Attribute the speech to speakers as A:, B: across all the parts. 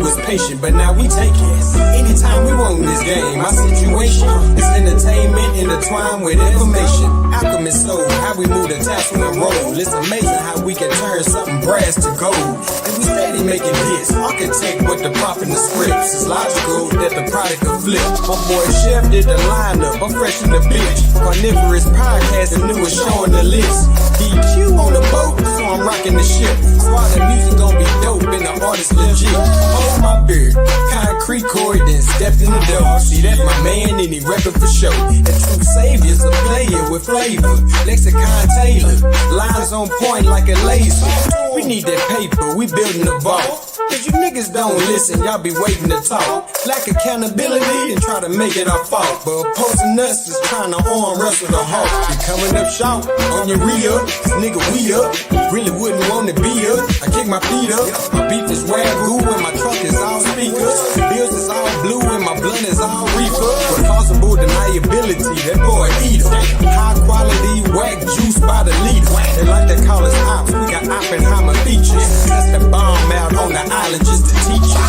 A: was patient, but now we take it. Anytime we want in this game, my situation is entertainment intertwined with information. Alchemist soul, how we move the tassel and roll. It's amazing how we can turn something brass to gold. And we steady making hits. Architect with the prop in the scripts. It's logical that the product will flip. My boy Chef did the lineup. I'm fresh in the bitch. Carnivorous podcast, the newest show on the list. DQ on the boat, so I'm rocking the ship. Swat the music gon' be dope and the artist legit. Hold my beard, concrete cord, then stepped in the door. See, that's my man and he reppin' for show. And true savior's a player with flavor. Lexicon Taylor, lines on point like a laser. We need that paper, we building the vault. Cause you niggas don't listen, y'all be waiting to talk. Lack accountability and try to make it our fault. But opposing us is trying to arm wrestle the hawk. You coming up short on your re-up, nigga we up. Really wouldn't want to be up. I kick my feet up. My beef is wagyu and my truck is all speakers. Bills is all blue and my blunt is all reefer. Responsible deniability, that boy eater. High quality whack juice by the liter. They like to call us ops, we got Oppenheimer features. That's the bomb out on the island just to teach you.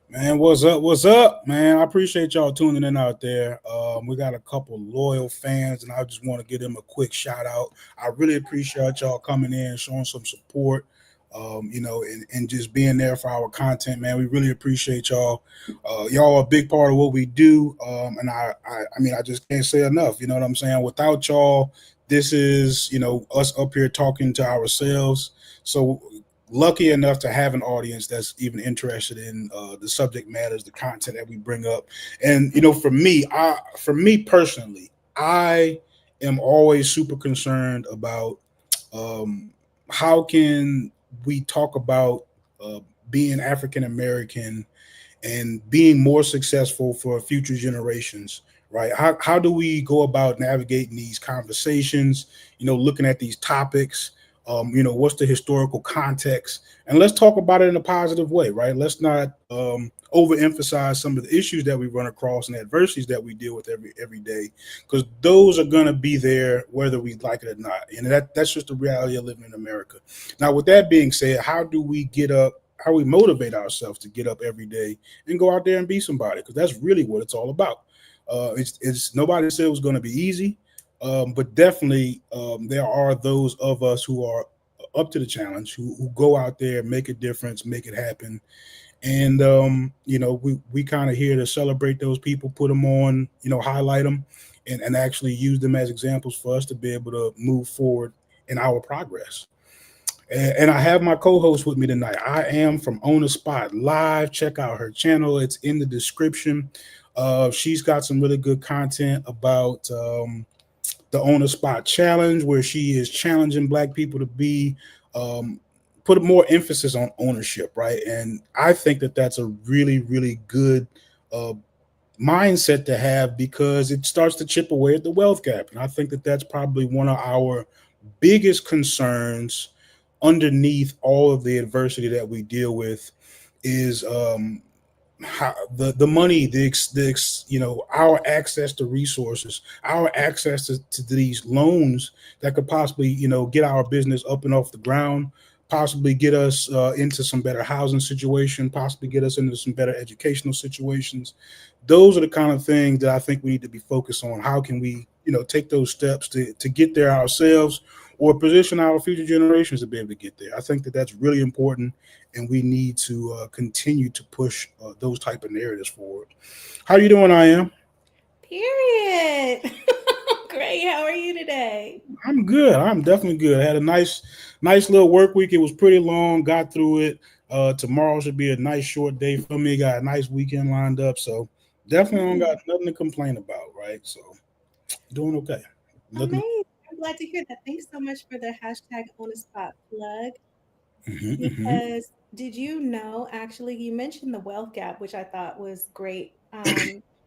B: Man, what's up? What's up, man? I appreciate y'all tuning in out there. We got a couple loyal fans, and I just want to give them a quick shout out. I really appreciate y'all coming in, showing some support, and just being there for our content, man. We really appreciate y'all. Y'all are a big part of what we do, and I just can't say enough. You know what I'm saying? Without y'all, this is, us up here talking to ourselves. So lucky enough to have an audience that's even interested in the subject matters, the content that we bring up. And, for me personally, I am always super concerned about how can we talk about being African-American and being more successful for future generations, right? How do we go about navigating these conversations, looking at these topics? What's the historical context? And let's talk about it in a positive way, right? Let's not overemphasize some of the issues that we run across and adversities that we deal with every day, because those are going to be there whether we like it or not. And that's just the reality of living in America. Now, with that being said, how do we get up? How we motivate ourselves to get up every day and go out there and be somebody? Because that's really what it's all about. It's nobody said it was going to be easy. But definitely there are those of us who are up to the challenge, who go out there, make a difference, make it happen. And, we kind of here to celebrate those people, put them on, highlight them and actually use them as examples for us to be able to move forward in our progress. And I have my co-host with me tonight. IAM from OWNASPOT Live. Check out her channel. It's in the description. She's got some really good content about the OWNASPOT challenge, where she is challenging Black people to be put more emphasis on ownership, right? And I think that that's a really, really good mindset to have, because it starts to chip away at the wealth gap. And I think that that's probably one of our biggest concerns underneath all of the adversity that we deal with is how the money, our access to resources, our access to these loans that could possibly, get our business up and off the ground, possibly get us into some better housing situation, possibly get us into some better educational situations. Those are the kind of things that I think we need to be focused on. How can we, take those steps to get there ourselves, or position our future generations to be able to get there? I think that that's really important, and we need to continue to push those type of narratives forward. How you doing, IAM?
C: Period. great. How are you today?
B: I'm good. I'm definitely good. I had a nice little work week. It was pretty long. Got through it. Tomorrow should be a nice short day for me. Got a nice weekend lined up. So definitely don't got nothing to complain about. Right. So doing okay. Looking.
C: Amazing. I'm glad to hear that. Thanks so much for the hashtag on the spot plug.
B: Hmm.
C: Because did you know, actually, you mentioned the wealth gap, which I thought was great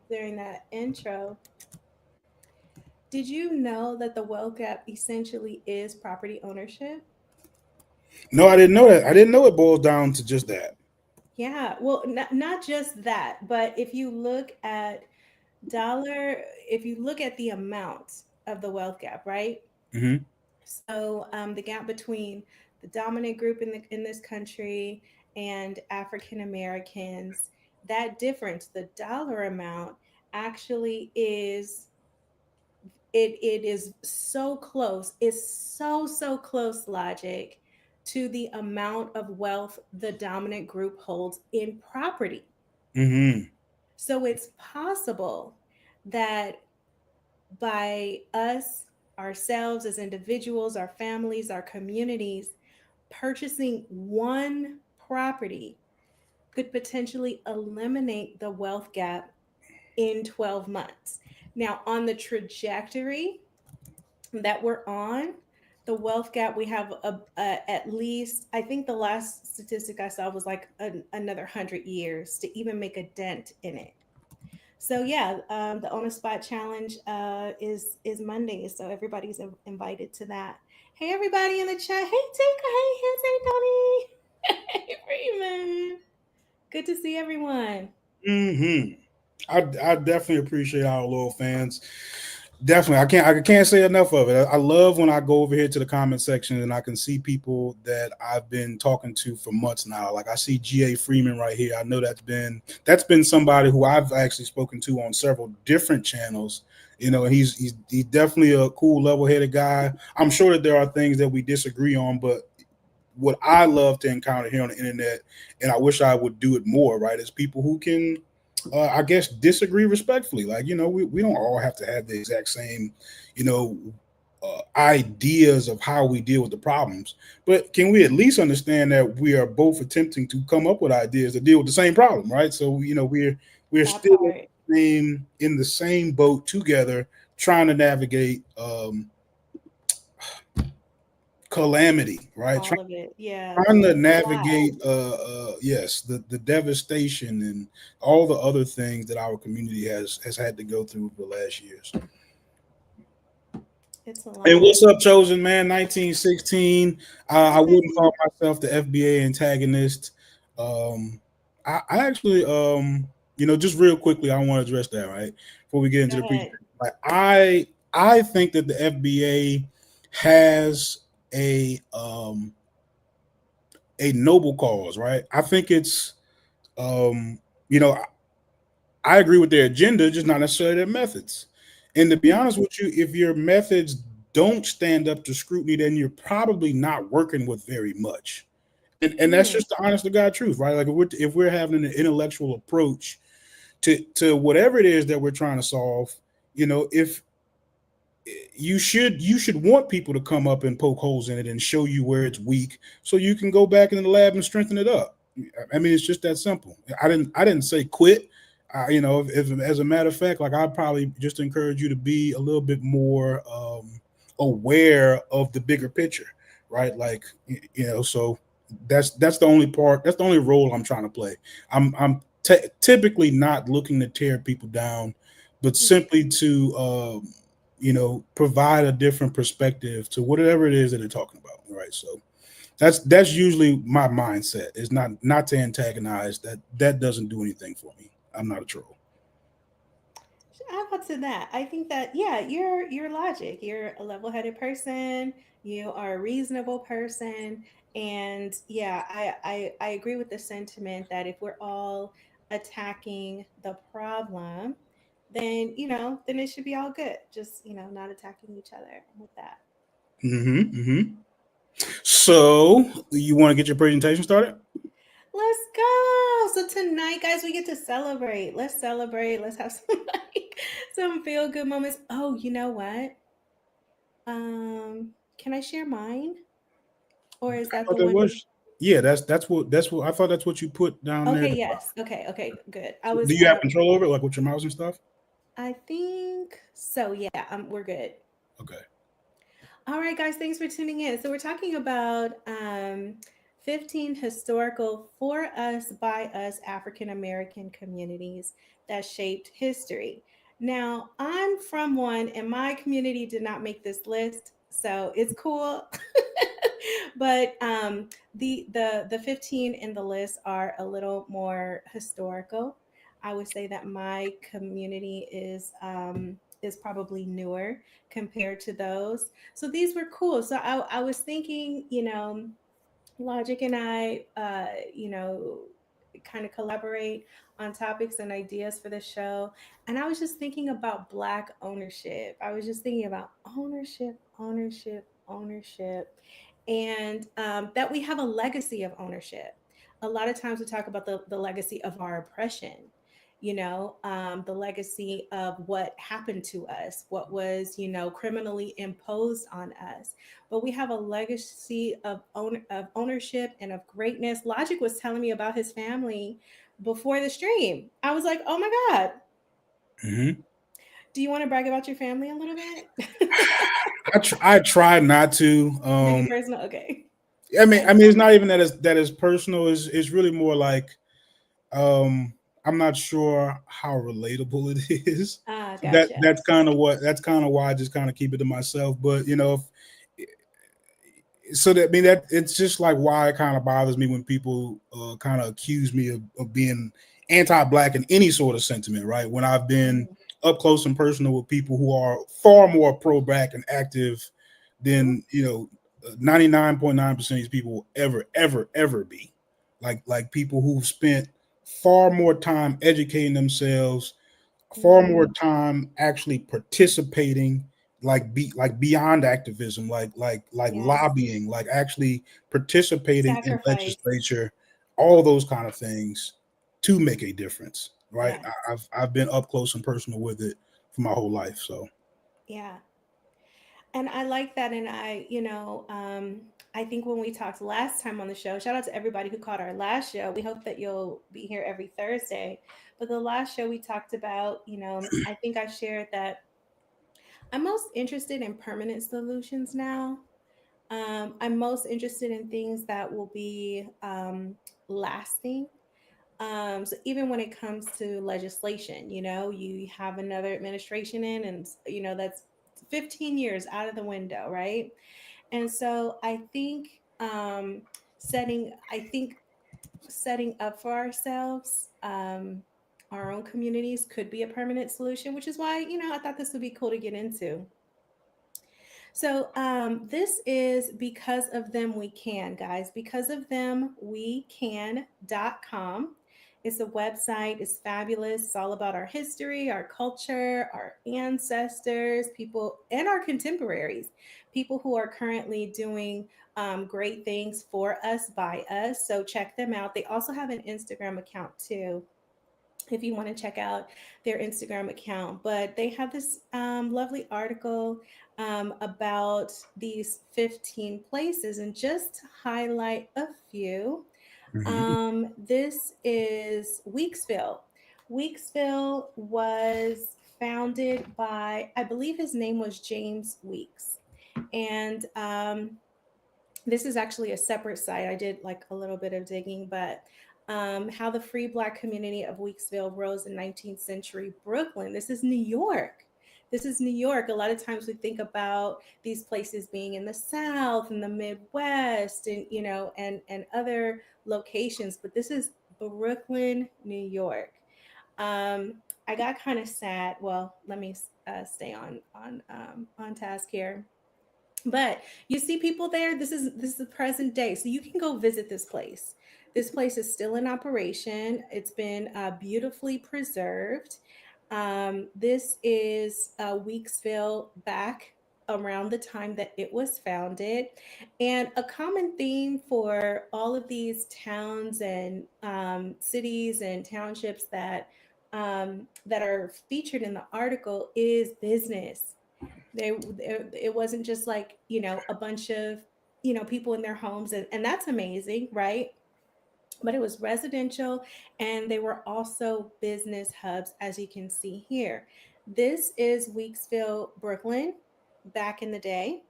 C: during that intro. Did you know that the wealth gap essentially is property ownership?
B: No, I didn't know that. I didn't know it boils down to just that.
C: Yeah, well, not just that, but if you look at if you look at the amount of the wealth gap, right?
B: Hmm.
C: So the gap between the dominant group in this country and African Americans, that difference, the dollar amount, actually it is so close. It's so close, logic, to the amount of wealth the dominant group holds in property.
B: Hmm.
C: So it's possible that by us, ourselves as individuals, our families, our communities, purchasing one property could potentially eliminate the wealth gap in 12 months. Now, on the trajectory that we're on, the wealth gap, we have at least, I think the last statistic I saw was like another 100 years to even make a dent in it. So yeah, the on a spot challenge is Monday, so everybody's invited to that. Hey, everybody in the chat. Hey, Tinker. Hey, Tony. Hey, Freeman. Good to see everyone.
B: Hmm. I definitely appreciate our loyal fans. Definitely, I can't say enough of it. I love when I go over here to the comment section and I can see people that I've been talking to for months now. Like I see GA Freeman right here. I know that's been somebody who I've actually spoken to on several different channels. You know, and he's definitely a cool, level-headed guy. I'm sure that there are things that we disagree on, but what I love to encounter here on the internet, and I wish I would do it more, right, is people who can, I guess, disagree respectfully. Like, we don't all have to have the exact same, you know, ideas of how we deal with the problems, but can we at least understand that we are both attempting to come up with ideas to deal with the same problem, right? So, we're
C: That
B: still
C: part,
B: in the same boat together, trying to navigate calamity, right?
C: all of it. Yeah,
B: Trying to
C: it's a lot.
B: navigate yes, the devastation and all the other things that our community has had to go through for the last years.
C: It's a
B: And
C: lot.
B: what's up, chosen man? 1916. I wouldn't call myself the FBA antagonist. um I actually, just real quickly, I want to address that right before we get
C: Go
B: into the
C: ahead.
B: presentation. Like, I think that the FBA has a noble cause, right? I think it's, um, you know, I agree with their agenda, just not necessarily their methods. And to be honest with you, if your methods don't stand up to scrutiny, then you're probably not working with very much. And that's
C: Mm,
B: just the honest to God truth, right? Like if we're having an intellectual approach to whatever it is that we're trying to solve, if you should want people to come up and poke holes in it and show you where it's weak so you can go back in the lab and strengthen it up. I mean, it's just that simple. I didn't say quit. If, as a matter of fact, like, I'd probably just encourage you to be a little bit more aware of the bigger picture, right? Like, so that's the only part. That's the only role I'm trying to play. I'm typically not looking to tear people down, but simply to provide a different perspective to whatever it is that they're talking about, right? So that's usually my mindset, is not to antagonize. That doesn't do anything for me. I'm not a troll.
C: How about to that? I think that yeah, you're logic. You're a level-headed person. You are a reasonable person, and yeah, I agree with the sentiment that if we're all attacking the problem, then then it should be all good. Just not attacking each other with that.
B: Mm-hmm. So you want to get your presentation started?
C: Let's go. So tonight, guys, we get to celebrate. Let's celebrate. Let's have some some feel good moments. Oh, you know what? Can I share mine, or is
B: I
C: that
B: thought
C: the
B: that
C: one you?
B: was yeah. That's what I thought. That's what you put down there.
C: Okay, yes. Okay, okay, good. I
B: So
C: was
B: do you have control over it, like with your mouse and stuff?
C: I think so. Yeah, we're good.
B: Okay.
C: All right, guys, thanks for tuning in. So we're talking about 15 historical for us, by us African American communities that shaped history. Now, I'm from one, and my community did not make this list, so it's cool. But the 15 in the list are a little more historical. I would say that my community is probably newer compared to those. So these were cool. So I was thinking, Logic and I, kind of collaborate on topics and ideas for the show. And I was just thinking about Black ownership. I was just thinking about ownership, ownership, ownership, and that we have a legacy of ownership. A lot of times we talk about the legacy of our oppression, the legacy of what happened to us, what was, criminally imposed on us. But we have a legacy of ownership and of greatness. Logic was telling me about his family before the stream. I was like, oh my God,
B: Hmm.
C: do you want to brag about your family a little bit?
B: I try not to.
C: Make it personal. Okay.
B: I mean, it's not even that is personal. It's really more like um, I'm not sure how relatable it is.
C: Ah,
B: So that
C: gotcha.
B: that's kind of why I just kind of keep it to myself. But so that I mean that it's just like why it kind of bothers me when people kind of accuse me of being anti-black in any sort of sentiment, right? When I've been
C: Mm.
B: up close and personal with people who are far more pro-black and active than 99.9% of these people will ever be. Like people who've spent far more time educating themselves, far more
C: Mm-hmm.
B: time actually participating, like beyond activism, like
C: Yes.
B: lobbying, like actually participating in
C: Sacrifice.
B: legislature, all those kind of things to make a difference, right?
C: Yes.
B: I've been up close and personal with it for my whole life. So
C: Yeah. And I like that. And I think when we talked last time on the show, shout out to everybody who caught our last show. We hope that you'll be here every Thursday. But the last show we talked about, I think I shared that I'm most interested in permanent solutions now. I'm most interested in things that will be lasting. So even when it comes to legislation, you have another administration in, and that's 15 years out of the window, right? And so I think setting up for ourselves, our own communities could be a permanent solution, which is why I thought this would be cool to get into. So this is Because of Them We Can, guys. Because of Them We Can.com. It's a website. It's fabulous. It's all about our history, our culture, our ancestors, people, and our contemporaries, people who are currently doing great things for us, by us. So check them out. They also have an Instagram account too, if you want to check out their Instagram account. But they have this lovely article about these 15 places, and just to highlight a few,
B: mhm.
C: this is Weeksville. Weeksville was founded by, I believe his name was James Weeks. And this is actually a separate site. I did like a little bit of digging, but how the free Black community of Weeksville rose in 19th century Brooklyn. This is New York. This is New York. A lot of times we think about these places being in the South and the Midwest, and and other locations, but this is Brooklyn, New York. I got kind of sad. Well, let me stay on task here. But you see people there. This is the present day, so you can go visit this place. This place is still in operation. It's been beautifully preserved. This is Weeksville back around the time that it was founded, and a common theme for all of these towns and cities and townships that are featured in the article is business. It wasn't just like, a bunch of, people in their homes, and that's amazing, right? But it was residential, and they were also business hubs, as you can see here. This is Weeksville, Brooklyn, back in the day.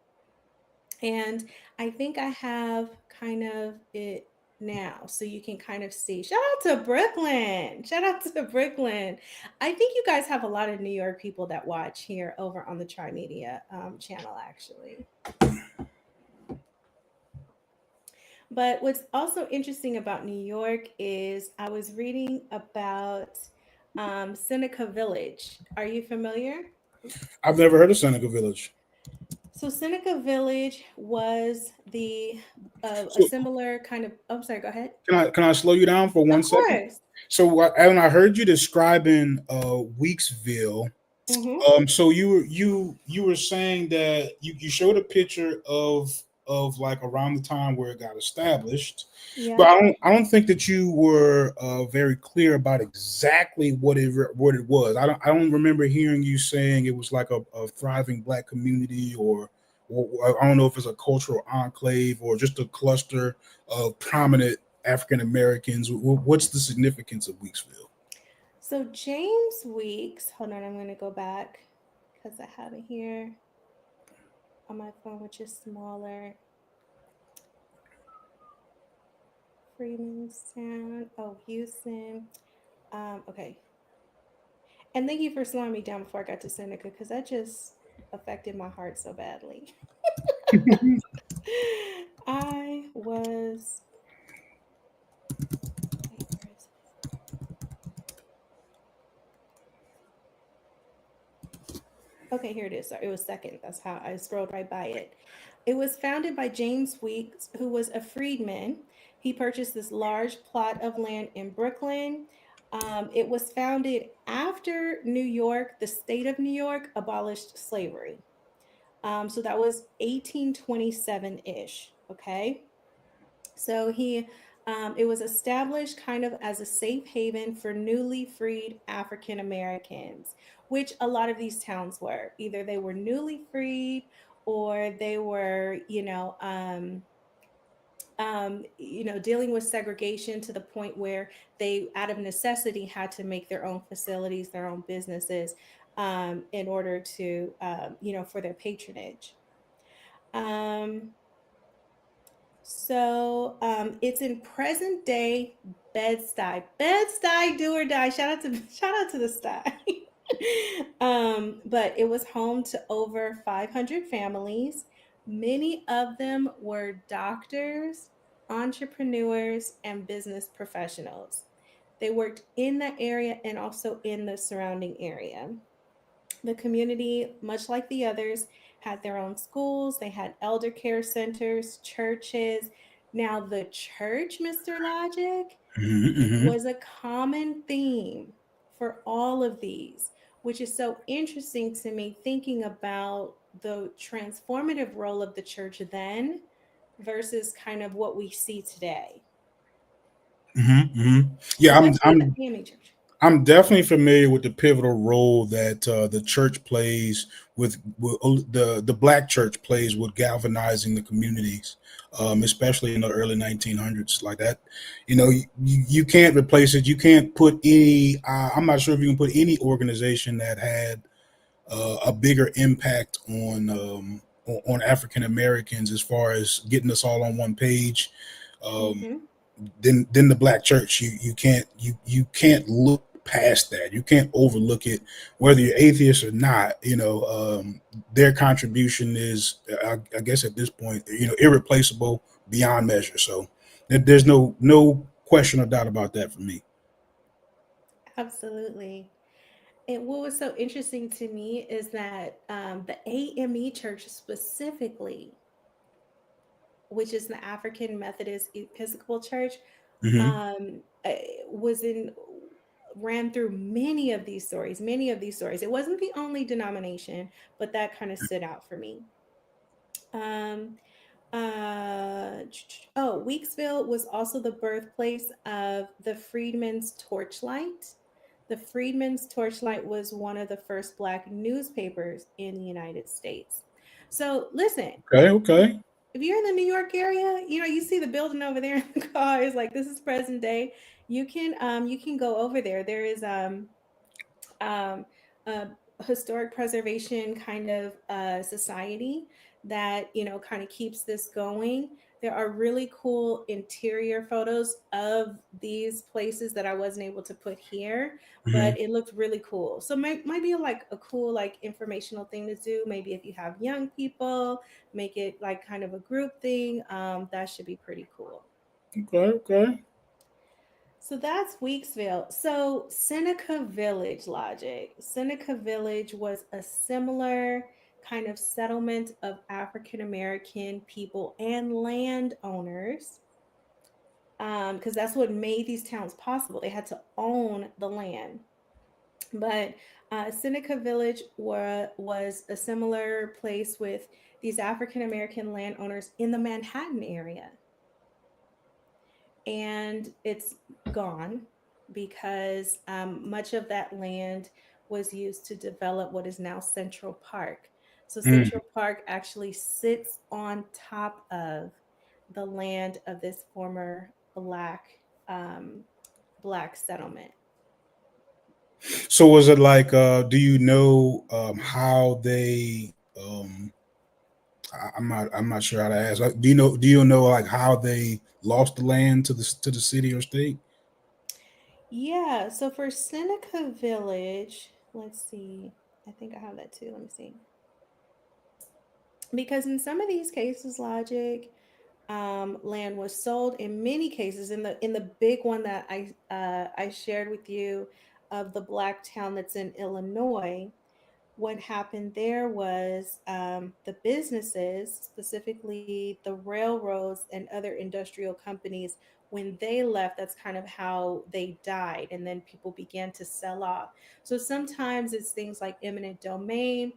C: And I think I have kind of it now. So you can kind of see. Shout out to Brooklyn. Shout out to Brooklyn. I think you guys have a lot of New York people that watch here over on the Tri Media channel, actually. But what's also interesting about New York is I was reading about Seneca Village. Are you familiar?
B: I've never heard of Seneca Village.
C: So Seneca Village was the a
B: So
C: similar kind of. Oh, I'm sorry. Go ahead.
B: can I slow you down for
C: Of
B: 1 second?
C: course.
B: So when I heard you describing Weeksville,
C: Mm-hmm.
B: so you were saying that you showed a picture of like around the time where it got established, but
C: Yeah.
B: I don't think that you were very clear about exactly what it was. I don't remember hearing you saying it was like a thriving black community, or I don't know if it's a cultural enclave or just a cluster of prominent African Americans. What's the significance of Weeksville?
C: So James Weeks. Hold on. I'm going to go back because I have it here on my phone, which is smaller. Freemanstown. Oh, Houston. Okay. And thank you for slowing me down before I got to Seneca because that just affected my heart so badly. I was. Wait, where is it? Okay, here it is. Sorry, it was second. That's how I scrolled right by it. It was founded by James Weeks, who was a freedman. He purchased this large plot of land in Brooklyn. It was founded after New York, the state of New York, abolished slavery. So that was 1827 ish. Okay. So it was established kind of as a safe haven for newly freed African Americans, which a lot of these towns were. Either they were newly freed or they were, dealing with segregation to the point where they, out of necessity, had to make their own facilities, their own businesses, in order to, for their patronage. Um, it's in present day Bed-Stuy. Bed-Stuy, do or die. Shout out to the Stuy. But it was home to over 500 families. Many of them were doctors, entrepreneurs, and business professionals. They worked in that area and also in the surrounding area. The community, much like the others, had their own schools, they had elder care centers, churches. Now, the church, Mr. Logic,
B: Hmm.
C: was a common theme for all of these, which is so interesting to me thinking about the transformative role of the church then versus kind of what we see today,
B: Hmm. Hmm. Yeah,
C: especially the AME church.
B: I'm definitely familiar with the pivotal role that the church plays with the black church plays with galvanizing the communities, especially in the early 1900s. Like that, you can't replace it. You can't put any. I'm not sure if you can put any organization that had a bigger impact on African Americans as far as getting us all on one page. Um,
C: Mm-hmm.
B: than the black church. You can't look past that. You can't overlook it, whether you're atheist or not. Their contribution is, I guess, at this point, irreplaceable beyond measure. So there's no question or doubt about that for me.
C: Absolutely. And what was so interesting to me is that the AME church specifically, which is the African Methodist Episcopal Church,
B: Hmm.
C: was in ran through many of these stories. Many of these stories. It wasn't the only denomination, but that kind of stood out for me. Um, Weeksville was also the birthplace of the Freedmen's Torchlight. The Freedmen's Torchlight was one of the first Black newspapers in the United States. So listen,
B: Okay, okay.
C: if you're in the New York area, you see the building over there in the car is like this is present day. You can go over there. There is um, a historic preservation kind of society that kind of keeps this going. There are really cool interior photos of these places that I wasn't able to put here,
B: Mhm.
C: but it looked really cool. So might be like a cool like informational thing to do. Maybe if you have young people, make it like kind of a group thing. That should be pretty cool.
B: Okay, okay.
C: So that's Weeksville. So Seneca Village logic. Seneca Village was a similar kind of settlement of African American people and landowners, because that's what made these towns possible. They had to own the land. But Seneca Village was a similar place with these African American landowners in the Manhattan area, and it's gone because much of that land was used to develop what is now Central Park. So
B: Mm.
C: Central Park actually sits on top of the land of this former um, black settlement.
B: So was it like do you know how they I'm not sure how to ask. Like, do you know like how they lost the land to the city or state?
C: Yeah, so for Seneca Village, let's see. I think I have that too. Let me see. Because in some of these cases, Logic, land was sold. In many cases, in the big one that I shared with you of the black town that's in Illinois, what happened there was the businesses, specifically the railroads and other industrial companies, when they left, that's kind of how they died. And then people began to sell off. So sometimes it's things like eminent domain.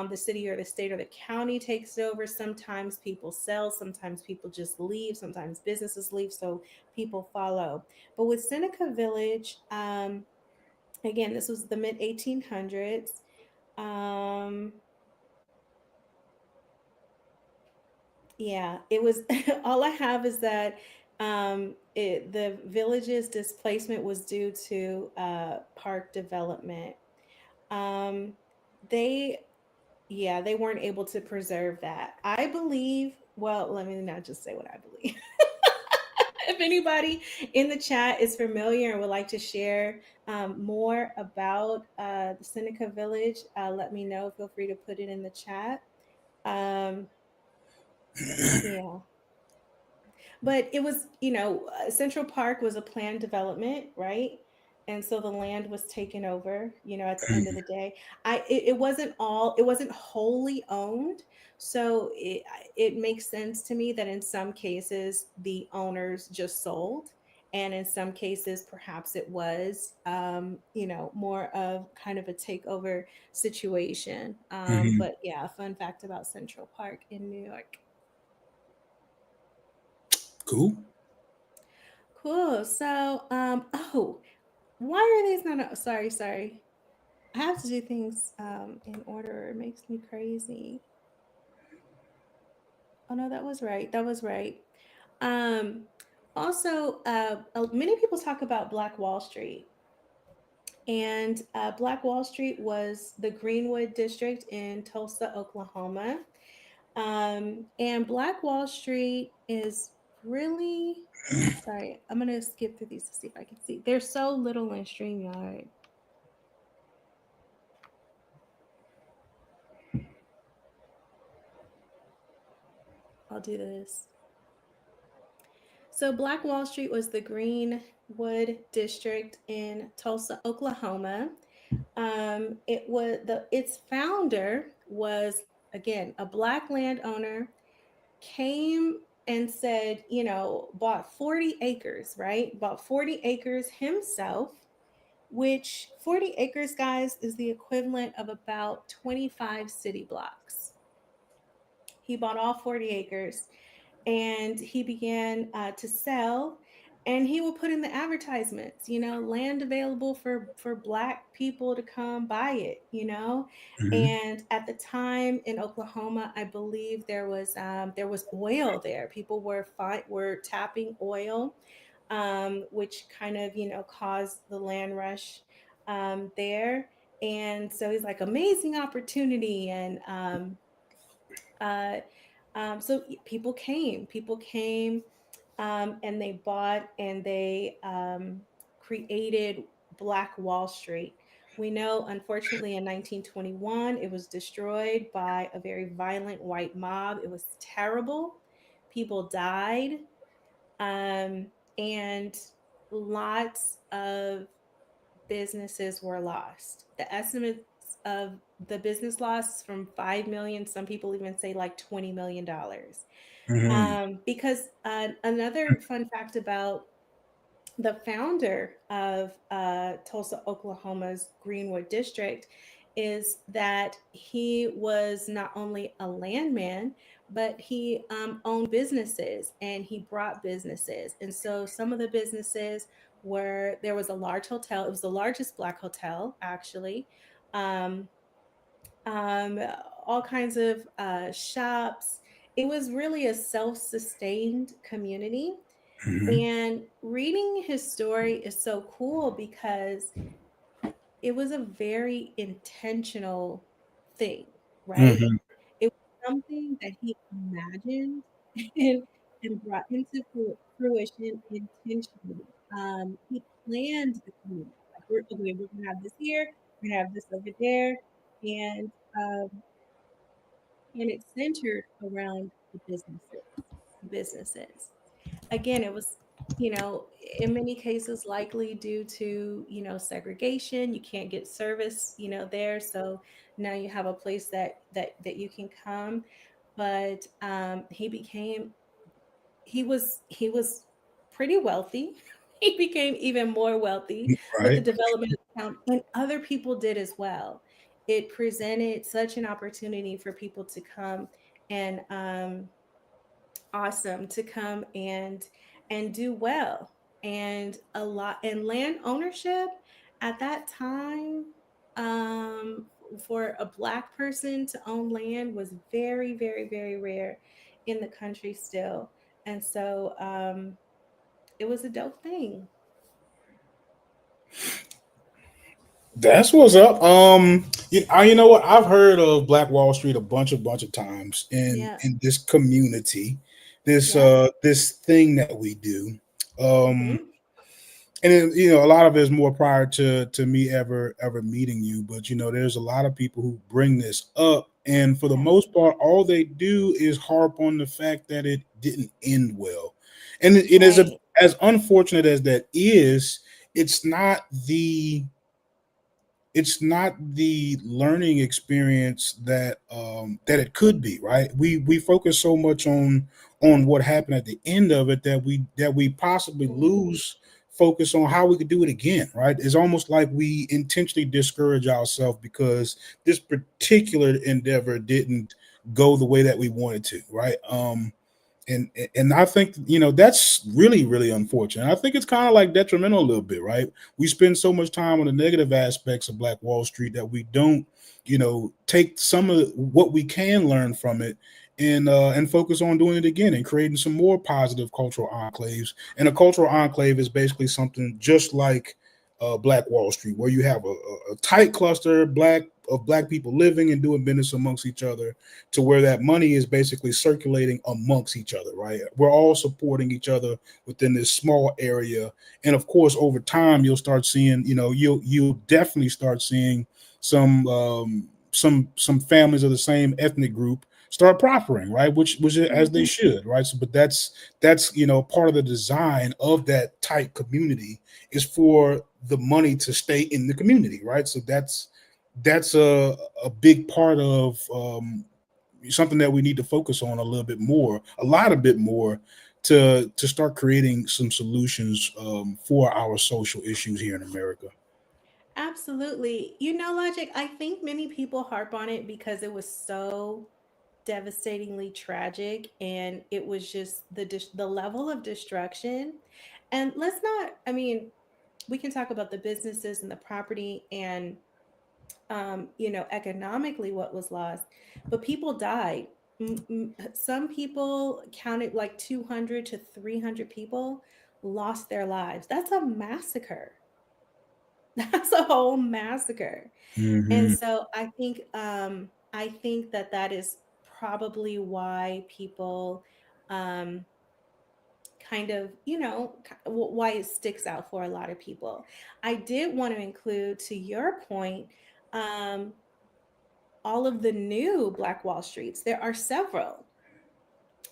C: The city or the state or the county takes it over. Sometimes people sell, sometimes people just leave, sometimes businesses leave. So people follow. But with Seneca Village, again, this was the mid 1800s. Um, yeah, it was all I have is that the village's displacement was due to park development. Um, they, yeah, they weren't able to preserve that. I believe, well, let me not just say what I believe. If anybody in the chat is familiar and would like to share more about the Seneca Village, let me know. Feel free to put it in the chat. Um, yeah. But it was, Central Park was a planned development, right? And so the land was taken over, at the end of the day. It wasn't wholly owned. So it makes sense to me that in some cases the owners just sold. And in some cases, perhaps it was, more of kind of a takeover situation.
B: Hmm.
C: But yeah, a fun fact about Central Park in New York.
B: Cool.
C: Cool. So, oh, why are these not? Sorry. I have to do things in order. It makes me crazy. Oh no, that was right. That was right. Um, also, many people talk about Black Wall Street, and Black Wall Street was the Greenwood district in Tulsa, Oklahoma. And Black Wall Street is really sorry. I'm gonna skip through these to see if I can see. There's so little in StreamYard. I'll do this. So Black Wall Street was the Greenwood district in Tulsa, Oklahoma. Its founder was again a black landowner, came and said, bought 40 acres, right? Bought 40 acres himself, which 40 acres, guys, is the equivalent of about 25 city blocks. He bought all 40 acres and he began to sell. and he would put in the advertisements, land available for black people to come buy it,
B: Hmm.
C: and at the time in Oklahoma, I believe there was oil there. People were tapping oil, which kind of caused the land rush there. And so he's like, amazing opportunity. And uh, so people came, and they bought, and they created Black Wall Street. We know, unfortunately, in 1921, it was destroyed by a very violent white mob. It was terrible. People died, um, and lots of businesses were lost. The estimates of the business loss is from 5 million. Some people even say like $20 million.
B: Hmm.
C: Because another fun fact about the founder of Tulsa, Oklahoma's Greenwood District is that he was not only a landman, but he owned businesses, and he brought businesses. And so some of the businesses were, there was a large hotel. It was the largest Black hotel, actually. Um, um, all kinds of shops. It was really a self sustained community.
B: Hmm.
C: And reading his story is so cool because it was a very intentional thing, right?
B: Hmm.
C: It was something that he imagined and, and brought into fruition intentionally. He planned the community. Like, we're gonna have this here, we're gonna have this over there, and um, and it's centered around the businesses. Businesses. Again, it was, in many cases likely due to, segregation. You can't get service, there. So now you have a place that you can come. But he was pretty wealthy. He became even more wealthy with the
B: Right.
C: development of town, and other people did as well. It presented such an opportunity for people to come and awesome to come and do well. And a lot, and land ownership at that time, um for a black person to own land was very, very, very rare in the country still. And so it was a dope thing.
B: That's what's up. You know what? I've heard of Black Wall Street a bunch of times
C: Yeah.
B: in this community,
C: Yeah.
B: this thing that we do. Um,
C: Hmm.
B: and a lot of it is more prior to me ever meeting you, but there's a lot of people who bring this up, and for the
C: Yeah.
B: most part, all they do is harp on the fact that it didn't end well, and it is
C: Right.
B: as unfortunate as that is. It's not the it's not the learning experience that it could be, right? We focus so much on what happened at the end of it that we possibly
C: Mhm.
B: lose focus on how we could do it again, right? It's almost like we intentionally discourage ourselves because this particular endeavor didn't go the way that we wanted to, right? And I think that's really unfortunate. I think it's kind of like detrimental a little bit, right? We spend so much time on the negative aspects of Black Wall Street that we don't take some of what we can learn from it and focus on doing it again and creating some more positive cultural enclaves. And a cultural enclave is basically something just like Black Wall Street, where you have a tight cluster of black people living and doing business amongst each other, to where that money is basically circulating amongst each other, right? We're all supporting each other within this small area. And of course, over time, you'll start seeing, you'll definitely start seeing some families of the same ethnic group start prospering, right? Which as they
C: Mhm.
B: should, right? So, but that's part of the design of that tight community is for the money to stay in the community, right? So that's a big part of something that we need to focus on a little bit more, a bit more, to start creating some solutions for our social issues here in America.
C: Absolutely. Logic, I think many people harp on it because it was so devastatingly tragic, and it was just the level of destruction And let's not, I mean, we can talk about the businesses and the property and economically what was lost, but people died. Some people counted like 200 to 300 people lost their lives. That's a massacre. That's a whole massacre. And
B: Hmm.
C: so I think that that is probably why people um, kind of, why it sticks out for a lot of people. I did want to include, to your point, um, all of the new Black Wall Streets. There are several.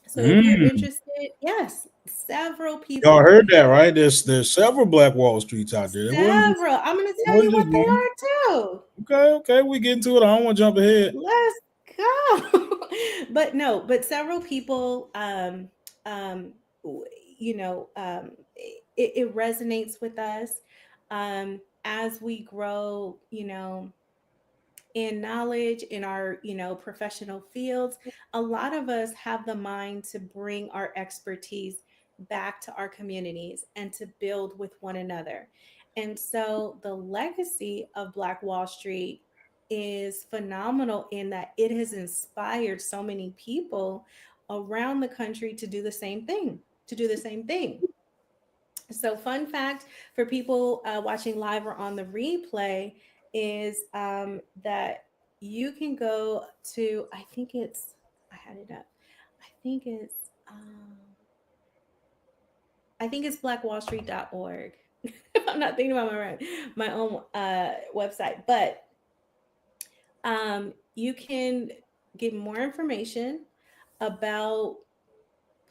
C: So if you're
B: Mm.
C: interested, yes, several
B: Y'all
C: people,
B: heard that, right? There's several Black Wall Streets out there.
C: several. I'm going to
B: It
C: tell
B: wasn't
C: you
B: just
C: what they
B: one.
C: are too.
B: Okay, okay, we get into it. I don't want to jump ahead.
C: Let's go. But no, but several people, w- it resonates with us as we grow, in knowledge in our professional fields. A lot of us have the mind to bring our expertise back to our communities and to build with one another. And so the legacy of Black Wall Street is phenomenal in that it has inspired so many people around the country to do the same thing, to do the same thing. So, fun fact for people watching live or on the replay is that you can go to, I had it up. I think it's, um, I think it's blackwallstreet.org. If I'm not thinking about my own website, but you can get more information about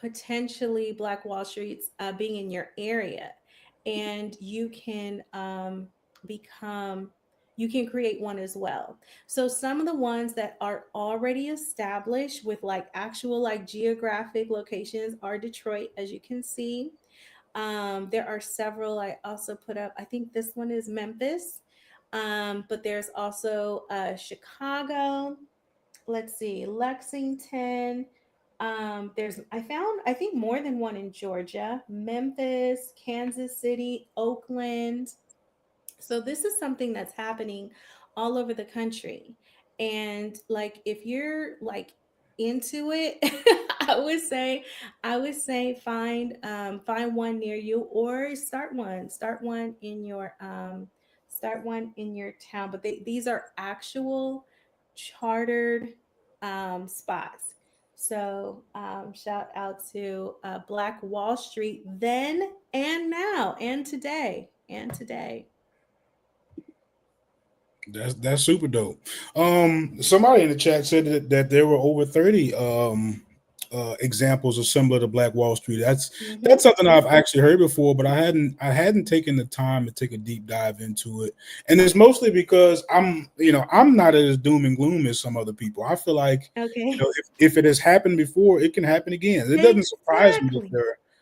C: potentially Black Wall Streets being in your area, and become you can create one as well. So some of the ones that are already established with like actual like geographic locations are Detroit, as you can see. There are several I also put up. I think this one is Memphis, but there's also Chicago, let's see, Lexington. There's I found I think more than one in Georgia, Memphis, Kansas City, Oakland. So this is something that's happening all over the country. And like if you're like into it, I would say find one near you or start one in your town. But these are actual chartered spots. So shout out to Black Wall Street then and now and today.
B: That's super dope. Somebody in the chat said that there were over 30 examples of similar to Black Wall Street. That's
C: Mm-hmm.
B: something I've actually heard before, but I hadn't taken the time to take a deep dive into it. And it's mostly because I'm not as doom and gloom as some other people. I feel like,
C: Okay.
B: if it has happened before, it can happen again. It doesn't surprise me
C: Exactly.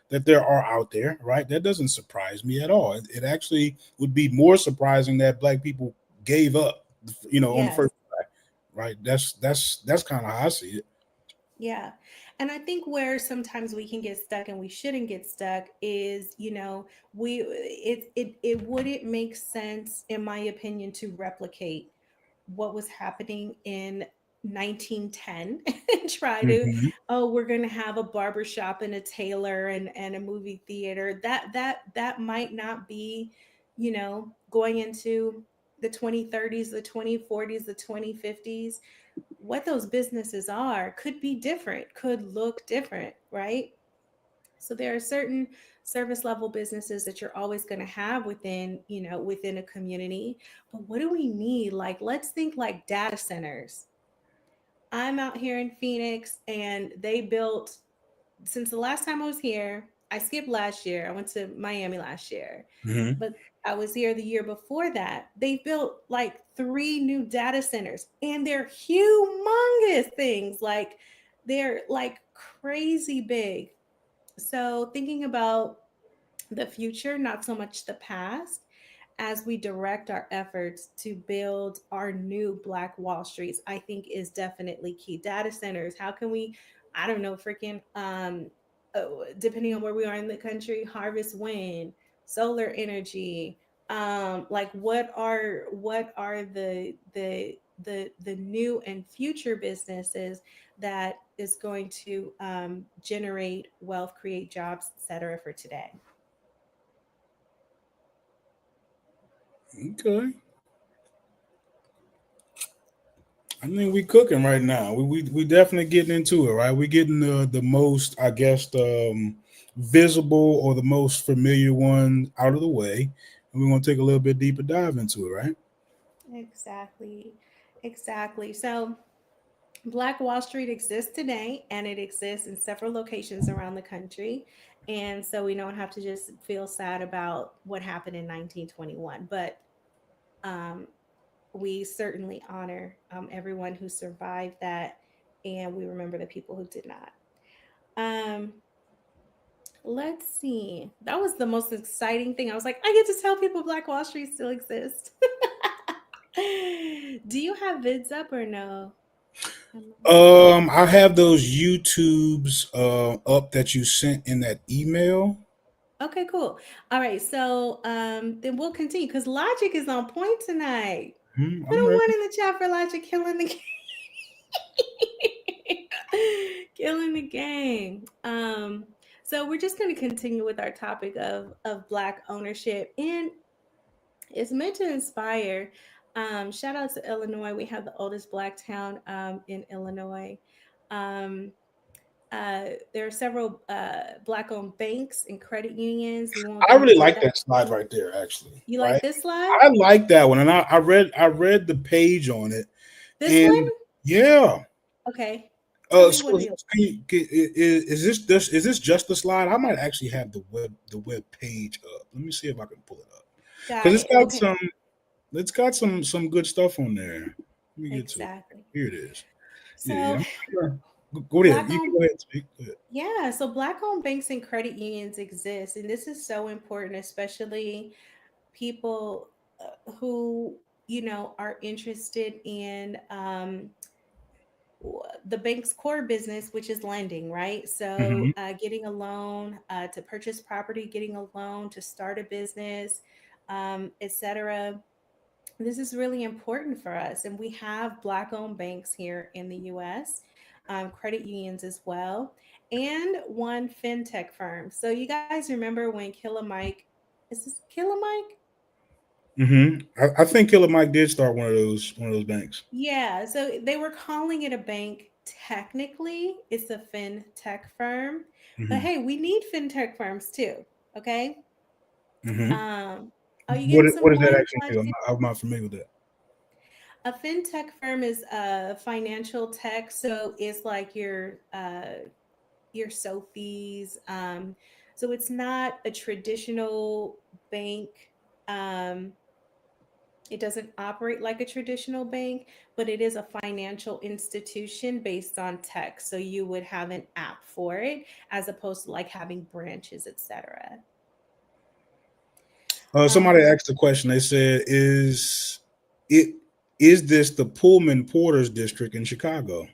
B: that there are out there, right? That doesn't surprise me at all. It actually would be more surprising that Black people gave up, on the
C: Yes.
B: first try, right? That's kind of how I see it.
C: Yeah. And I think where sometimes we can get stuck and we shouldn't get stuck is, it wouldn't make sense, in my opinion, to replicate what was happening in 1910 and try to,
B: Hmm.
C: oh, we're going to have a barber shop and a tailor and a movie theater. That might not be, going into the 2030s, the 2040s, the 2050s. What those businesses are could be different, could look different, right? So there are certain service level businesses that you're always going to have within a community. But what do we need? Like, let's think like data centers. I'm out here in Phoenix and they built, since the last time I was here, I skipped last year. I went to Miami last year,
B: Hmm.
C: but I was here the year before that. They built like three new data centers and they're humongous things. Like they're like crazy big. So thinking about the future, not so much the past, as we direct our efforts to build our new Black Wall Streets, I think is definitely key. Data centers, how can we, I don't know, freaking depending on where we are in the country, harvest wind, solar energy. Like what are the new and future businesses that is going to generate wealth, create jobs, etc. for today.
B: Okay. I think we cooking right now. We definitely getting into it, right? We getting the most, I guess, visible or the most familiar one out of the way, and we're gonna take a little bit deeper dive into it, right?
C: Exactly. Exactly. So Black Wall Street exists today and it exists in several locations around the country. And so we don't have to just feel sad about what happened in 1921, but um, we certainly honor everyone who survived that and we remember the people who did not. Um, let's see. That was the most exciting thing. I was like, I get to tell people Black Wall Street still exists. Do you have vids up or no?
B: I have those YouTubes up that you sent in that email.
C: Okay, cool. All right, so then we'll continue because Logic is on point tonight. Put
B: I'm
C: a
B: ready.
C: one in the chat for Logic killing the killing the game. So we're just going to continue with our topic of Black ownership, and it's meant to inspire. Shout out to Illinois. We have the oldest Black town in Illinois. Um, there are several Black-owned banks and credit unions. We won't
B: I
C: go
B: really
C: into
B: like
C: that.
B: that slide right there, actually.
C: You
B: Right,
C: like this slide?
B: I like that one, and I read the page on it,
C: This one?
B: and yeah.
C: Okay. Tell me what
B: So
C: you.
B: is this just the slide? I might actually have the web page up. Let me see if I can pull it up
C: Got
B: because
C: it. Okay.
B: it's got some good stuff on there. Let me get to it.
C: Exactly.
B: Here it is. Yeah,
C: So
B: go ahead.
C: black
B: You can
C: owned
B: go ahead and speak. Go ahead.
C: yeah, so black owned banks and credit unions exist, and this is so important, especially people who are interested in the bank's core business, which is lending, right? So,
B: Hmm.
C: getting a loan to purchase property, getting a loan to start a business, etc. This is really important for us. And we have Black owned banks here in the US, credit unions as well, and one fintech firm. So, you guys remember when Killer Mike, is this Killer Mike?
B: I think Killer Mike did start one of those banks.
C: Yeah, so they were calling it a bank. Technically, it's a fintech firm, but
B: Hmm.
C: hey, we need fintech firms too. Okay.
B: Hmm.
C: Um, are you
B: What
C: getting some
B: what does that
C: one?
B: actually do? I'm not familiar with that.
C: A fintech firm is a financial tech, so it's like your Sophies. So it's not a traditional bank. Um, It doesn't operate like a traditional bank, but it is a financial institution based on tech. So you would have an app for it as opposed to like having branches, etc.
B: Somebody
C: Um,
B: asked a question. They said, it is this the Pullman Porters District in Chicago?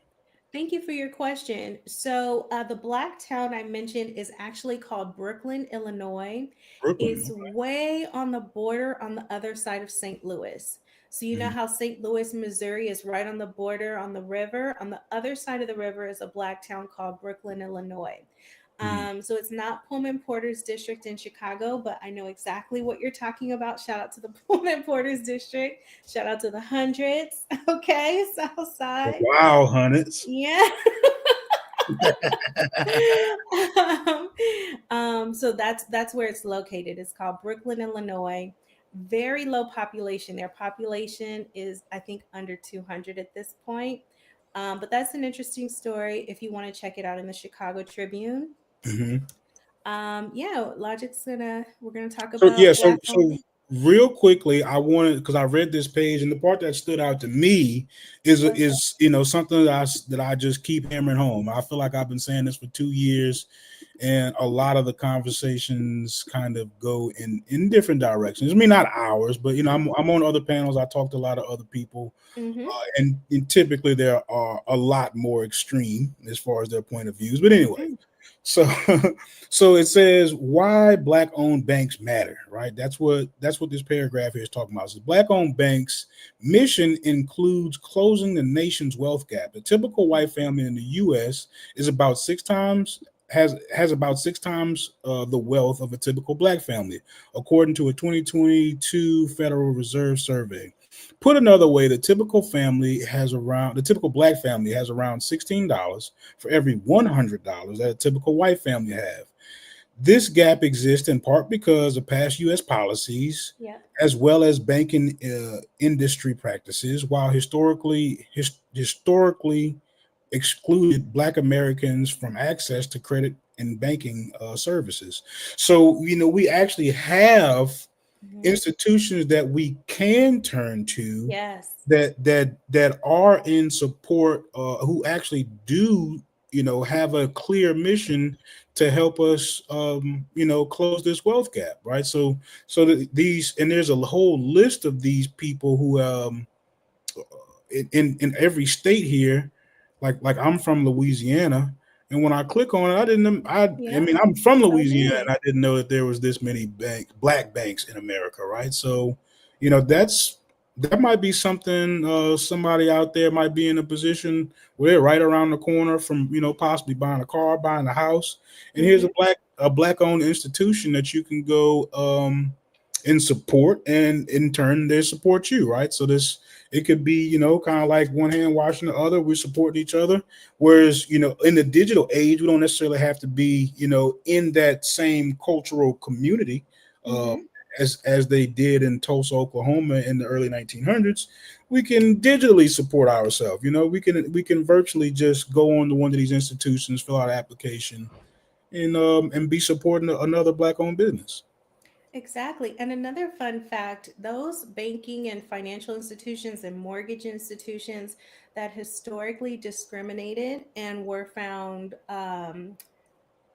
C: Thank you for your question. So, the black town I mentioned is actually called Brooklyn, Illinois.
B: Brooklyn.
C: It's way on the border on the other side of St. Louis. So, you know
B: Mhm.
C: how St. Louis, Missouri is right on the border on the river? On the other side of the river is a black town called Brooklyn, Illinois.
B: Mhm.
C: So it's not Pullman Porter's district in Chicago, but I know exactly what you're talking about. Shout out to the Pullman Porter's district. Shout out to the hundreds. Okay, South Side.
B: Wow, Hunnits.
C: Yeah. um, so that's where it's located. It's called Brooklyn, Illinois. Very low population. Their population is, I think, under 200 at this point. But that's an interesting story if you want to check it out in the Chicago Tribune.
B: Mhm.
C: Yeah, we're gonna talk
B: So yeah,
C: about
B: so
C: black owned.
B: so real quickly, I wanted because I read this page and the part that stood out to me
C: What's that?
B: is something that I just keep hammering home. I feel like I've been saying this for 2 years, and a lot of the conversations kind of go in different directions. I mean, not ours, but I'm on other panels. I talk to a lot of other people,
C: Mm-hmm.
B: and typically there are a lot more extreme as far as their point of views. But anyway, So so it says why black owned banks matter, right? That's what this paragraph here is talking about. So black owned banks mission includes closing the nation's wealth gap. The typical white family in the US is about six times has about six times the wealth of a typical black family, according to a 2022 Federal Reserve survey. Put another way, the typical black family has around $16 for every $100 that a typical white family have. This gap exists in part because of past U.S. policies,
C: Yeah.
B: as well as banking industry practices, while historically excluded Black Americans from access to credit and banking services. So we actually have
C: Mhm.
B: institutions that we can turn to
C: Yes.
B: that are in support, who actually do have a clear mission to help us close this wealth gap, right? These, and there's a whole list of these people who in every state here. Like I'm from Louisiana, and when I click on it, I didn't. I
C: Yeah.
B: mean, I'm from
C: So
B: Louisiana, and
C: me.
B: I didn't know that there was this many black banks in America, right? So, that might be something. Somebody out there might be in a position where they're right around the corner from possibly buying a car, buying a house, and here's
C: Hmm.
B: a black owned institution that you can go and support, and in turn they support you, right? So this, it could be, kind of like one hand washing the other. We're supporting each other. Whereas, in the digital age, we don't necessarily have to be, in that same cultural community uh,
C: Hmm.
B: as they did in Tulsa, Oklahoma in the early 1900s. We can digitally support ourselves. We can virtually just go on to one of these institutions, fill out an application, and be supporting another black owned business.
C: Exactly. And another fun fact, those banking and financial institutions and mortgage institutions that historically discriminated and were found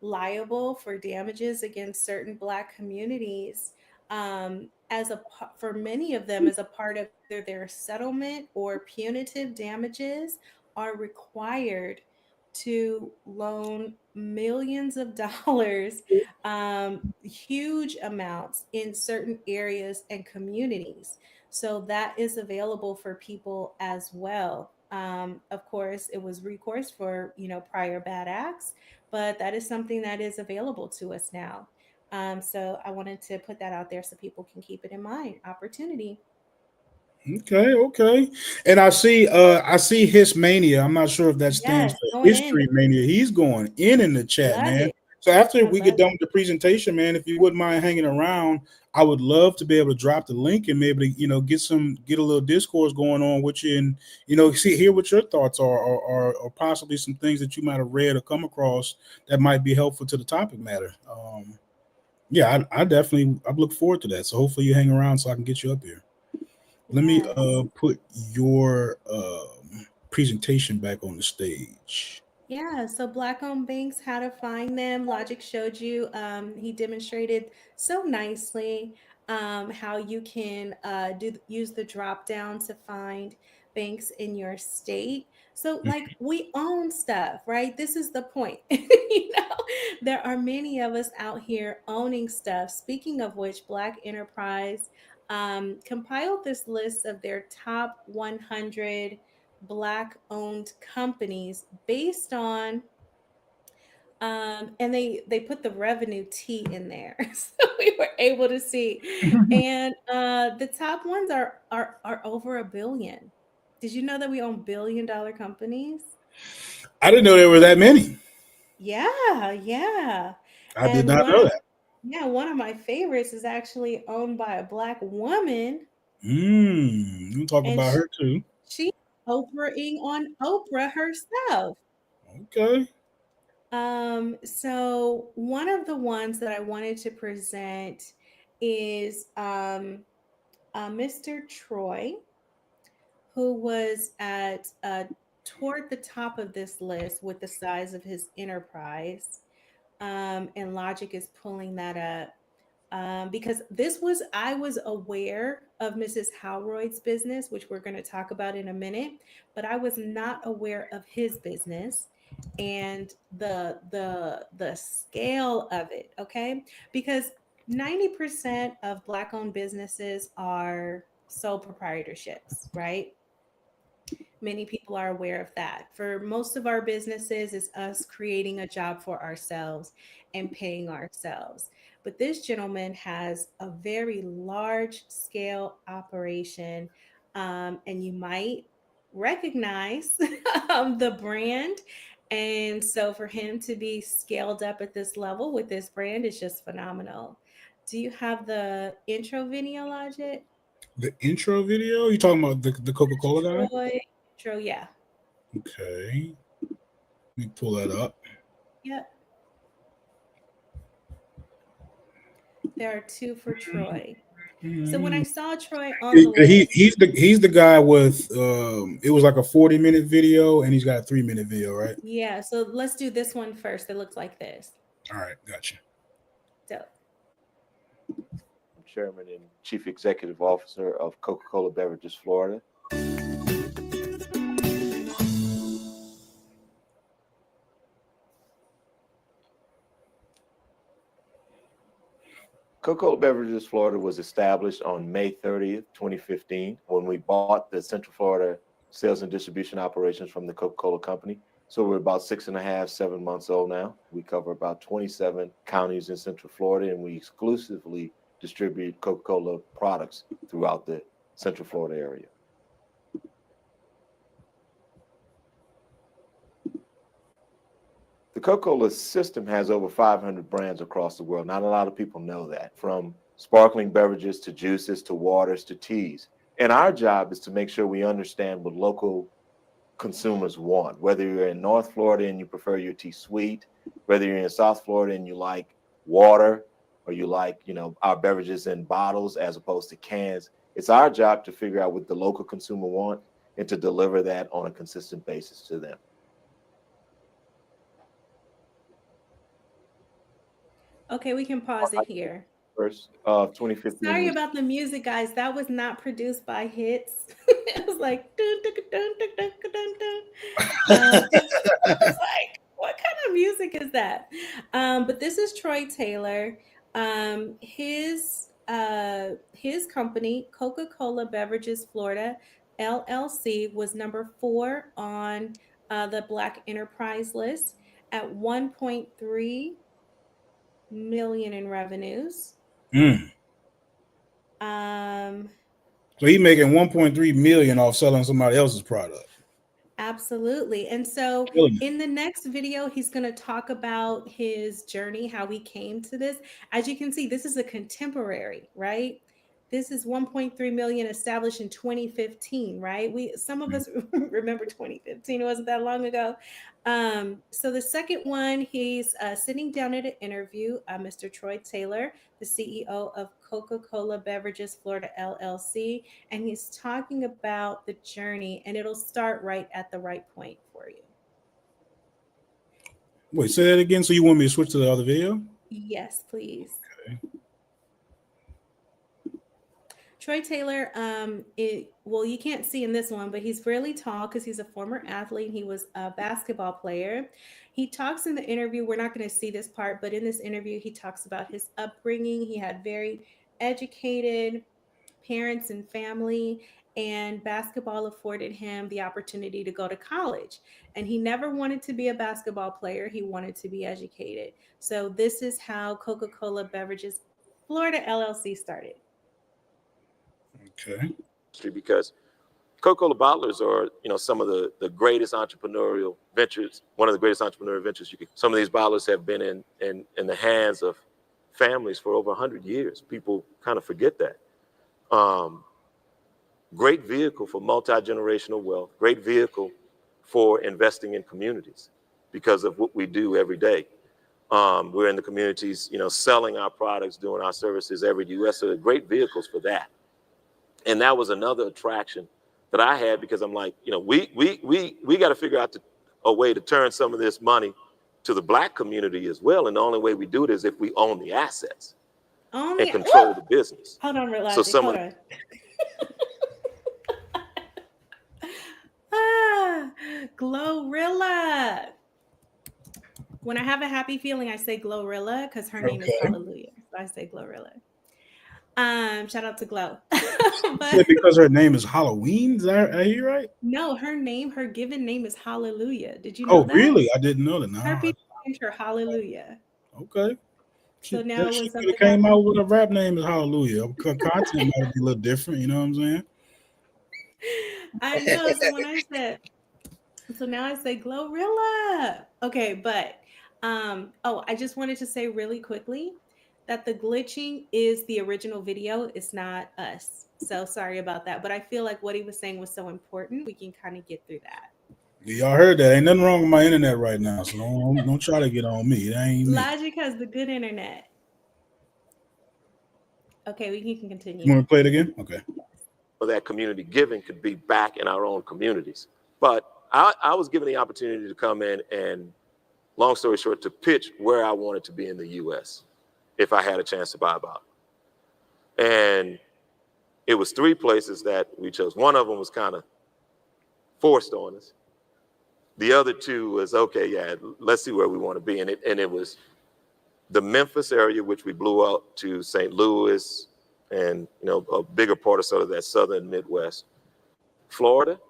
C: liable for damages against certain Black communities, for many of them, as a part of either their settlement or punitive damages, are required to loan millions of dollars, huge amounts in certain areas and communities. So that is available for people as well. Of course, it was recourse for prior bad acts, but that is something that is available to us now. So I wanted to put that out there so people can keep it in mind. Opportunity.
B: Okay, okay. And I see His Mania. I'm not sure if that stands
C: Yes,
B: for
C: going in.
B: History Mania. He's going in the chat,
C: Love
B: man.
C: it.
B: So after
C: I
B: we get
C: love
B: done
C: it.
B: with the presentation, man, if you wouldn't mind hanging around, I would love to be able to drop the link and maybe get a little discourse going on with you, and hear what your thoughts are, or possibly some things that you might have read or come across that might be helpful to the topic matter. Yeah, I look forward to that. So hopefully you hang around so I can get you up here. Let me
C: Yes.
B: put your presentation back on the stage.
C: Yeah, so Black owned banks, how to find them. Logic showed you, he demonstrated so nicely how you can use the drop down to find banks in your state. So, like, we own stuff, right? This is the point. There are many of us out here owning stuff. Speaking of which, Black Enterprise compiled this list of their top 100 Black owned companies based on and they put the revenue T in there. So we were able to see. And the top ones are over a billion. Did you know that we own billion-dollar companies?
B: I didn't know there were that many.
C: Yeah, yeah.
B: I did
C: And
B: not know that.
C: one of my favorites is actually owned by a Black woman,
B: We'll talk
C: and
B: about her too.
C: she's Oprahing on Oprah herself.
B: Okay.
C: So one of the ones that I wanted to present is Mr. Troy, who was at toward the top of this list with the size of his enterprise. And Logic is pulling that up because I was aware of Mrs. Howroyd's business, which we're going to talk about in a minute, but I was not aware of his business. and the scale of it, okay? Because 90% of Black owned businesses are sole proprietorships, right? Many people are aware of that. For most of our businesses, it's us creating a job for ourselves and paying ourselves. But this gentleman has a very large scale operation, and you might recognize the brand. And so for him to be scaled up at this level with this brand is just phenomenal. Do you have the intro video, Logic?
B: The intro video? You talking about the Coca-Cola guy?
C: Troy, intro, yeah.
B: Okay. Let me pull that up.
C: Yep. There are two for Troy. So when I saw Troy on the list,
B: He's the guy with it was like a 40-minute video and he's got a 3-minute video, right?
C: yeah. So let's do this one first. It looks like this.
B: All right, gotcha.
C: Dope.
D: Chairman and Chief Executive Officer of Coca-Cola Beverages, Florida. Coca-Cola Beverages Florida was established on May 30th, 2015, when we bought the Central Florida sales and distribution operations from the Coca-Cola Company. So we're about 6.5, 7 months old now. We cover about 27 counties in Central Florida, and we exclusively distribute Coca-Cola products throughout the Central Florida area. The Coca-Cola system has over 500 brands across the world. Not a lot of people know that, from sparkling beverages to juices to waters to teas. And our job is to make sure we understand what local consumers want, whether you're in North Florida and you prefer your tea sweet, whether you're in South Florida and you like water, or you like, our beverages in bottles as opposed to cans. It's our job to figure out what the local consumer want and to deliver that on a consistent basis to them.
C: Okay, we can pause it here.
D: First of 2015.
C: Sorry about the music, guys. That was not produced by Hits. It was like dun, dun, dun, dun, dun, dun, dun. I was like, what kind of music is that? But this is Troy Taylor. His company, Coca-Cola Beverages Florida LLC, was number 4 on the Black Enterprise list at 1.3 million in revenues.
B: So he's making 1.3 million off selling somebody else's product.
C: Absolutely. And so in the next video, he's going to talk about his journey, how he came to this. As you can see, this is a contemporary, right? This is 1.3 million established in 2015, right? Some of us remember 2015. It wasn't that long ago. So the second one, he's sitting down at an interview, Mr. Troy Taylor, the CEO of Coca-Cola Beverages Florida LLC, and he's talking about the journey, and it'll start right at the right point for you.
B: Wait, say that again. So you want me to switch to the other video?
C: Yes, please.
B: Okay.
C: Troy Taylor, you can't see in this one, but he's fairly tall because he's a former athlete. He was a basketball player. He talks in the interview, we're not going to see this part, but in this interview, he talks about his upbringing. He had very educated parents and family, and basketball afforded him the opportunity to go to college. And he never wanted to be a basketball player. He wanted to be educated. So this is how Coca-Cola Beverages Florida LLC started.
B: Okay.
D: Because Coca-Cola bottlers are, some of the greatest entrepreneurial ventures. One of the greatest entrepreneurial ventures some of these bottlers have been in the hands of families for over 100 years. People kind of forget that. Great vehicle for multi-generational wealth. Great vehicle for investing in communities because of what we do every day. We're in the communities, selling our products, doing our services every day. So they're great vehicles for that. And that was another attraction that I had because I'm like, we got to figure out a way to turn some of this money to the Black community as well. And the only way we do it is if we own the assets and control the business.
C: Hold on, relax. Hold on. Glorilla. When I have a happy feeling, I say Glorilla because her name is
B: Okay.
C: Hallelujah. So I say Glorilla. Shout out to Glow.
B: You
C: But
B: said because her name is Halloween. Is that are you right?
C: no, her given name is Hallelujah. Did you know
B: Oh,
C: that?
B: really? I didn't know that.
C: Her
B: No.
C: people named her Hallelujah.
B: Okay.
C: So
B: She
C: now
B: she
C: when
B: could have
C: something
B: came
C: happens,
B: out with a rap name as Hallelujah. Content might be a little different. You know what I'm saying?
C: I know. So now I say Glorilla. Okay, but I just wanted to say really quickly that the glitching is the original video. It's not us. So sorry about that. But I feel like what he was saying was so important. We can kind of get through that.
B: Y'all heard that? Ain't nothing wrong with my internet right now, so don't try to get on me. That ain't me.
C: Logic has the good internet. Okay, we can
B: You
C: continue.
B: want to play it again? Okay.
E: That community giving could be back in our own communities. But I was given the opportunity to come in and, long story short, to pitch where I wanted to be in the US if I had a chance to buy a bottle. And it was 3 places that we chose. One of them was kind of forced on us. The other 2 was, okay, yeah, let's see where we want to be. And it was the Memphis area, which we blew out to St. Louis and, a bigger part of sort of that southern Midwest, Florida,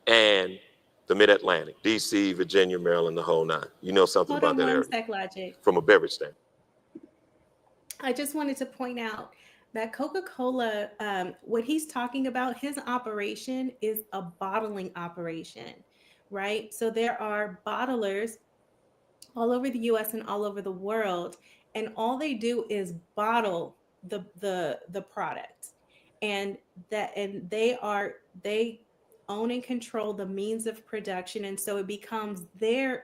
E: and the Mid-Atlantic, DC, Virginia, Maryland, the whole 9. You know something
C: Hold
E: about
C: on
E: that
C: one
E: area
C: sec, Logic.
E: from a beverage standpoint.
C: I just wanted to point out that Coca-Cola, what he's talking about, his operation is a bottling operation, right? So there are bottlers all over the US and all over the world, and all they do is bottle the product. And they own and control the means of production, and so it becomes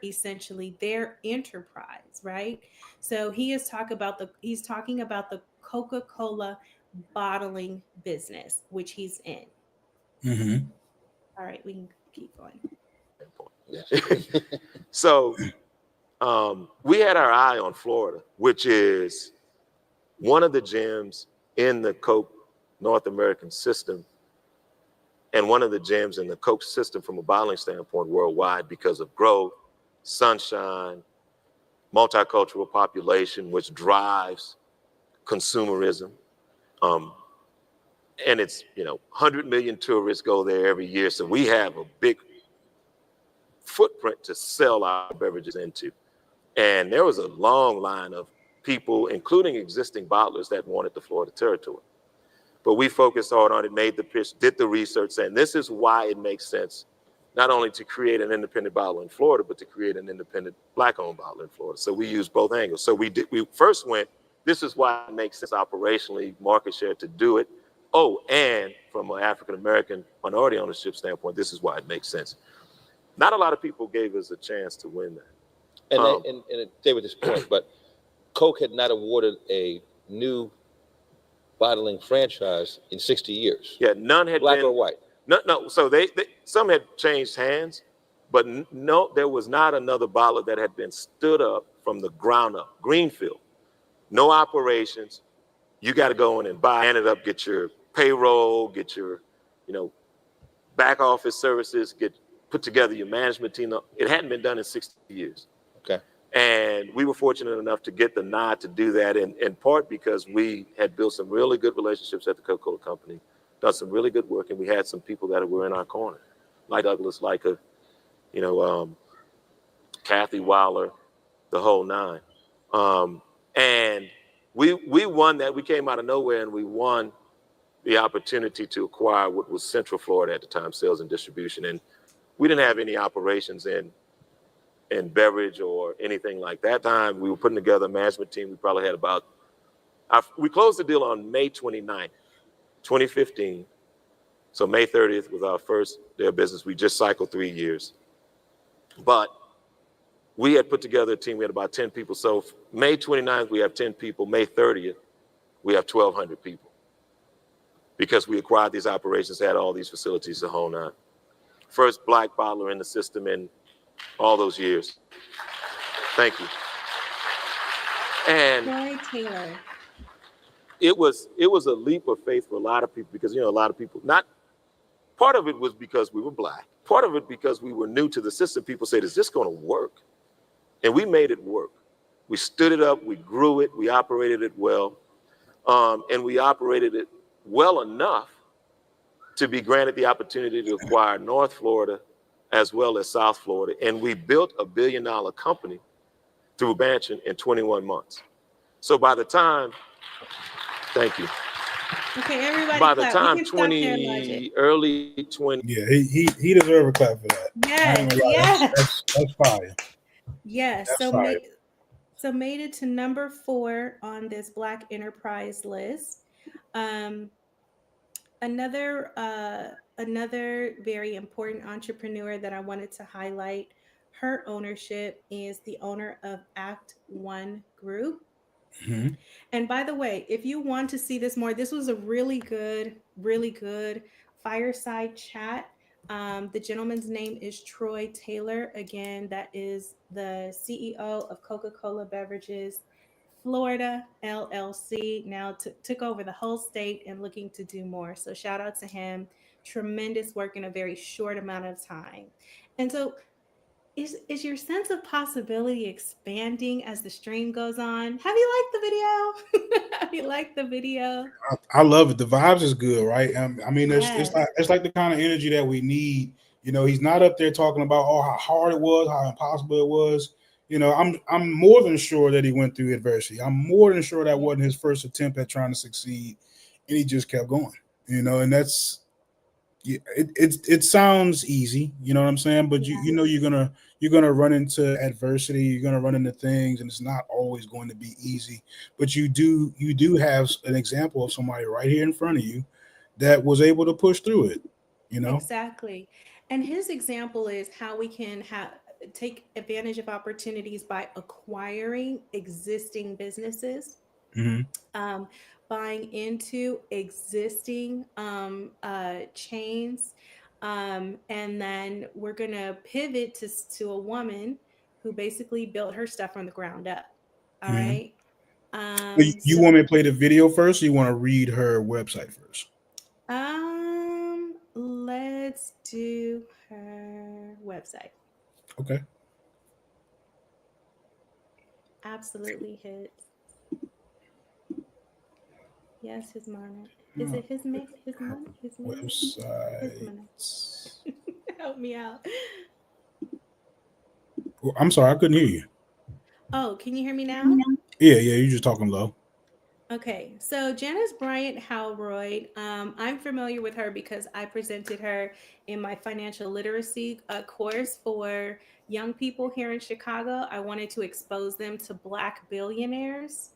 C: essentially their enterprise, right? So he's talking about the Coca-Cola bottling business, which he's in.
B: Mm-hmm.
C: All right, we can keep going.
E: So we had our eye on Florida, which is one of the gems in the Coke North American system and one of the gems in the Coke system from a bottling standpoint worldwide because of growth, sunshine, multicultural population, which drives consumerism. And it's, 100 million tourists go there every year. So we have a big footprint to sell our beverages into. And there was a long line of people, including existing bottlers, that wanted the Florida territory. But we focused hard on it, made the pitch, did the research, saying this is why it makes sense not only to create an independent bottler in Florida, but to create an independent Black-owned bottler in Florida. So we used both angles. So we first went, this is why it makes sense operationally, market share to do it. Oh, and from an African-American minority ownership standpoint, this is why it makes sense. Not a lot of people gave us a chance to win that.
F: And stay with this point, but Coke had not awarded a new bottling franchise in 60 years.
E: Yeah, none had
F: Black
E: been,
F: or white.
E: No. So they some had changed hands, but no, there was not another bottler that had been stood up from the ground up. Greenfield, no operations. You got to go in and stand it up, get your payroll, get your, back office services, put together your management team. It hadn't been done in 60 years.
F: Okay.
E: And we were fortunate enough to get the nod to do that, in part because we had built some really good relationships at the Coca-Cola Company, done some really good work, and we had some people that were in our corner, like Douglas, like Kathy Weiler, the whole 9. And we won that. We came out of nowhere, and we won the opportunity to acquire what was Central Florida at the time, sales and distribution. And we didn't have any operations in beverage or anything like that time. We were putting together a management team. We probably had we closed the deal on May 29th, 2015. So May 30th was our first day of business. We just cycled 3 years. But we had put together a team. We had about 10 people. So May 29th, we have 10 people. May 30th, we have 1,200 people. Because we acquired these operations, had all these facilities, the whole 9. First Black bottler in the system in all those years. Thank you. And
C: Troy Taylor.
E: it was a leap of faith for a lot of people because, a lot of people, part of it was because we were Black. Part of it because we were new to the system. People said, is this going to work? and we made it work. We stood it up, we grew it, we operated it well, and we operated it well enough to be granted the opportunity to acquire North Florida as well as South Florida. And we built a $1 billion company through expansion in 21 months. So by the time, thank you.
C: Okay, everybody
E: By the
C: clap. We
E: time
C: can stop there, Logic.
E: early 20.
B: Yeah, he deserves a clap for that. I ain't
C: Yes,
B: gonna lie,
C: yes,
B: that's fire.
C: yes.
B: That's fire.
C: So made it to number 4 on this Black Enterprise list. Um, another very important entrepreneur that I wanted to highlight her ownership is the owner of Act One Group.
B: Mhm.
C: And by the way, if you want to see this more, this was a really good fireside chat. The gentleman's name is Troy Taylor. Again, that is the CEO of Coca Cola Beverages Florida LLC. Now took over the whole state and looking to do more. So shout out to him. Tremendous work in a very short amount of time. And so is your sense of possibility expanding as the stream goes on? Have you liked the video? Have you liked the video?
B: I love it. The vibes is good, right? I mean,
C: Yes.
B: it's like the kind of energy that we need. You know, he's not up there talking about how hard it was, how impossible it was. You know, I'm more than sure that he went through adversity. I'm more than sure that wasn't his first attempt at trying to succeed, and he just kept going. You know, and that's yeah, it sounds easy, you know what I'm saying? But you know you're gonna run into adversity, you're gonna run into things, and it's not always going to be easy. But you do have an example of somebody right here in front of you that was able to push through it, you know.
C: Exactly. And his example is how we can take advantage of opportunities by acquiring existing businesses,
B: Hmm.
C: um, buying into existing chains. And then we're going to pivot to a woman who basically built her stuff from the ground up. All
B: Hmm.
C: right.
B: You want me to play the video first, or you want to read her website first?
C: Let's do her website.
B: Okay.
C: Absolutely hits. Yes, his money. Is
B: Uh,
C: it his man? His
B: her
C: money? His money? His money.
B: website.
C: Help me out.
B: Oh, I'm sorry, I couldn't hear you.
C: Oh, can you hear me now?
B: Yeah, you're just talking low.
C: Okay, so Janice Bryant Howroyd, I'm familiar with her because I presented her in my financial literacy course for young people here in Chicago. I wanted to expose them to Black billionaires.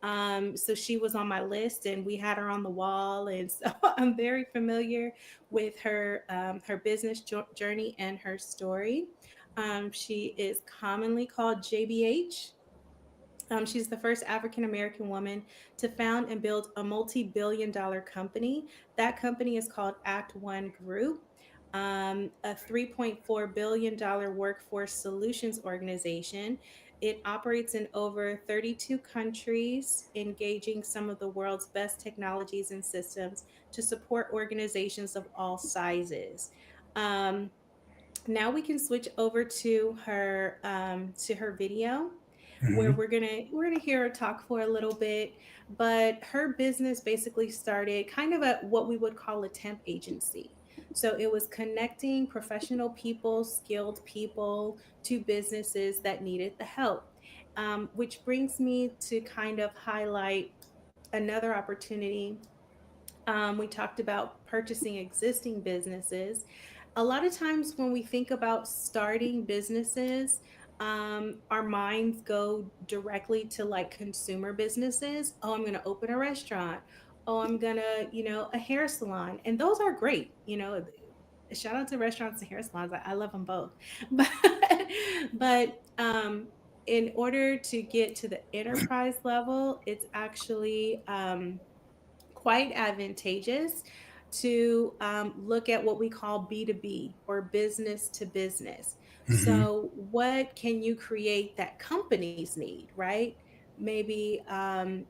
C: So she was on my list, and we had her on the wall, and so I'm very familiar with her business journey and her story. She is commonly called JBH. She's the first African American woman to found and build a multi-billion-dollar company. That company is called Act One Group, a $3.4 billion workforce solutions organization. It operates in over 32 countries, engaging some of the world's best technologies and systems to support organizations of all sizes. Um, Now we can switch over to her video, where
B: Hmm.
C: we're gonna hear her talk for a little bit. But her business basically started kind of at what we would call a temp agency. So it was connecting professional people, skilled people to businesses that needed the help. Which brings me to kind of highlight another opportunity. We talked about purchasing existing businesses. A lot of times when we think about starting businesses, our minds go directly to like consumer businesses. Oh, I'm going to open a restaurant. Oh, I'm going to, a hair salon. And those are great. Shout out to restaurants and hair salons. I love them both. But, but in order to get to the enterprise level, it's actually, quite advantageous to look at what we call B2B, or business to business.
B: Hmm.
C: So, what can you create that companies need, right? Maybe, and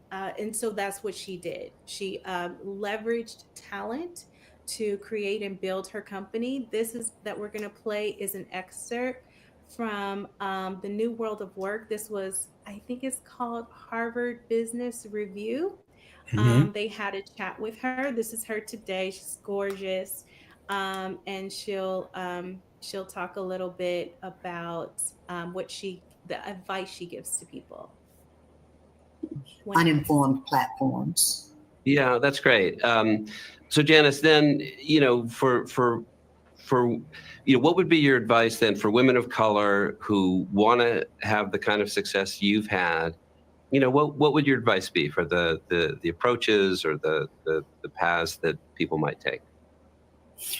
C: so that's what she did. She leveraged talent to create and build her company. This is that we're going to play is an excerpt from the New World of Work. This was, I think it's called Harvard Business Review.
B: Mhm.
C: They had a chat with her. This is her today. She's gorgeous, and she'll talk a little bit about the advice she gives to people when asked.
G: Uninformed platforms.
H: Yeah, that's great. So Janice, then, what would be your advice then for women of color who want to have the kind of success you've had? What would your advice be for the approaches or the paths that people might take?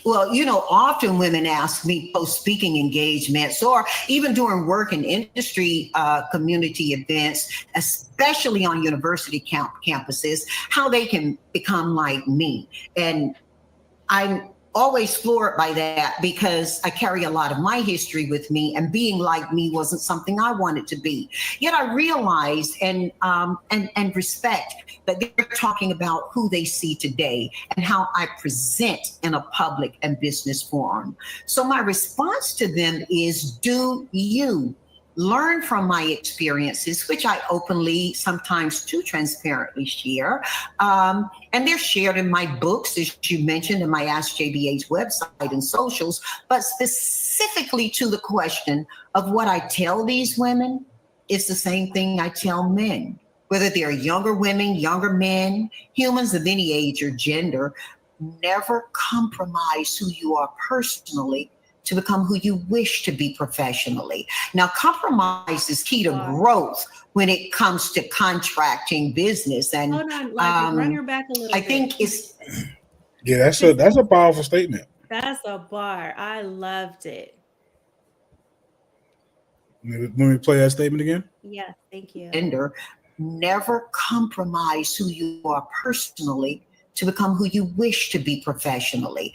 G: Well, often women ask me post speaking engagements or even during work and industry community events, especially on university campuses, how they can become like me. And I'm always floored by that because I carry a lot of my history with me, and being like me wasn't something I wanted to be. Yet I realized and respect that they're talking about who they see today and how I present in a public and business forum. So my response to them is, do you learn from my experiences, which I openly, sometimes too transparently share. And they're shared in my books, as you mentioned, in my Ask JBA's website and socials, but specifically to the question of what I tell these women is the same thing I tell men, whether they're younger women, younger men, humans of any age or gender. Never compromise who you are personally to become who you wish to be professionally. Now, compromise is key to growth when it comes to contracting business. And
C: hold on, like, run your back a little
G: I
C: bit.
G: think it's
B: Yeah, that's a powerful statement.
C: That's a bar. I loved it.
B: Let me play that statement again.
C: Yes, thank you.
G: gender. Never compromise who you are personally to become who you wish to be professionally.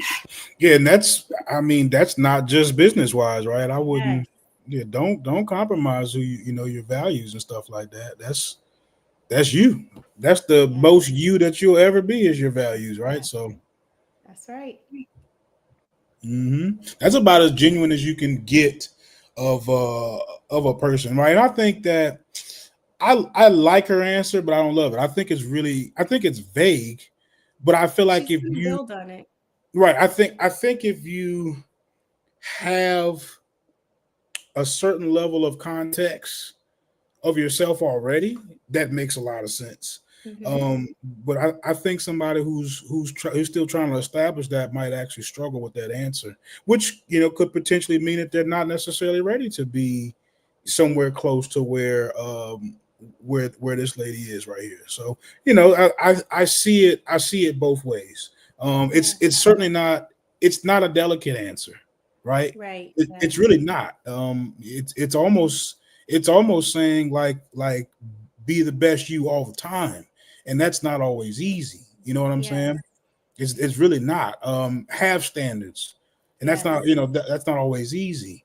B: Yeah, and that's not just business wise, right? I wouldn't.
C: Yes.
B: Yeah, don't compromise who your values and stuff like that. That's you. That's the
C: Yeah.
B: most you that you'll ever be is your values, right?
C: Yes.
B: So
C: That's right.
B: that's about as genuine as you can get of a person, right? And I think that I like her answer, but I don't love it. I think it's vague, but I feel like
C: She's
B: if
C: gonna
B: you
C: build on it.
B: right, I think if you have a certain level of context of yourself already, that makes a lot of sense.
C: Mhm.
B: But I think somebody who's still trying to establish that might actually struggle with that answer, which could potentially mean that they're not necessarily ready to be somewhere close to where this lady is right here. So I see it both ways.
C: Yeah.
B: It's certainly not it's not a delicate answer, right?
C: Right.
B: It's
C: Yes.
B: really not. It's almost saying like be the best you all the time, and that's not always easy. You know what I'm
C: Yes.
B: saying? It's really not. Have standards, and that's not
C: Yes.
B: that's not always easy.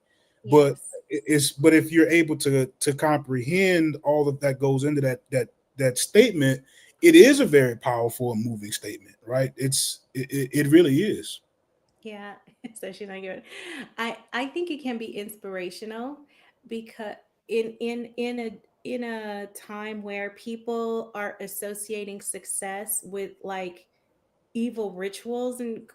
B: But
C: Yes.
B: but if you're able to comprehend all of that goes into that statement, it is a very powerful and moving statement, right? It really is.
C: Yeah. So she's not good. I think it can be inspirational because in a time where people are associating success with like evil rituals and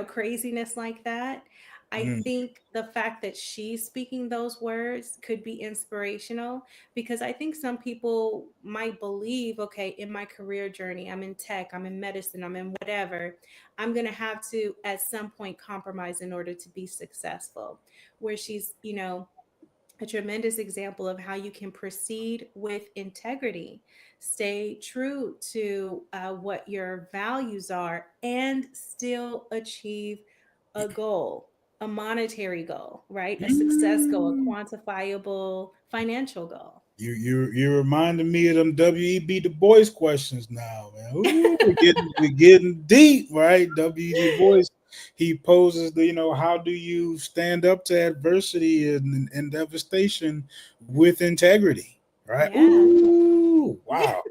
C: craziness like that, I
B: Mhm.
C: think the fact that she's speaking those words could be inspirational, because I think some people might believe, okay, in my career journey, I'm in tech, I'm in medicine, I'm in whatever, I'm going to have to at some point compromise in order to be successful, where she's a tremendous example of how you can proceed with integrity, stay true to what your values are, and still achieve a goal, a monetary goal, right? A success goal, a quantifiable financial goal.
B: You're reminding me of them W.E.B. Du Bois questions now, man. Ooh, we're getting deep, right? W.E.B. Du Bois, he poses how do you stand up to adversity and devastation with integrity, right?
C: Yeah.
B: Ooh, wow.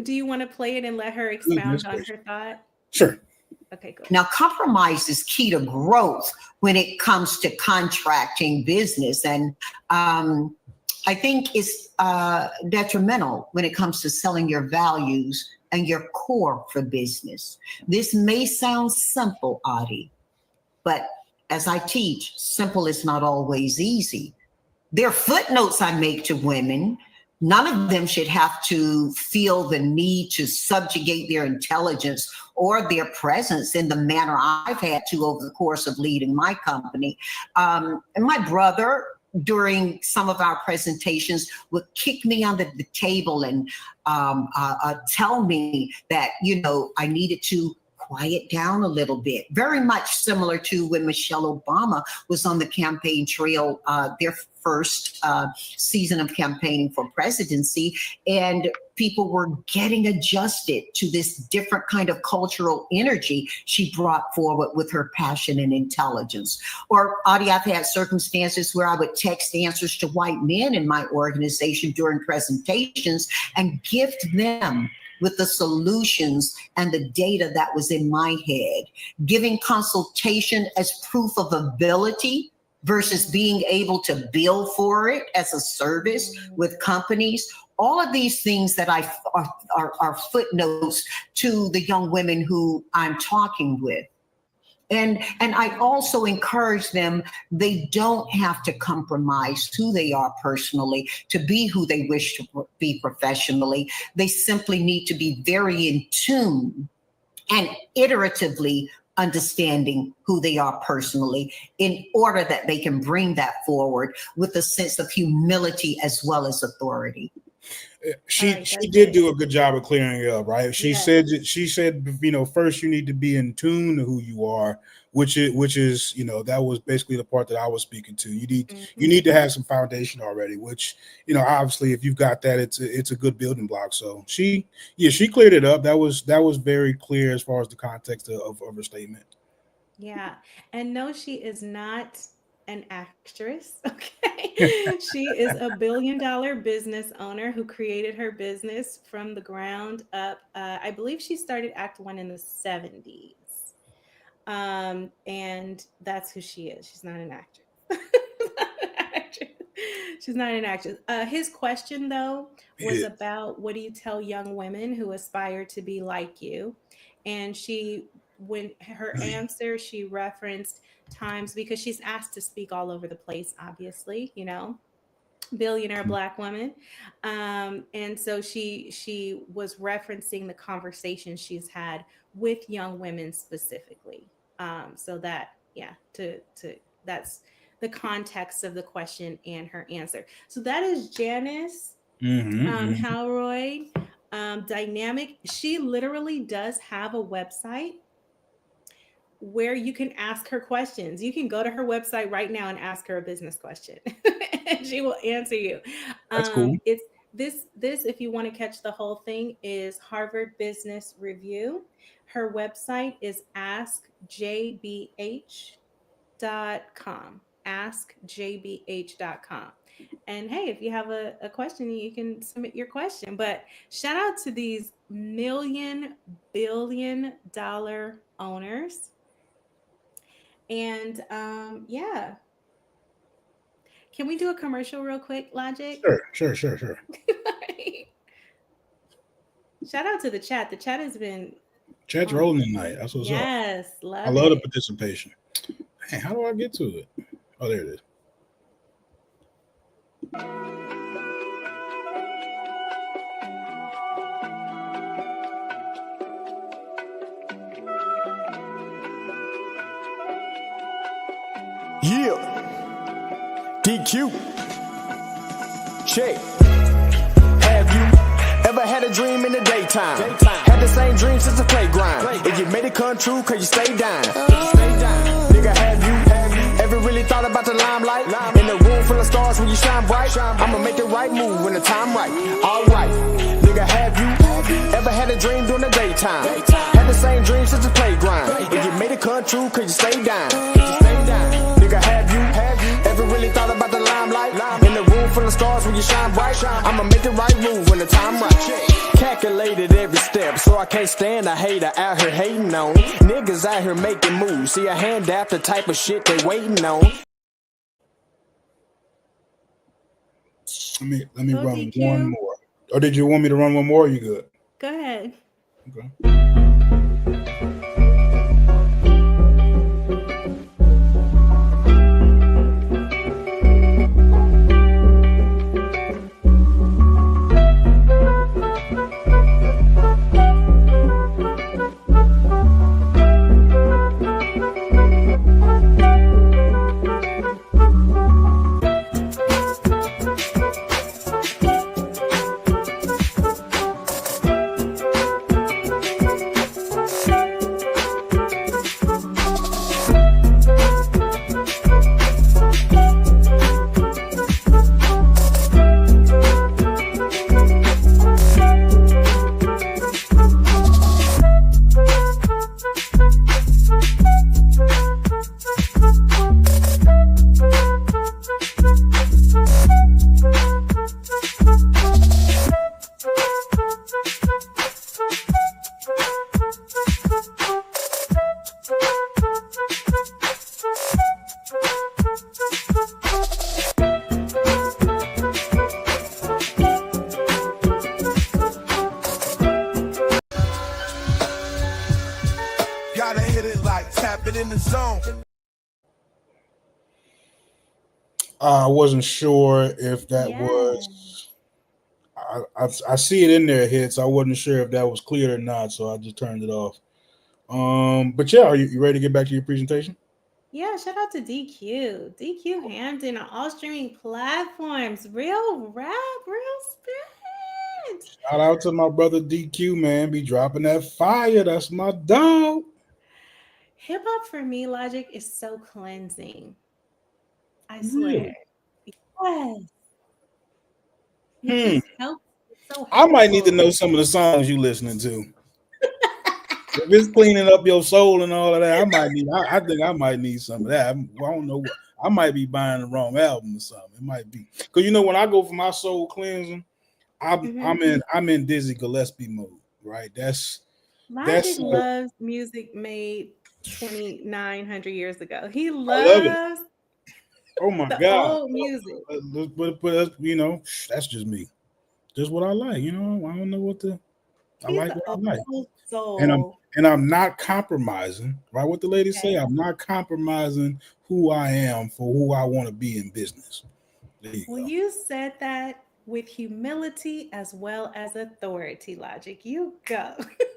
C: Do you want to play it and let her
B: Goodness
C: expound on
B: gracious.
C: her thought?
B: Sure.
C: Okay, cool.
G: Now, compromise is key to growth when it comes to contracting business. And I think it's detrimental when it comes to selling your values and your core for business. This may sound simple, Adi, but as I teach, simple is not always easy. There are footnotes I make to women. None of them should have to feel the need to subjugate their intelligence or their presence in the manner I've had to over the course of leading my company. And my brother, during some of our presentations, would kick me under the table and tell me that, you know, I needed to quiet down a little bit. Very much similar to when Michelle Obama was on the campaign trail, their first season of campaigning for presidency, and people were getting adjusted to this different kind of cultural energy she brought forward with her passion and intelligence. Or, Adi, I've had circumstances where I would text answers to white men in my organization during presentations and gift them with the solutions and the data that was in my head, giving consultation as proof of ability versus being able to bill for it as a service with companies. All of these things that are footnotes to the young women who I'm talking with. And I also encourage them, they don't have to compromise who they are personally to be who they wish to be professionally. They simply need to be very in tune and iteratively understanding who they are personally in order that they can bring that forward with a sense of humility as well as authority.
B: She did do a good job of clearing it up, right? She said, you know, first you need to be in tune to who you are, which is, you know, that was basically the part that I was speaking to. You need to have some foundation already, which, you know, obviously if you've got that, it's a good building block. So she cleared it up. That was very clear as far as the context of her statement.
C: Yeah. And no, she is not an actress. Okay. She is a $1 billion business owner who created her business from the ground up. I believe she started Act One in the 70s. And that's who she is. She's not an actress. She's not an actress. His question, though, was about what do you tell young women who aspire to be like you? And when her answer, she referenced times because she's asked to speak all over the place, obviously, you know, billionaire Black woman. And so she was referencing the conversations she's had with young women specifically. So that, that's the context of the question and her answer. So that is Janice Halroy, dynamic. She literally does have a website where you can ask her questions. You can go to her website right now and ask her a business question and she will answer you.
B: That's cool.
C: It's this, if you want to catch the whole thing, is Harvard Business Review. Her website is askjbh.com. askjbh.com. And hey, if you have a question, you can submit your question. But shout out to these $1 billion owners. And can we do a commercial real quick, Logic?
B: Sure.
C: Shout out to the chat. The chat has been
B: rolling tonight. That's what's up.
C: Yes,
B: I love the participation. Hey, how do I get to it? Oh, there it is.
I: Yeah, DQ. Check. Have you ever had a dream in the daytime? Had the same dream since the playground. And you made it come true cause you stayed down. Nigga, have you ever really thought about the limelight? In the room full of stars when you shine bright. I'ma make the right move when the time right. Alright. Nigga, have you ever had a dream during the daytime? Had the same dream since the playground. And you made it come true cause you stayed down. Nigga, have you ever really thought about the limelight? In the room from the stars when you shine bright. I'ma make the right move when the time right. Calculated every step, so I can't stand a hater out here hating on. Niggas out here making moves. See a hand out the type of shit they waiting on.
B: Let me run one more. Or did you want me to run one more? Or you good?
C: Go ahead.
B: Okay.
J: Gotta hit it like tap it in the zone.
B: I wasn't sure if that was. I see it in there, hits. I wasn't sure if that was clear or not, so I just turned it off. But yeah, are you ready to get back to your presentation?
C: Yeah, shout out to DQ. DQ Hampton on all streaming platforms. Real rap, real spit.
B: Shout out to my brother DQ, man. Be dropping that fire. That's my dog.
C: Hip hop for me, Logic, is so cleansing. I swear. Yes. It just helps. It's so
B: I might need to
C: helpful.
B: know some of the songs you listening to. If it's cleaning up your soul and all of that, I might need. I think I might need some of that. I don't know. I might be buying the wrong album or something. It might be because when I go for my soul cleansing, I'm in Dizzy Gillespie mode. Right.
C: Logic loves music made 2,900 years ago. He
B: I love it.
C: loves
B: Oh my
C: the
B: God.
C: old music.
B: But that's just me. Just what I like. I don't know what to. I
C: He's
B: like
C: the
B: what I like.
C: old soul.
B: And I'm not compromising, right? What the ladies say, I'm not compromising who I am for who I want to be in business.
C: You said that with humility as well as authority, Logic. You go.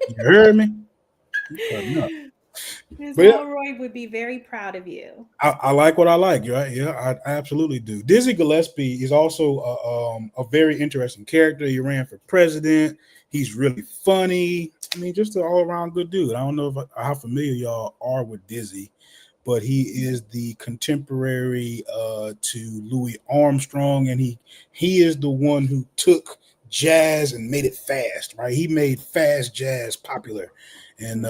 B: You heard me?
C: Ms. Elroy would be very proud of you.
B: I like what I like, right? Yeah, I absolutely do. Dizzy Gillespie is also a very interesting character. He ran for president. He's really funny. I mean, just an all-around good dude. I don't know how familiar y'all are with Dizzy, but he is the contemporary to Louis Armstrong, and he is the one who took jazz and made it fast, right? He made fast jazz popular, and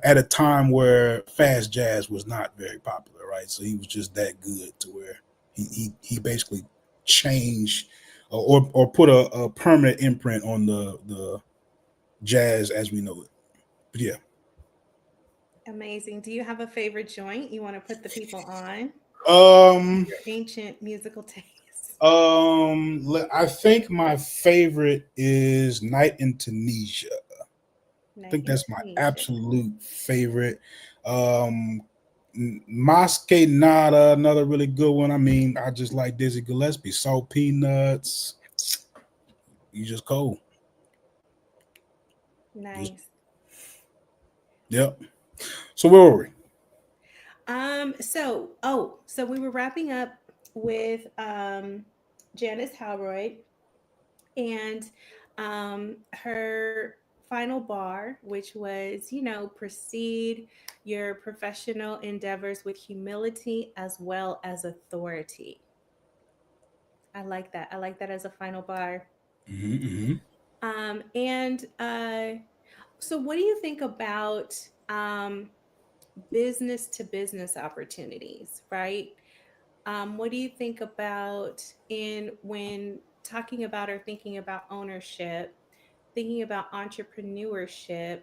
B: at a time where fast jazz was not very popular, right? So he was just that good to where he basically changed or put a permanent imprint on the jazz as we know it. But yeah.
C: Amazing. Do you have a favorite joint you want to put the people on? Your ancient musical taste.
B: I think my favorite is Night in Tunisia. I think that's my absolute favorite. Mosque Nada, another really good one. I mean, I just like Dizzy Gillespie. Salt Peanuts. You just cold.
C: Nice.
B: Yep. So where were we?
C: So we were wrapping up with Janice Halroyd and her final bar, which was, proceed your professional endeavors with humility as well as authority. I like that. I like that as a final bar. So what do you think about business to business opportunities, right? What do you think about when talking about or thinking about ownership, thinking about entrepreneurship,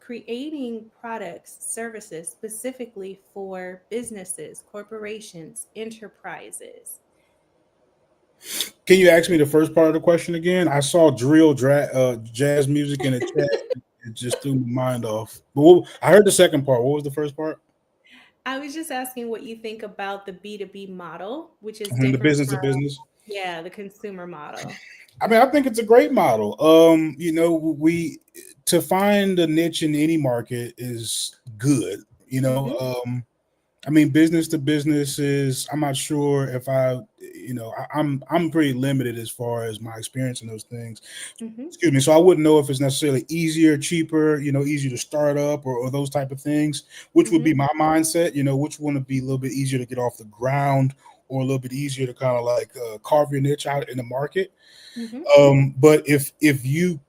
C: creating products, services specifically for businesses, corporations, enterprises?
B: Can you ask me the first part of the question again? I saw jazz music in the chat. It just threw my mind off. But I heard the second part. What was the first part?
C: I was just asking what you think about the B2B model, which is
B: The
C: different
B: business to
C: from,
B: business.
C: yeah, the consumer model.
B: I mean, I think it's a great model. We to find a niche in any market is good.
C: Hmm.
B: I mean, business to business is. I'm not sure if I'm pretty limited as far as my experience in those things.
C: Hmm.
B: Excuse me. So I wouldn't know if it's necessarily easier, cheaper, easier to start up or those type of things, which would be
C: Hmm.
B: my mindset. Which one would be a little bit easier to get off the ground or a little bit easier to kind of like carve your niche out in the market.
C: Hmm.
B: But if you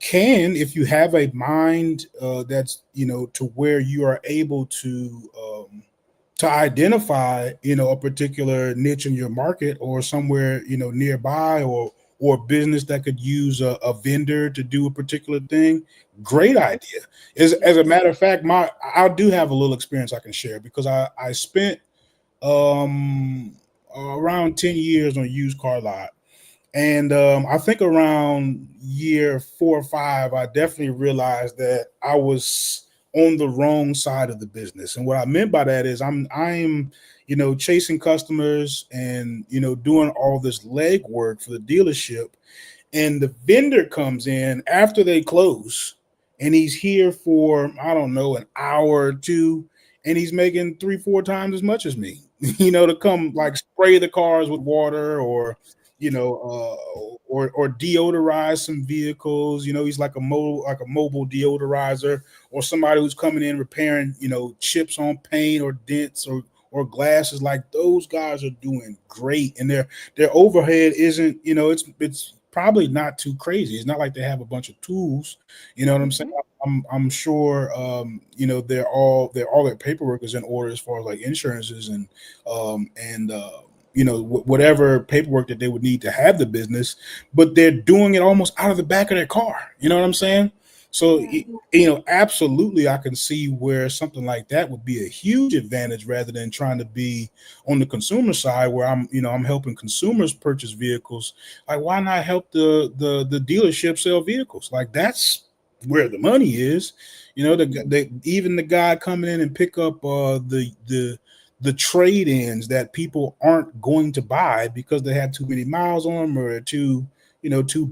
B: have a mind that's to where you are able to identify a particular niche in your market or somewhere nearby or business that could use a vendor to do a particular thing, great
C: Hmm.
B: idea. As a matter of fact, I do have a little experience I can share because I spent um around 10 years on a used car lot. And I think around year 4 or 5, I definitely realized that I was on the wrong side of the business. And what I meant by that is I'm chasing customers and doing all this legwork for the dealership, and the vendor comes in after they close, and he's here for, I don't know, an hour or two, and he's making 3 4 times as much as me to come like spray the cars with water or or deodorize some vehicles. He's like a mobile deodorizer, or somebody who's coming in repairing chips on paint or dents or glasses. Like, those guys are doing great, and their overhead isn't, it's probably not too crazy. It's not like they have a bunch of tools. You know what I'm saying?
C: Hmm.
B: I'm sure they're all their paperwork is in order as far as like insurances and whatever paperwork that they would need to have the business, but they're doing it almost out of the back of their car. You know what I'm saying? So
C: Yeah.
B: absolutely, I can see where something like that would be a huge advantage rather than trying to be on the consumer side where I'm helping consumers purchase vehicles. Like, why not help the dealership sell vehicles? Like, that's where the money is. Even the guy coming in and pick up the trade-ins that people aren't going to buy because they have too many miles on them or too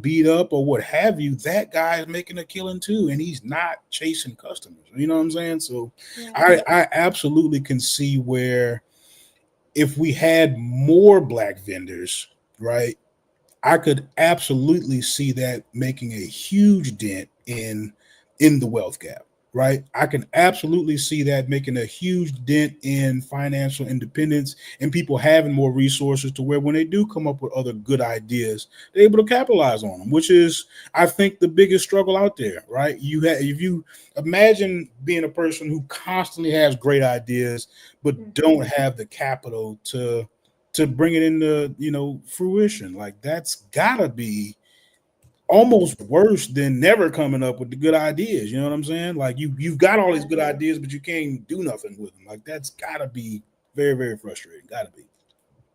B: beat up or what have you. That guy is making a killing too, and he's not chasing customers. You know what I'm saying? So
C: Yeah.
B: I absolutely can see where if we had more black vendors, right, I could absolutely see that making a huge dent in the wealth gap, right? I can absolutely see that making a huge dent in financial independence and people having more resources to where when they do come up with other good ideas, they're able to capitalize on them, which is, I think, the biggest struggle out there, right? If you imagine being a person who constantly has great ideas but
C: Hmm.
B: don't have the capital to bring it into fruition. Like, that's gotta be almost worse than never coming up with the good ideas. You know what I'm saying? Like, you've got all these good ideas, but you can't do nothing with them. Like, that's gotta be very, very frustrating. Gotta be.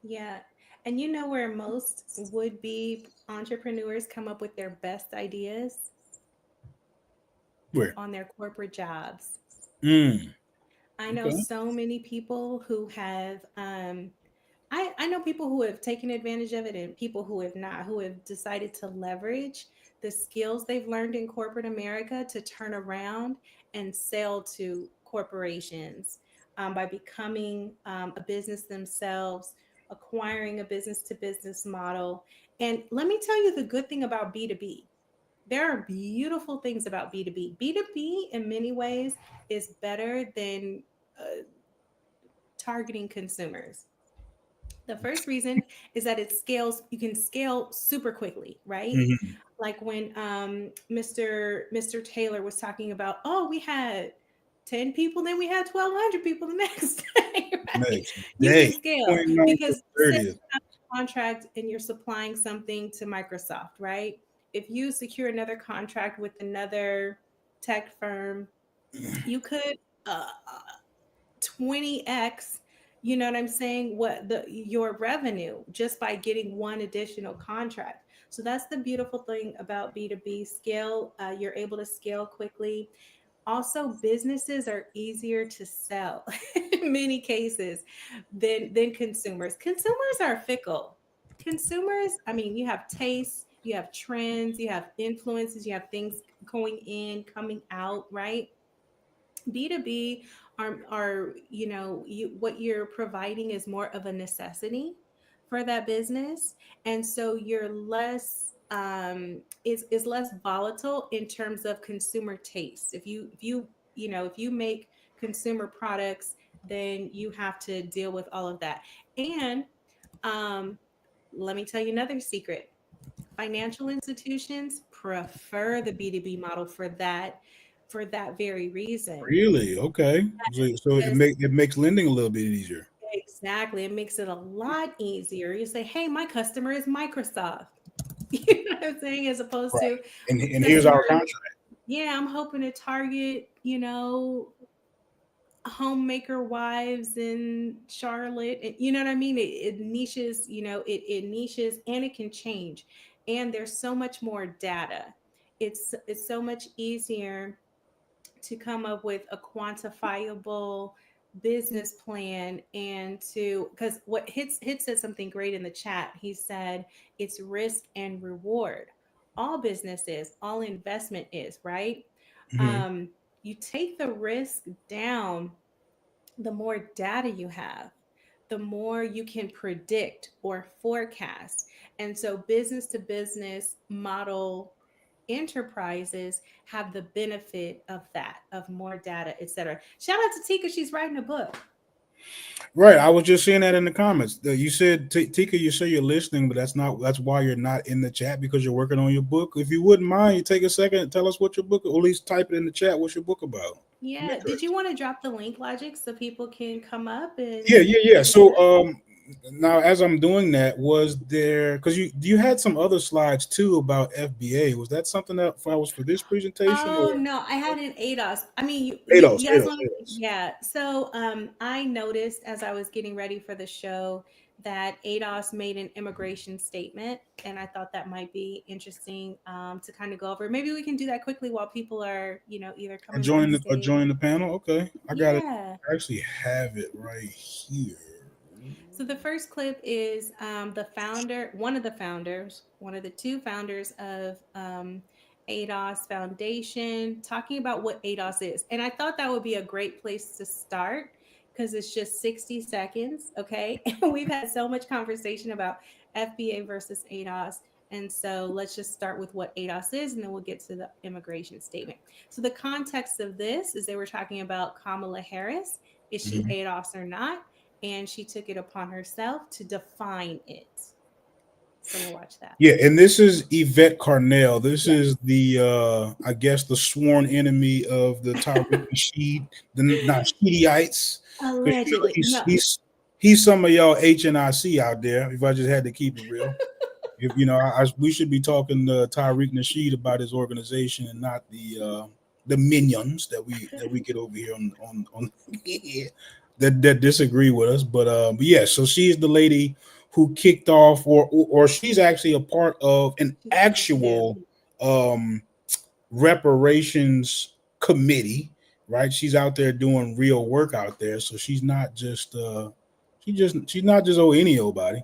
C: Yeah. And you know where most would be entrepreneurs come up with their best ideas?
B: Where?
C: On their corporate jobs.
B: Mm,
C: I know
B: okay.
C: so many people who have, I know people who have taken advantage of it and people who have not, who have decided to leverage the skills they've learned in corporate America to turn around and sell to corporations by becoming a business themselves, acquiring a business to business model. And let me tell you the good thing about B2B. There are beautiful things about B2B. B2B in many ways is better than targeting consumers. The first reason is that it scales, you can scale super quickly, right?
B: Mhm.
C: Like when Mr. Taylor was talking about, oh, we had 10 people, then we had 1,200 people the next day. Right?
B: Next
C: You
B: day,
C: can scale
B: 29th to
C: because say
B: 30th.
C: you have a contract and you're supplying something to Microsoft, right? If you secure another contract with another tech firm, you could 20x, you know what I'm saying, what your revenue just by getting one additional contract. So that's the beautiful thing about B2B scale. You're able to scale quickly. Also, businesses are easier to sell in many cases than consumers. Consumers are fickle. Consumers, I mean, you have tastes, you have trends, you have influences, you have things going in, coming out, right? B2B are what you're providing is more of a necessity for that business. And so you're less is less volatile in terms of consumer taste. If you make consumer products, then you have to deal with all of that. And um let me tell you another secret. Financial institutions prefer the B2B model for that very reason.
B: Really? Okay. So
C: Because
B: it makes lending a little bit easier.
C: exactly, it makes it a lot easier. You say, "Hey, my customer is Microsoft." You know what I'm saying? As opposed
B: Right.
C: to
B: And here's
C: customer,
B: our contract.
C: yeah, I'm hoping to target, homemaker wives in Charlotte. You know what I mean? It niches, it niches and it can change. And there's so much more data. It's so much easier to come up with a quantifiable business plan and to because what hit said something great in the chat. He said it's risk and reward. All business is, all investment is, right?
B: Mhm.
C: um you take the risk down the more data you have, the more you can predict or forecast. And so business to business model enterprises have the benefit of that, of more data, etc. Shout out to Tika, she's writing a book.
B: Right. I was just seeing that in the comments. You said, Tika, you say you're listening, but that's why you're not in the chat, because you're working on your book. If you wouldn't mind, you take a second and tell us what your book, or at least type it in the chat. What's your book about? I'm
C: Yeah, did
B: interested.
C: you want to drop the link, Logic, so people can come up and
B: Yeah.
C: look
B: So,
C: it up?
B: now as I'm doing that, was there, because you had some other slides too about FBA. Was that something that was for this presentation, or
C: Oh no, I had an ADOS. I mean,
B: ADOS?
C: you guys
B: ADOS,
C: want
B: ADOS.
C: yeah. So I noticed as I was getting ready for the show that ADOS made an immigration statement, and I thought that might be interesting to kind of go over. Maybe we can do that quickly while people are, either
B: Or
C: coming on stage.
B: join the panel. Okay, I got it.
C: Yeah.
B: I actually have it right here.
C: So the first clip is the founder, one of the two founders of ADOS Foundation, talking about what ADOS is. And I thought that would be a great place to start because it's just 60 seconds. Okay. And we've had so much conversation about FBA versus ADOS. And so let's just start with what ADOS is, and then we'll get to the immigration statement. So the context of this is they were talking about Kamala Harris. Is she
B: Mhm.
C: ADOS or not? And she took it upon herself to define it. So we'll watch that.
B: Yeah, and this is Yvette Carnell. This
C: Yeah.
B: is the I guess the sworn enemy of the Tariq Nasheed, the Nasheedites. Because
C: Allegedly. No.
B: he's some of y'all HNIC out there. If I just had to keep it real, if we should be talking to Tariq Nasheed about his organization and not the minions that we get over here on that disagree with us. But yeah, so she's the lady who kicked off, or she's actually a part of an
C: She's part
B: actual reparations committee, right? She's out there doing real work out there, so she's not just she's not just any old body.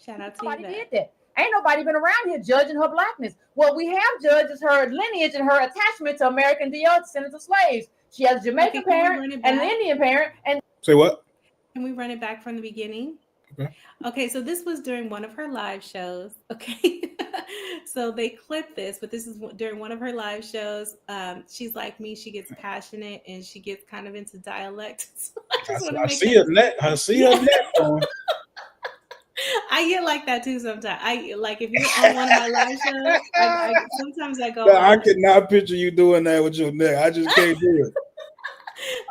C: Shout out to
K: Nobody
C: Yvette.
K: did that. Ain't nobody been around here judging her blackness. What we have judged is her lineage and her attachment to American descendants of slaves. She has a Jamaican
C: Okay, can we run
K: parent
C: it
K: and an
C: back?
K: Indian parent. And
B: Say what?
C: Can we run it back from the beginning? Okay, so this was during one of her live shows. Okay. So they clipped this, but this is during one of her live shows. She's like me, she gets passionate and she gets kind of into dialect. So I just want to
B: I
C: make
B: see
C: that.
B: her neck. I see her neck on.
C: I get like that too sometimes. I like if you're on one of my live shows, I sometimes I go.
B: No, I could not picture you doing that with your neck. I just can't do it.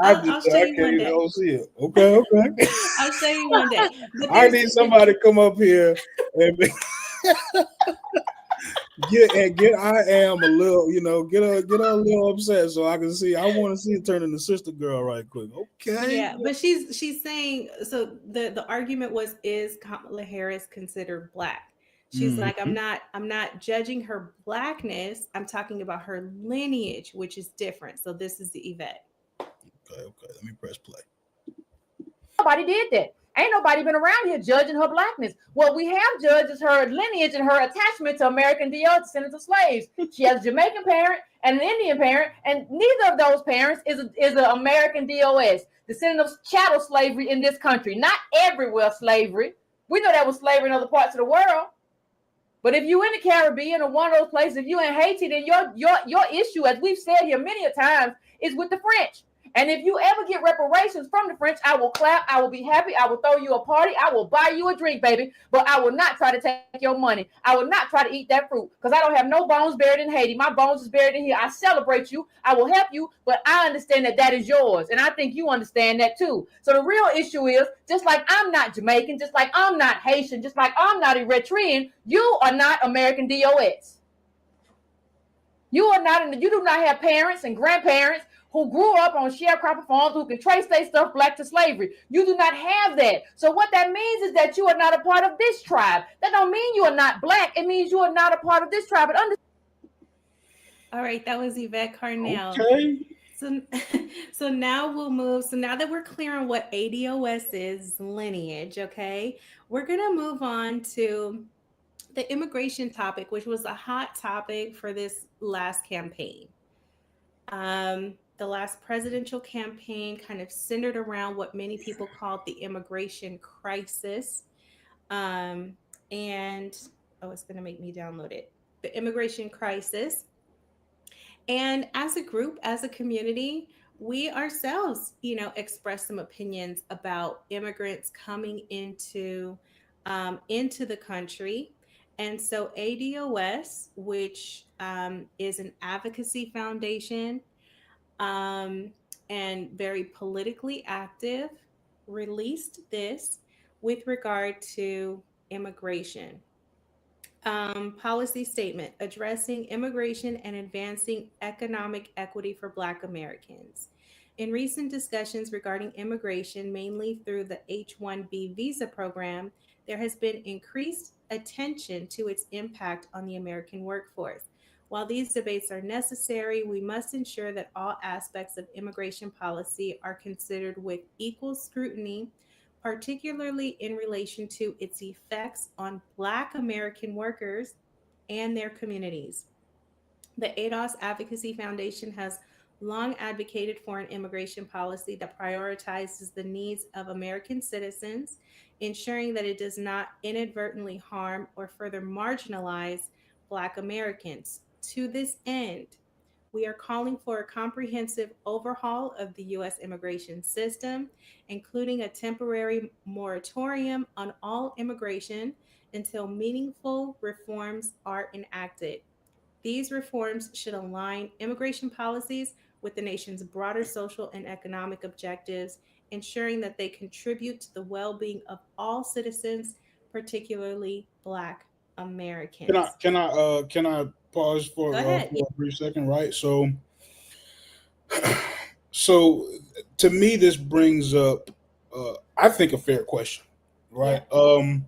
B: I
C: I'll show
B: I
C: you
B: can't
C: one
B: even
C: day.
B: don't see it. Okay, okay.
C: I'll show you one day. But
B: I need somebody to come up here and get IAM a little, get her a little upset so I can see. I want to see it turn into sister girl right quick. Okay.
C: yeah, but she's saying, so the argument was, is Kamala Harris considered black? She's like,
B: Mhm.
C: I'm not judging her blackness. I'm talking about her lineage, which is different. So this is the Yvette.
B: Okay. Let me press play.
K: Nobody did that. Ain't nobody been around here judging her blackness. What we have judged is her lineage and her attachment to American descendants of slaves. She has a Jamaican parent and an Indian parent, and neither of those parents is an American DOS, descendant of chattel slavery in this country. Not everywhere slavery. We know that was slavery in other parts of the world. But if you in the Caribbean or one of those places, if you in Haiti, then your issue, as we've said here many a times, is with the French. And if you ever get reparations from the French, I will clap, I will be happy, I will throw you a party, I will buy you a drink, baby, but I will not try to take your money. I will not try to eat that fruit because I don't have no bones buried in Haiti. My bones is buried in here. I celebrate you, I will help you, but I understand that that is yours. And I think you understand that too. So the real issue is, just like I'm not Jamaican, just like I'm not Haitian, just like I'm not Eritrean, you are not American DOS. You are not, you do not have parents and grandparents who grew up on sharecropper farms who can trace their stuff back to slavery. You do not have that. So what that means is that you are not a part of this tribe. That don't mean you are not black. It means you are not a part of this tribe.
C: All right, that was Yvette Carnell.
B: Okay.
C: So now we'll move. So now that we're clear on what ADOS is, lineage, okay, we're gonna move on to the immigration topic, which was a hot topic for this last campaign. The last presidential campaign kind of centered around what many people called the immigration crisis. And oh, it's going to make me download it. The immigration crisis. And as a group, as a community, we ourselves, express some opinions about immigrants coming into the country. And so ADOS, which is an advocacy foundation and very politically active, released this with regard to immigration. Policy statement addressing immigration and advancing economic equity for Black Americans. In recent discussions regarding immigration, mainly through the H-1B visa program, there has been increased attention to its impact on the American workforce. While these debates are necessary, we must ensure that all aspects of immigration policy are considered with equal scrutiny, particularly in relation to its effects on Black American workers and their communities. The ADOS Advocacy Foundation has long advocated for an immigration policy that prioritizes the needs of American citizens, ensuring that it does not inadvertently harm or further marginalize Black Americans. To this end, we are calling for a comprehensive overhaul of the U.S. immigration system, including a temporary moratorium on all immigration until meaningful reforms are enacted. These reforms should align immigration policies with the nation's broader social and economic objectives, ensuring that they contribute to the well-being of all citizens, particularly Black Americans.
B: Can I pause
C: Go
B: for
C: ahead.
B: a brief second? Right. So to me, this brings up, I think, a fair question. Right.
C: Yeah.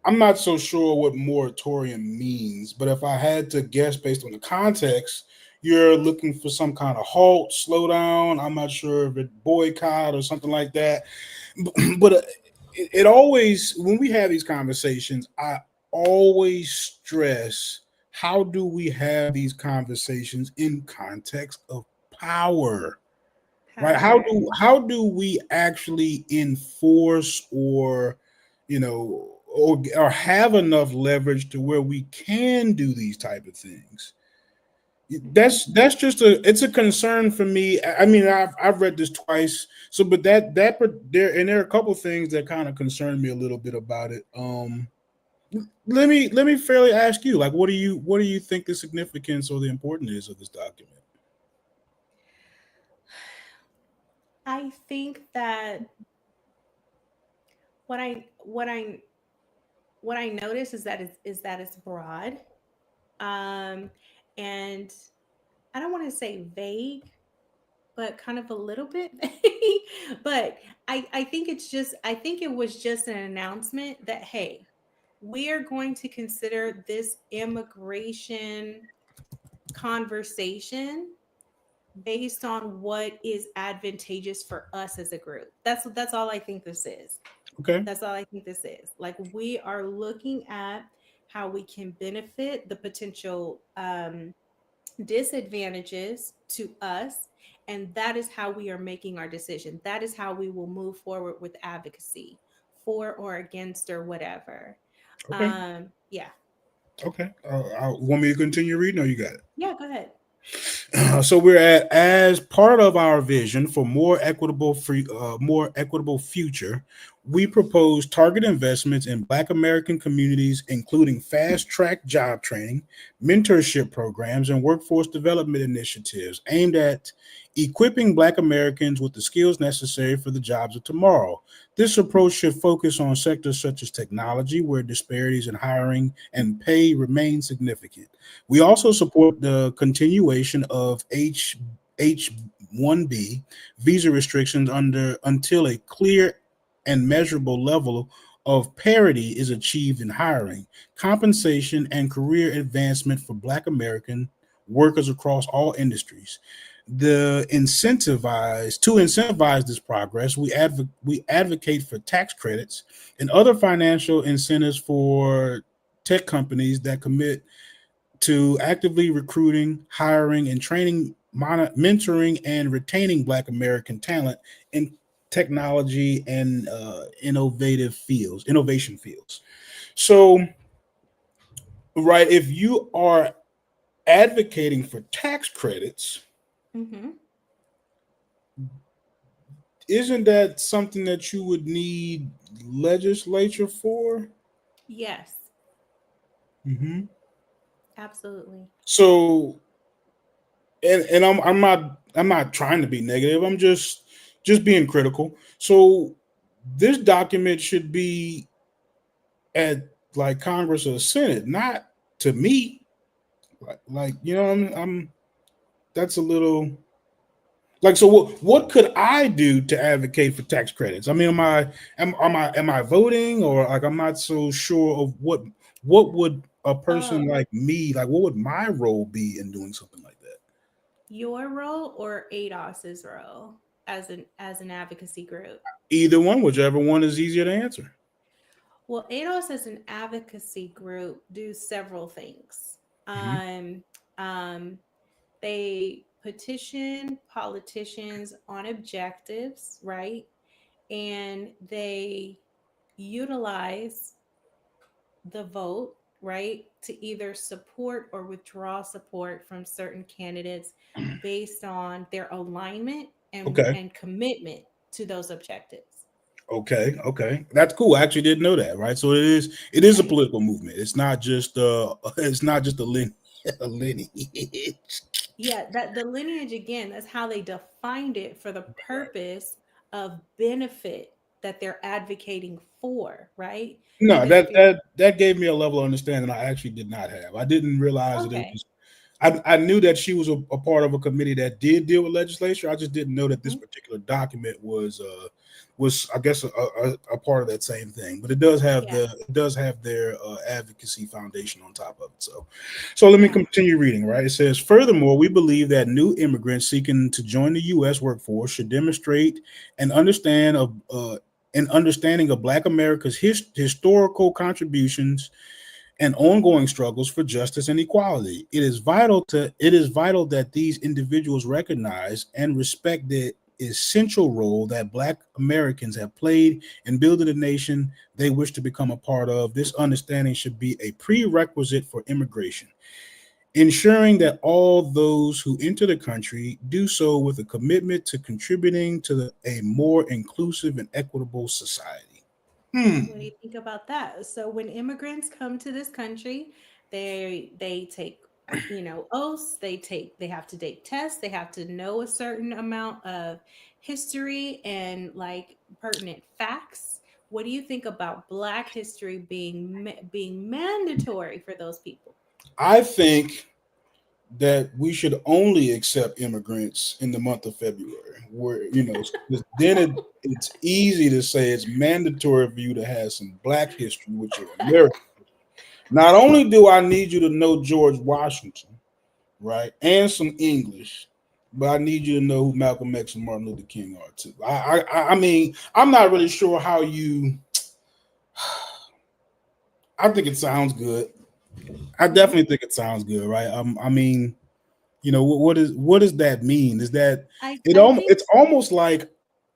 B: I'm not so sure what moratorium means, but if I had to guess based on the context, you're looking for some kind of halt, slowdown. I'm not sure if it boycott or something like that. But it always, when we have these conversations, I always stress, how do we have these conversations in context of power? Right? How do we actually enforce or have enough leverage to where we can do these type of things? That's just it's a concern for me. I mean, I've read this twice, so but there are a couple of things that kind of concern me a little bit about it. Let me fairly ask you, like, what do you think the significance or the importance is of this document?
C: I think that what I what I what I notice is that it's broad, um, and I don't want to say vague, but kind of a little bit vague. But I think I think it was just an announcement that hey, we are going to consider this immigration conversation based on what is advantageous for us as a group. That's all I think this is.
B: Okay.
C: That's all I think this is. Like we are looking at how we can benefit the potential disadvantages to us, and that is how we are making our decision. That is how we will move forward with advocacy for or against or whatever.
B: Okay.
C: Yeah.
B: Okay. Want me to continue reading, or you got it?
C: Yeah, go ahead.
B: So we're at, as part of our vision for more equitable future, we propose target investments in Black American communities, including fast track job training, mentorship programs, and workforce development initiatives aimed at equipping Black Americans with the skills necessary for the jobs of tomorrow. This approach should focus on sectors such as technology, where disparities in hiring and pay remain significant. We also support the continuation of H-1B visa restrictions until a clear and measurable level of parity is achieved in hiring, compensation, and career advancement for Black American workers across all industries. To incentivize this progress, we advocate for tax credits and other financial incentives for tech companies that commit to actively recruiting, hiring, and training, mentoring, and retaining Black American talent in technology and innovation fields. So, right, if you are advocating for tax credits,
C: Mm-hmm.
B: isn't that something that you would need legislature for?
C: Yes,
B: Mm-hmm.
C: absolutely.
B: So, and I'm not trying to be negative. I'm just being critical. So this document should be at like Congress or Senate, not to me. Like you know, I'm that's a little like so. What could I do to advocate for tax credits? I mean, am I voting, or like I'm not so sure of what would a person
C: Oh,
B: like me like? What would my role be in doing something like that?
C: your role or ADOS's role as an advocacy group?
B: Either one, whichever one is easier to answer.
C: Well, ADOS as an advocacy group do several things.
B: Mhm.
C: Um, they petition politicians on objectives, right? And they utilize the vote, right, to either support or withdraw support from certain candidates based on their alignment
B: Okay.
C: and commitment to those objectives.
B: Okay. That's cool. I actually didn't know that, right? So it is a
C: Right.
B: political movement. It's not just it's not just a lineage.
C: Yeah, that the lineage again, that's how they defined it for the purpose of benefit that they're advocating for, right?
B: No,
C: Because if
B: that
C: you're
B: that that gave me a level of understanding I actually did not have. I didn't realize that it
C: okay.
B: was I knew that she was a part of a committee that did deal with legislature. I just didn't know that this
C: Mhm.
B: particular document was I guess a part of that same thing. But it does have their advocacy foundation on top of it. So let me
C: Yeah.
B: continue reading. Right, it says furthermore, we believe that new immigrants seeking to join the U.S. workforce should demonstrate an understanding of Black America's historical contributions and ongoing struggles for justice and equality. It is vital that these individuals recognize and respect the essential role that Black Americans have played in building the nation they wish to become a part of. This understanding should be a prerequisite for immigration, ensuring that all those who enter the country do so with a commitment to contributing to a more inclusive and equitable society.
C: What do you think about that? So when immigrants come to this country, they take oaths. They have to take tests. They have to know a certain amount of history and like pertinent facts. What do you think about Black history being mandatory for those people?
B: I think that we should only accept immigrants in the month of February, where 'cause then it's easy to say it's mandatory for you to have some Black history, which are American. Not only do I need you to know George Washington, right, and some English, but I need you to know who Malcolm X and Martin Luther King are too. I mean, I'm not really sure how you. I think it sounds good. I definitely think it sounds good, right? I mean, what does that mean? Is that
C: I think,
B: it's almost like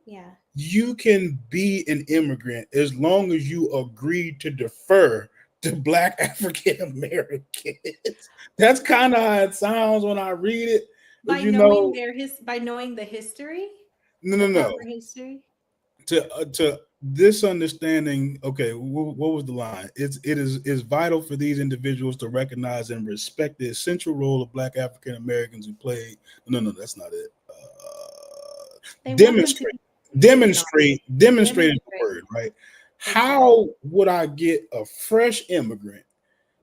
C: yeah.
B: you can be an immigrant as long as you agree to defer to Black African Americans. That's kind of how it sounds when I read it. But
C: By knowing by knowing the history, the
B: no.
C: proper history.
B: To this understanding, okay, what was the line? It is vital for these individuals to recognize and respect the essential role of Black African Americans who played. No, that's not it.
C: They want them to
B: Demonstrate is the
C: demonstrate.
B: word, right?
C: Exactly.
B: How would I get a fresh immigrant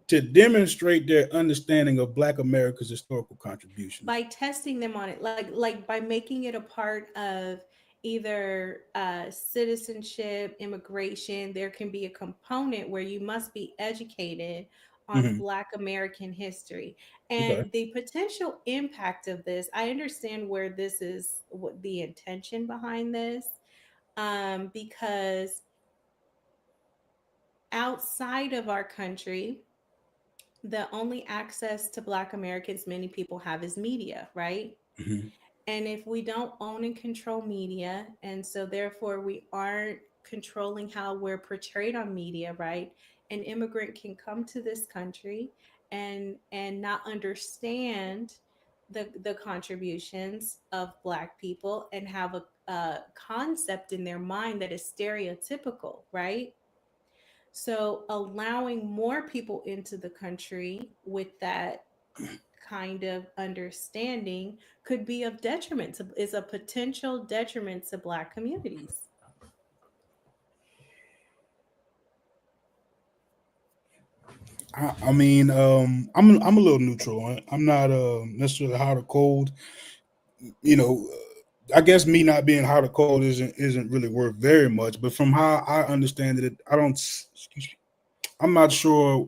B: to demonstrate their understanding of Black America's historical contributions?
C: By testing them on it, like by making it a part of either citizenship, immigration. There can be a component where you must be educated on Black American history and
B: Okay.
C: the potential impact of this. I understand where this is, what the intention behind this, because outside of our country, the only access to Black Americans many people have is media, right? And if we don't own and control media, and so therefore we aren't controlling how we're portrayed on media, right? An immigrant can come to this country and not understand the contributions of Black people and have a concept in their mind that is stereotypical, right? So allowing more people into the country with that kind of understanding could be of detriment to, is a potential detriment to Black communities.
B: I mean, I'm a little neutral on it. I'm not necessarily hot or cold. I guess me not being hot or cold isn't really worth very much. But from how I understand it, I don't. Excuse me. I'm not sure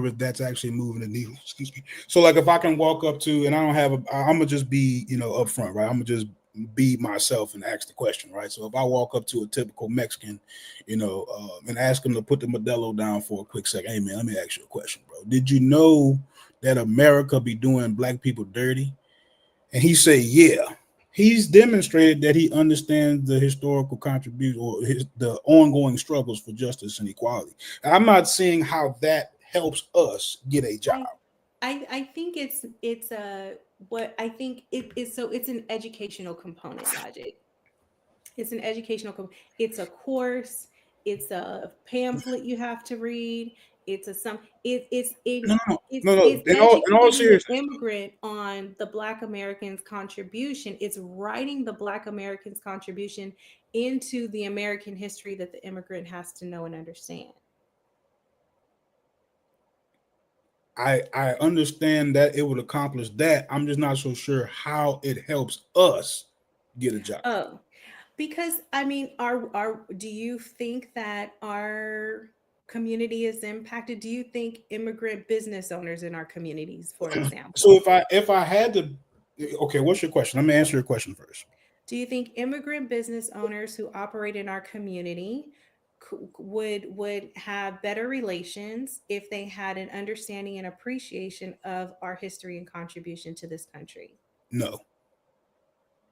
B: if that's actually moving the needle. Excuse me. So like if I can walk up to, and I don't have I'm gonna just be upfront, right? I'm gonna just be myself and ask the question, right? So if I walk up to a typical Mexican, and ask him to put the Modelo down for a quick second, hey man, let me ask you a question, bro. Did you know that America be doing Black people dirty? And he say, yeah. He's demonstrated that he understands the historical contribution or the ongoing struggles for justice and equality. I'm not seeing how that helps us get a job.
C: I think it's a what I think it is. So it's an educational component, Logic. It's an educational. It's a course. It's a pamphlet you have to read. It's a some. It's
B: In all seriousness,
C: the immigrant on the Black Americans' contribution. It's writing the Black Americans' contribution into the American history that the immigrant has to know and understand.
B: I understand that it would accomplish that. I'm just not so sure how it helps us get a job.
C: Oh, because I mean, do you think that our community is impacted? Do you think immigrant business owners in our communities, for example?
B: So if I had to, okay, what's your question? Let me answer your question first.
C: Do you think immigrant business owners who operate in our community would have better relations if they had an understanding and appreciation of our history and contribution to this country?
B: No.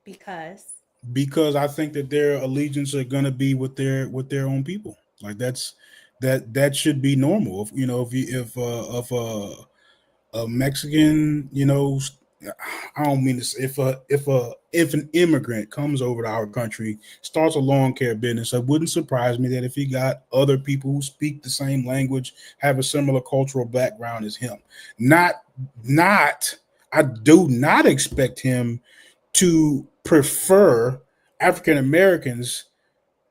C: Because
B: I think that their allegiance are going to be with their own people. Like that should be normal. If a Mexican, I don't mean this. If an immigrant comes over to our country, starts a lawn care business, it wouldn't surprise me that if he got other people who speak the same language, have a similar cultural background as him, not do not expect him to prefer African Americans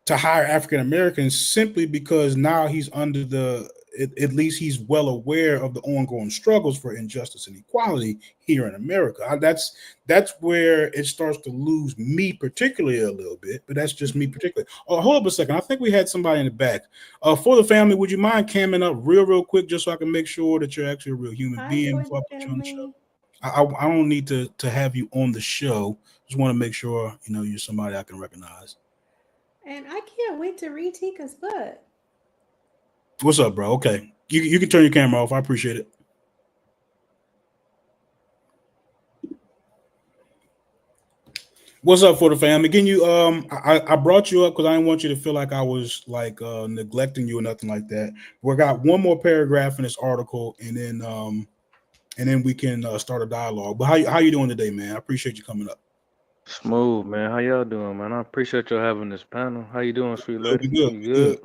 B: to hire African Americans simply because now he's under at least he's well aware of the ongoing struggles for injustice and equality here in America. That's where it starts to lose me particularly a little bit, but that's just me particularly. Oh, hold up a second. I think we had somebody in the back. For the family, would you mind camming up real quick just so I can make sure that you're actually a real human being before I put you on the show? I don't need to have you on the show. Just want to make sure you're somebody I can recognize.
C: And I can't wait to read Tika's book.
B: What's up, bro? Okay. You can turn your camera off. I appreciate it. What's up for the family? Can you I brought you up because I didn't want you to feel like I was like neglecting you or nothing like that. We got one more paragraph in this article and then we can start a dialogue. But how you doing today, man? I appreciate you coming up.
L: Smooth, man. How y'all doing, man? I appreciate y'all having this panel. How you doing, sweet lady?
B: Good.
L: You good?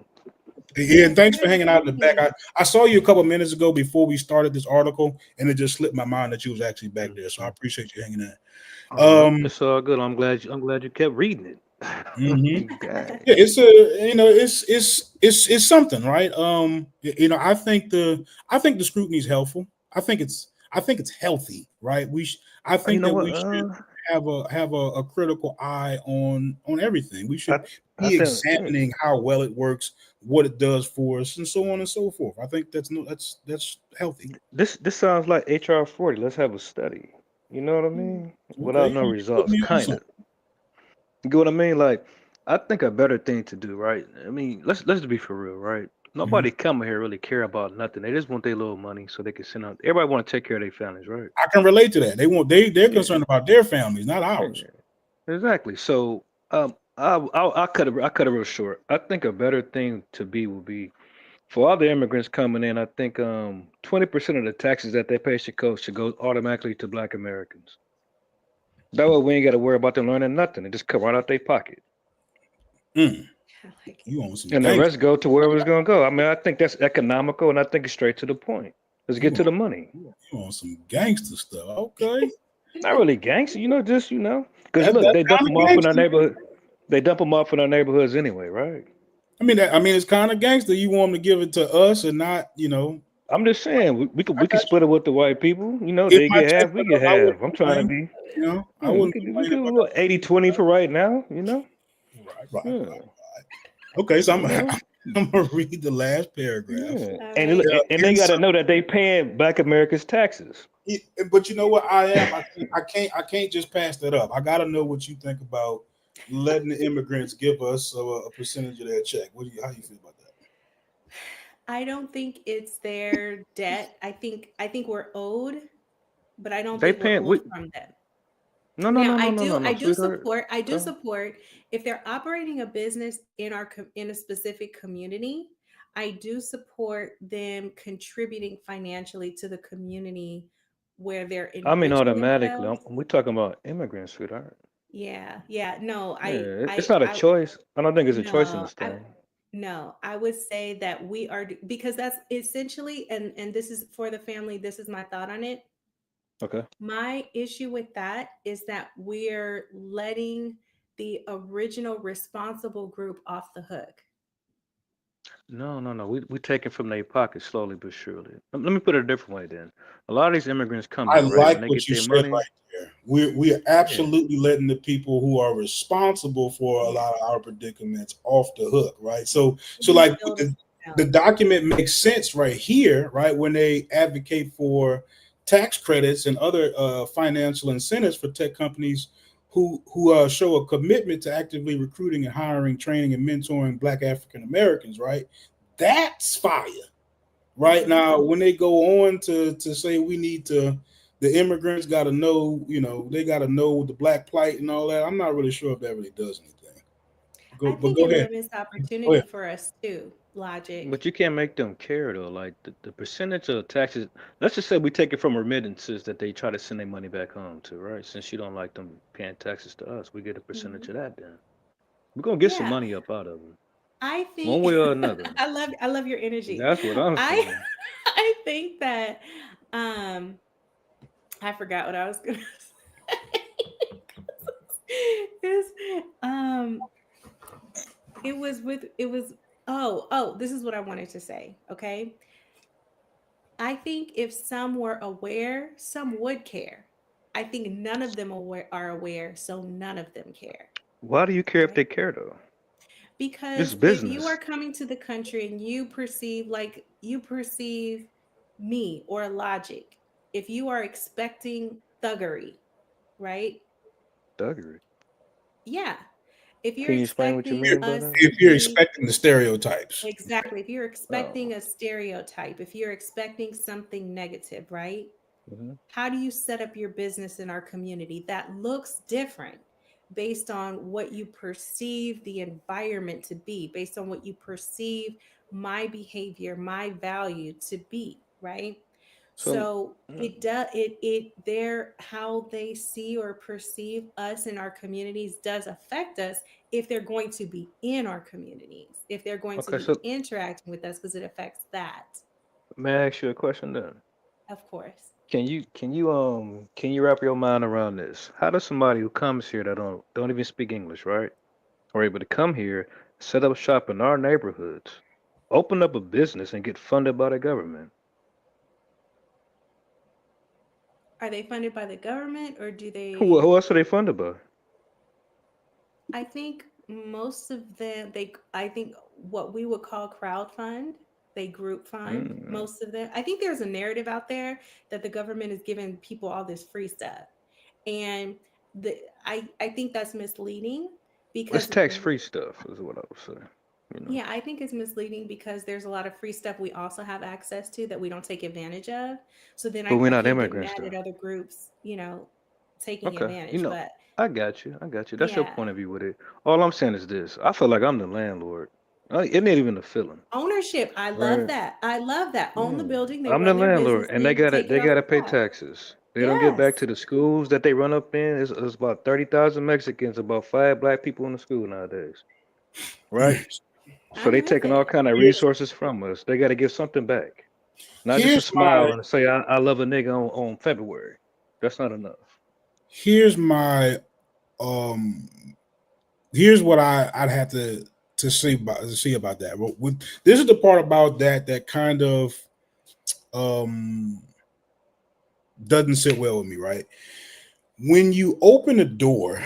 B: Yeah, and thanks for hanging out in the back. I saw you a couple of minutes ago before we started this article, and it just slipped my mind that you was actually back there. So I appreciate you hanging out.
L: It's all good. I'm glad you kept reading it.
B: Mm-hmm. Yeah, it's something, right? I think the scrutiny is helpful. I think it's healthy, right? I think we should have a critical eye on everything. We should be examining how well it works, what it does for us, and so on and so forth. I think that's healthy.
L: This sounds like HR 40. Let's have a study. You know what I mean? Without no results, kind of. You get what I mean? Like, I think a better thing to do, right? I mean, let's be for real, right? Nobody come here really care about nothing. They just want their little money so they can send out. Everybody want to take care of their families, right?
B: I can relate to that. They're concerned about their families, not ours.
L: Yeah. Exactly. So I'll cut it real short. I think a better thing to be would be for all the immigrants coming in. I think 20% of the taxes that they pay should go automatically to Black Americans. That way we ain't got to worry about them learning nothing. It just come right out their pocket.
B: You want some
L: and the rest go to wherever it's going to go. I mean, I think that's economical, and I think it's straight to the point. Let's get to the money.
B: You want some gangster stuff, okay?
L: Not really gangster, just because look, they dump them off in our neighborhood. They dump them off in our neighborhoods anyway, right?
B: I mean, it's kind of gangster. You want them to give it to us and not,
L: I'm just saying we could split it with the white people. They get half, we get half. I'm trying to be.
B: I wouldn't.
L: We could do 80-20 for right now.
B: Right. Okay, so I'm gonna read the last paragraph.
L: Yeah. And they got to know that they paying Black Americans taxes.
B: But you know what, I can't just pass that up. I got to know what you think about letting the immigrants give us a percentage of their check. How you feel about that?
C: I don't think it's their debt. I think we're owed, but I don't
L: They
C: think we're owed from them.
L: No.
C: I do support if they're operating a business in a specific community. I do support them contributing financially to the community where they're.
L: I mean, automatically. We're talking about immigrants, sweetheart.
C: Yeah. No,
L: it's not a choice. I don't think it's a choice in this thing.
C: No, I would say that we are, because that's essentially, and this is for the family. This is my thought on it.
L: Okay.
C: My issue with that is that we're letting the original responsible group off the hook.
L: No. We take it from their pockets slowly but surely. Let me put it a different way then. A lot of these immigrants come
B: I
L: here,
B: like
L: right?
B: what you said right there. We are absolutely letting the people who are responsible for a lot of our predicaments off the hook, right? So like the document makes sense right here, right? When they advocate for tax credits and other financial incentives for tech companies who show a commitment to actively recruiting and hiring, training, and mentoring Black African Americans, right? That's fire. Right now, when they go on to say we need to, the immigrants got to know, they got to know the Black plight and all that. I'm not really sure if that really does anything.
C: I think it limits opportunity for us too. Logic.
L: But you can't make them care though. Like the percentage of taxes. Let's just say we take it from remittances that they try to send their money back home to, right? Since you don't like them paying taxes to us, we get a percentage of that. Then we're gonna get some money up out of them.
C: I think
L: one way or another.
C: I love your energy.
L: That's what I'm saying.
C: I think that I forgot what I was gonna say. It's, um, it was this is what I wanted to say. Okay. I think if some were aware, some would care. I think none of them are aware, so none of them care.
L: Why do you care if
C: Right?
L: they care though? This is
C: Because if you are
L: business.
C: coming to the country and you perceive me or logic, if you are expecting thuggery, right?
L: Thuggery.
C: Yeah. If you're
L: Can you explain what you
C: expecting
L: mean by
C: us
L: that?
C: to
B: If you're
C: be
B: expecting the stereotypes.
C: exactly, if you're
L: Oh.
C: expecting a stereotype, if you're expecting something negative, right?
L: Hmm.
C: How do you set up your business in our community that looks different based on what you perceive the environment to be, based on what you perceive my behavior, my value to be, right?
L: So,
C: So it does it their how they see or perceive us in our communities does affect us if they're going to be in our communities, if they're going to
L: okay,
C: be
L: so
C: interacting with us, because it affects that,
L: may I ask you a question then?
C: of course.
L: Can you wrap your mind around this? How does somebody who comes here that don't even speak English, right, are able to come here, set up shop in our neighborhoods, open up a business, and get funded by the government?
C: Are they funded by the government or do
L: Who
C: they?
L: else are they funded by?
C: I think most of them, I think what we would call crowd fund, they group fund
L: Mm.
C: most of them. I think there's a narrative out there that the government is giving people all this free stuff. And I think that's misleading
L: It's
C: because,
L: tax-free stuff, is what I would say. You know,
C: yeah, I think it's misleading because there's a lot of free stuff we also have access to that we don't take advantage of. So then
L: but we're
C: I
L: not
C: can't get
L: immigrants,
C: mad
L: though.
C: at other groups, taking
L: Okay,
C: advantage. But
L: I got you. I got you. That's your
C: yeah,
L: point of view with it. All I'm saying is this: I feel like I'm the landlord. It ain't even a feeling,
C: ownership, I love
L: right?
C: that. I love that. Own the
L: Yeah,
C: building, they
L: I'm the
C: run their business,
L: landlord, and
C: and then
L: they
C: you
L: gotta
C: take it
L: they
C: off
L: gotta
C: the
L: pay
C: top.
L: taxes. They don't get back
C: Yes.
L: to the schools that they run up in. It's about 30,000 Mexicans, about 5 black people in the school nowadays, right? So
C: I'm
L: they
C: with
L: taking all
C: it.
L: kind of
B: Here's
L: resources from us. They got to give something back, not just a
B: here's my
L: smile and say I love a nigga on February. That's not enough.
B: here's my um here's what I'd have to see about that. This is the part about that kind of um doesn't sit well with me, right? When you open a door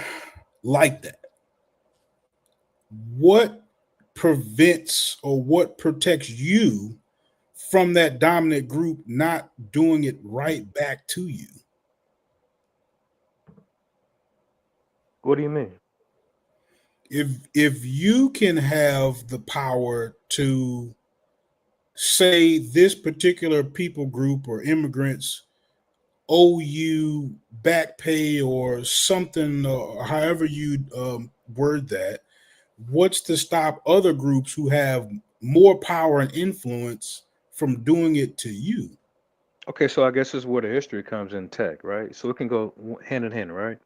B: like that, what prevents or what protects you from that dominant group not doing it right back to you?
L: What do you mean?
B: If you can have the power to say this particular people group or immigrants owe you back pay or something, or however you word that, what's to stop other groups who have more power and influence from doing it to you?
L: Okay, so I guess this is where the history comes in tech, right? So it can go hand in hand, right?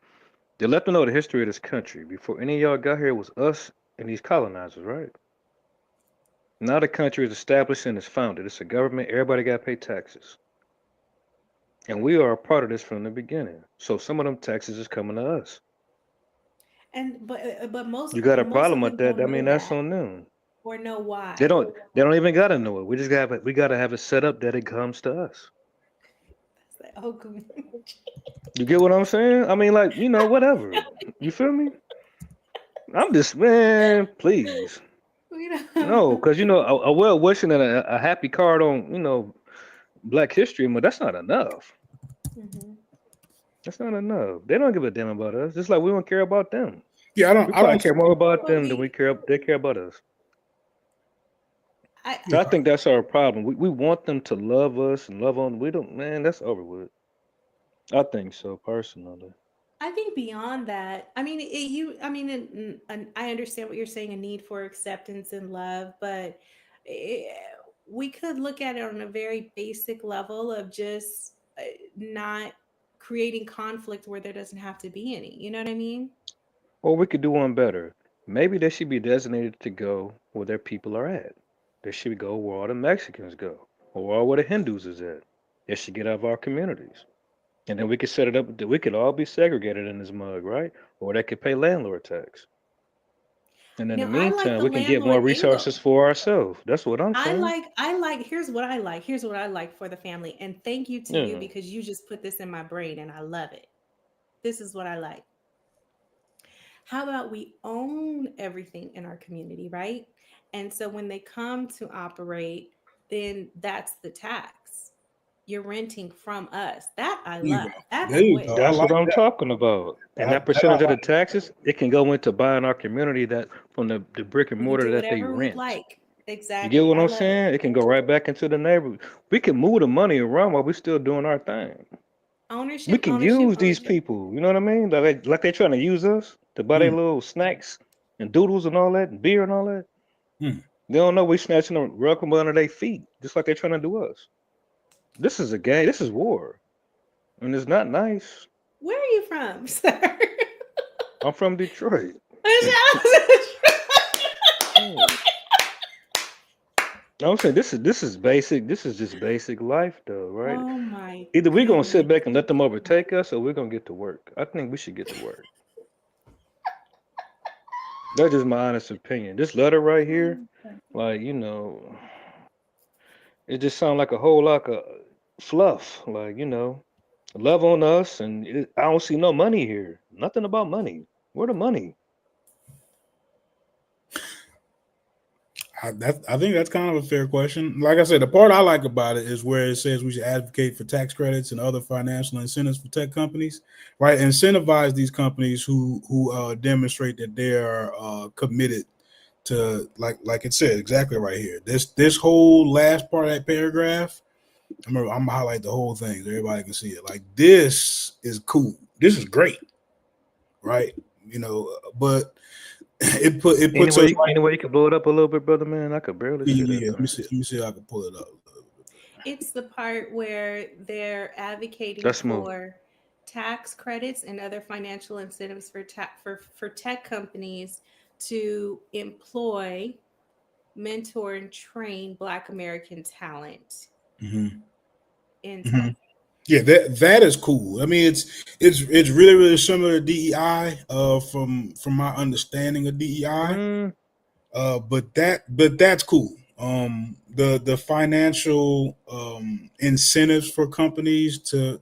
L: They let them know the history of this country. Before any of y'all got here, it was us and these colonizers, right? Now the country is established and it's founded. It's a government. Everybody got to pay taxes. And we are a part of this from the beginning. So some of them taxes is coming to us.
C: And but
L: You got a
C: most of
L: problem with
C: them
L: that?
C: don't
L: I
C: know
L: mean, that's
C: that
L: on them.
C: or know
L: They
C: why.
L: don't. They don't even gotta know it. We gotta have it set up that it comes to us.
C: It's like, oh, good.
L: You get what I'm saying? I mean, like whatever. You feel me? I'm just man, please.
C: We
L: No,
C: don't.
L: because a well wishing and a happy card on Black History, but that's not enough.
C: Mhm.
L: That's not enough. They don't give a damn about us. Just like we don't care about them.
B: Yeah,
L: We
B: I
L: probably
B: don't
L: care more about
C: But
L: them than they care about us.
C: I
L: So I think that's our problem. We want them to love us and love on. We don't, man. That's over with. I think so personally.
C: I think beyond that, I mean, and I understand what you're saying, a need for acceptance and love, but eh, we could look at it on a very basic level of just not creating conflict where there doesn't have to be any. You know what I mean?
L: Or we could do one better. Maybe they should be designated to go where their people are at. They should go where all the Mexicans go, or where all the Hindus is at. They should get out of our communities. And then we could set it up that we could all be segregated in this mug, right? Or they could pay landlord tax. And in the
C: Now, I like
L: meantime,
C: the
L: we can get more
C: landlord angle.
L: resources for ourselves. That's what I'm saying.
C: Here's what I like. Here's what I like for the family. And thank you to you
L: Yeah.
C: because you just put this in my brain and I love it. This is what I like. How about we own everything in our community, right? And so when they come to operate, then that's the tax. You're renting from us. That I
B: There you
C: love.
B: go.
C: That's
B: There you go. I
C: quick.
L: That's
B: like
L: what I'm
B: that.
L: talking about. And that
B: That I
L: percentage of the
B: like.
L: taxes, it can go into buying our community that from the brick and
C: We can
L: mortar
C: do
L: that they
C: whatever we'd
L: rent.
C: like.
L: You get
C: Exactly.
L: what
C: I
L: I'm
C: love it.
L: saying? It can go right back into the neighborhood. We can move the money around while we're still doing our thing. We
C: Ownership,
L: can
C: ownership,
L: use these
C: ownership.
L: people. You know what I mean? Like they're trying to use us to buy their
B: Mm,
L: little snacks and doodles and all that, and beer and all that.
B: mm.
L: They don't know we snatching the rug from under their feet, just like they're trying to do us. This is a game. This is war, and it's not nice.
C: Where are you from, sir?
L: I'm from Detroit. Hmm. I'm saying this is basic. This is just basic life, though, right?
C: Oh my
L: Either we're gonna sit
C: goodness.
L: back and let them overtake us, or we're gonna get to work. I think we should get to work. That's just my honest opinion. This letter right here, like it just sounds like a whole lot of fluff. Like love on us, and I don't see no money here. Nothing about money. Where the money?
B: I think that's kind of a fair question. Like I said, the part I like about it is where it says we should advocate for tax credits and other financial incentives for tech companies, right? Incentivize these companies who demonstrate that they are committed to, like it said exactly right here. This whole last part of that paragraph. I'm gonna highlight the whole thing so everybody can see it. Like, this is cool. This is great, right? But it puts us right.
L: Any way you could blow it up a little bit, brother man? I could barely see that
B: Yeah, let me
L: thing.
B: see. Let me see if I can pull it up.
C: It's the part where they're advocating
L: That's smooth.
C: for tax credits and other financial incentives for tech companies to employ, mentor, and train Black American talent
B: Mm-hmm.
C: in
B: Mm-hmm.
C: tech.
B: Yeah, that is cool. I mean, it's really similar to DEI. From my understanding of DEI.
L: Mm,
B: But that's cool. The financial incentives for companies to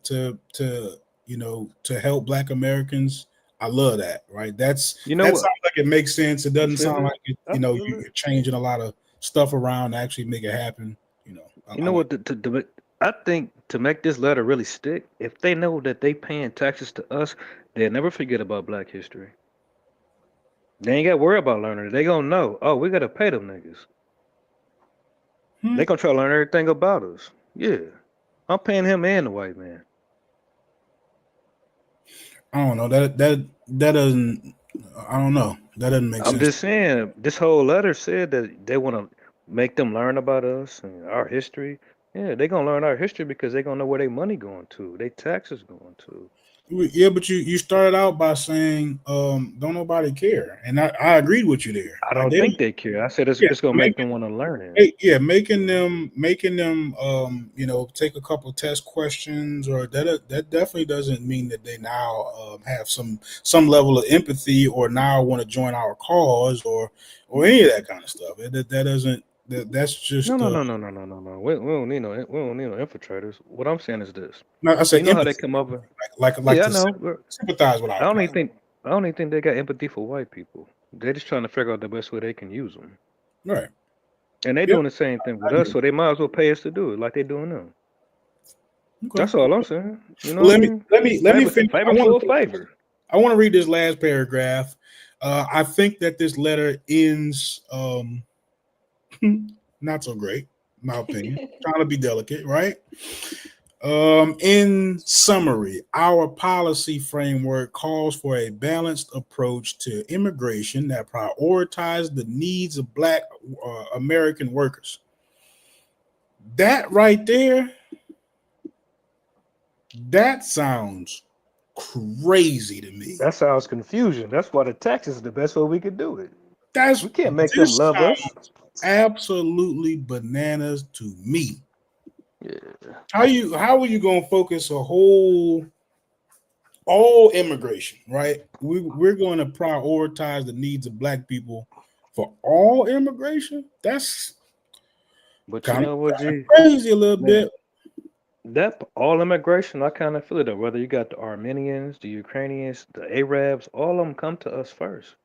B: help Black Americans. I love that. Right. That
L: what?
B: sounds like it makes sense. It
L: I
B: doesn't
L: feel
B: sound
L: it.
B: like
L: I feel it.
B: you're changing a lot of stuff around to actually make it happen.
L: You
B: I
L: know
B: like.
L: what? I think to make this letter really stick, if they know that they paying taxes to us, they'll never forget about Black history. They ain't got to worry about learning it. They gonna know. Oh, we gotta pay them niggas. They gonna try to learn everything about us. Yeah, I'm paying him and the white man.
B: I don't know that doesn't. I don't know. That doesn't make
L: I'm
B: sense.
L: just saying, this whole letter said that they want to make them learn about us and our history. Yeah, they gonna learn our history because they gonna know where their money going to, their taxes going to.
B: Yeah, but you started out by saying don't nobody care, and I agreed with you there.
L: I
B: Like,
L: don't
B: they
L: think they care. I said
B: yeah,
L: it's gonna make them want to learn it.
B: making them take a couple test questions, or that definitely doesn't mean that they now have some level of empathy or now want to join our cause or any of that kind of stuff. That doesn't that's just
L: No. We don't need no infiltrators. What I'm saying is this.
B: no. I said
L: You know how they
B: empathy,
L: come over?
B: like
L: Yeah, I
B: to
L: know.
B: sympathize with
L: I
B: our
L: don't
B: plight.
L: even think I don't even think they got empathy for white people. They're just trying to figure out the best way they can use them.
B: Right.
L: And they
B: Yep.
L: doing the same thing with
B: I
L: us,
B: agree.
L: so they might as well pay us to do it like they doing them.
B: Okay.
L: That's all I'm saying. You know
B: Well,
L: what I mean?
B: let me finish.
L: Favor for a favor.
B: I want to read this last paragraph. I think that this letter ends not so great, in my opinion. Trying to be delicate, right? In summary, our policy framework calls for a balanced approach to immigration that prioritizes the needs of Black American workers. That right there, that sounds crazy to me.
L: That sounds confusion. That's why the tax is the best way we could do it.
B: We
L: can't make them love us.
B: Absolutely bananas to me.
L: Yeah.
B: How are you gonna focus all immigration, right? We're going to prioritize the needs of Black people for all immigration. That's
L: But you
B: kind of
L: know what, G?
B: crazy a little
L: Man,
B: bit.
L: that all immigration, I kind of feel it though. Whether you got the Armenians, the Ukrainians, the Arabs, all of them come to us first.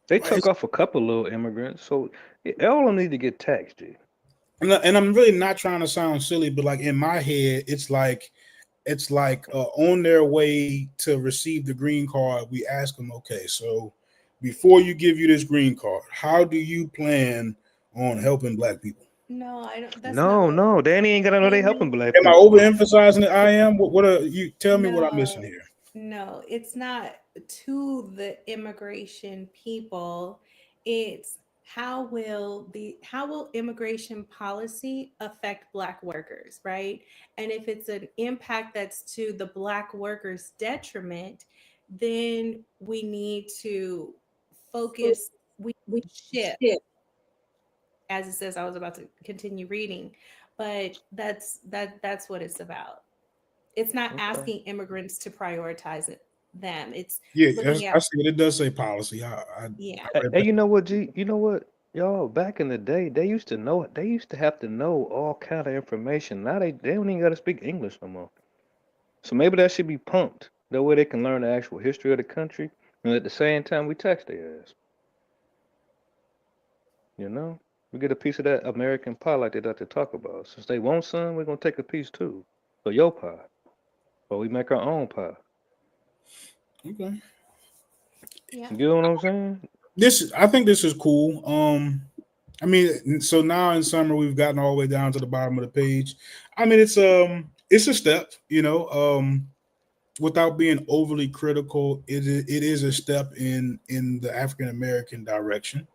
L: They took
B: It's-
L: off a couple little immigrants, so all of them need to get taxed, G.
B: and I'm really not trying to sound silly, but like in my head, it's like on their way to receive the green card, we ask them, okay, so before you give you this green card, how do you plan on helping Black people?
C: No, I don't. That's not
L: No,
C: what.
L: no, Danny ain't gotta know they
C: Amy,
L: helping black
B: Am I
L: people.
B: overemphasizing it? I am. What are you? Tell me what I'm missing
C: no,
B: here.
C: no, it's not to the immigration people. It's how will immigration policy affect Black workers, right? And if it's an impact that's to the Black workers' detriment, then we need to focus. We shift, as it says. I was about to continue reading, but that's what it's about. It's not
L: Okay.
C: asking immigrants to prioritize them. It's
B: Yeah,
C: looking
B: I
C: at,
B: see it. It does say policy. I
C: yeah.
B: read
L: Hey,
B: that.
L: you know what, G? You know what? Y'all, back in the day, they used to know it. They used to have to know all kind of information. Now they don't even got to speak English no more. So maybe that should be pumped. That way they can learn the actual history of the country, and at the same time we tax their ass. You know, we get a piece of that American pie like they like to talk about. Since they want some, we're gonna take a piece too. So your pie, or we make our own pie.
B: Okay.
C: Yeah.
L: You get what I'm saying?
B: I think this is cool. I mean, so now in summer we've gotten all the way down to the bottom of the page. I mean, it's a step, without being overly critical. It is a step in the African American direction.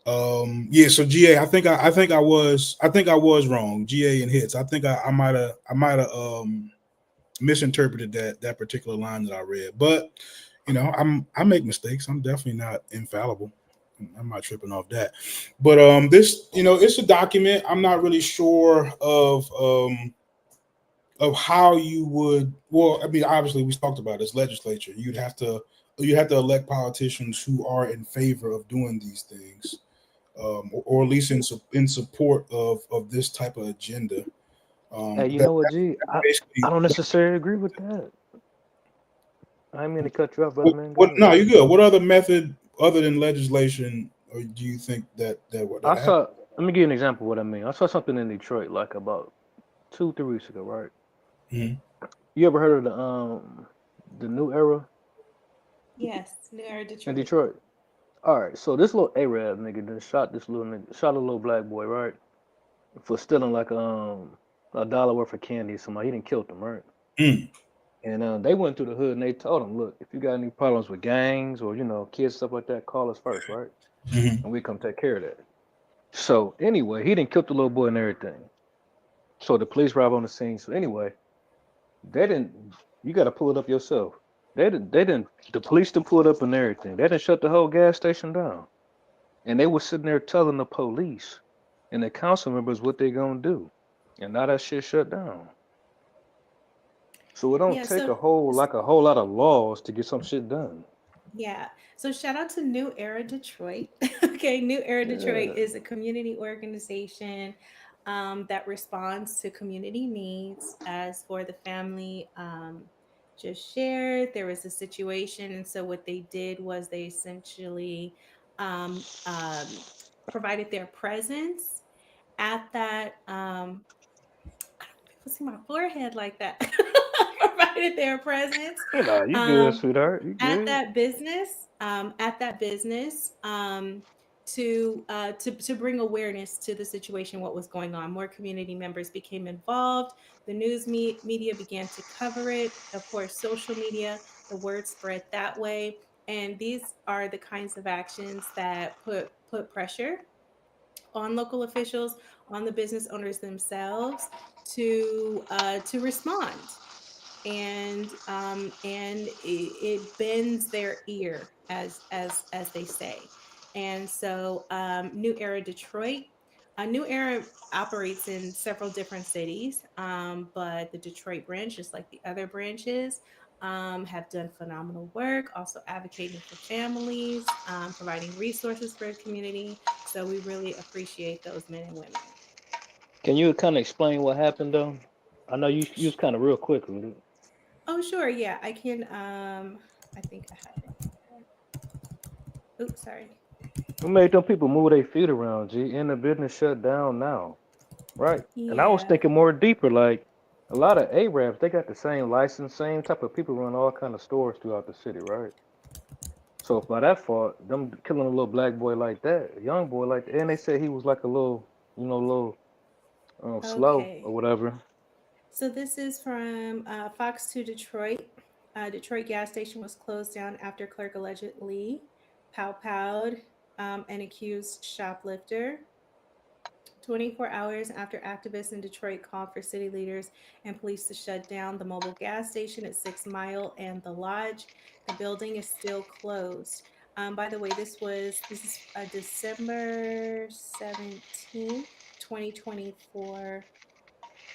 B: Yeah, so GA, I think I was wrong. GA and hits. I think I might have misinterpreted that particular line that I read. But I make mistakes. I'm definitely not infallible. I'm not tripping off that. But this, it's a document. I'm not really sure of how you would. Well, I mean, obviously we talked about this legislature. You'd have to elect politicians who are in favor of doing these things, or at least in support of this type of agenda.
L: Hey, you
B: That
L: know what, G? I
B: basically.
L: don't necessarily agree with that. I didn't mean to cut you off, brother man. Go ahead.
B: No, you good. What other method other than legislation do you think that
L: I
B: happened?
L: saw. Let me give you an example of what I mean. I saw something in Detroit like about 2, 3 weeks ago, right?
B: Mhm.
L: You ever heard of the new era
C: Yes. New Era
L: in
C: Detroit.
L: Detroit? All right, so this little Arab nigga then shot this little nigga, shot a little black boy, right, for stealing like $1 worth of candy. Somebody he didn't kill him, right?
B: Mm.
L: And they went through the hood and they told him, look, if you got any problems with gangs or kids stuff like that, call us first, right?
B: Mhm.
L: And we come take care of that. So anyway, he didn't kill the little boy and everything. So the police arrived on the scene. So anyway, they didn't. You got to pull it up yourself. They didn't. They didn't. The police didn't pull it up and everything. They didn't shut the whole gas station down. And they were sitting there telling the police and the council members what they gonna do. And now that shit shut down. So it don't
C: Yeah.
L: take
C: So,
L: a whole lot of laws to get some shit done.
C: yeah. So shout out to New Era Detroit. Okay. New Era Detroit
L: Yeah.
C: is a community organization that responds to community needs. As for the family just shared, there was a situation. And so what they did was they essentially um, um, provided their presence at that. I don't want people see my forehead like that. Provided their presence
L: You know, you good,
C: um,
L: sweetheart. You
C: at
L: good.
C: that business, to bring awareness to the situation, what was going on. More community members became involved. The news media began to cover it. Of course, social media, the word spread that way. And these are the kinds of actions that put pressure on local officials, on the business owners themselves to respond, and it bends their ear, as they say. And so New Era Detroit A New Era operates in several different cities, but the Detroit branch, just like the other branches, have done phenomenal work, also advocating for families, providing resources for the community. So we really appreciate those men and women.
L: Can you kind of explain what happened though? I know you was kind of real quick with it.
C: Oh, sure. Yeah, I can. I think I have it. Oops, sorry.
L: What made them people move their feet around, G? And the business shut down now, right? And I was
C: Yeah.
L: thinking more deeper, like a lot of Arabs, they got the same license, same type of people run all kind of stores throughout the city, right? So if by that fault, them killing a little black boy like that, a young boy like that, and they said he was like a little, little slow
C: Okay.
L: or whatever.
C: So this is from Fox to Detroit. Detroit gas station was closed down after clerk allegedly pow-powed an accused shoplifter. 24 hours after activists in Detroit called for city leaders and police to shut down the mobile gas station at 6 Mile and the Lodge, the building is still closed. By the way, this is December 17th, 2024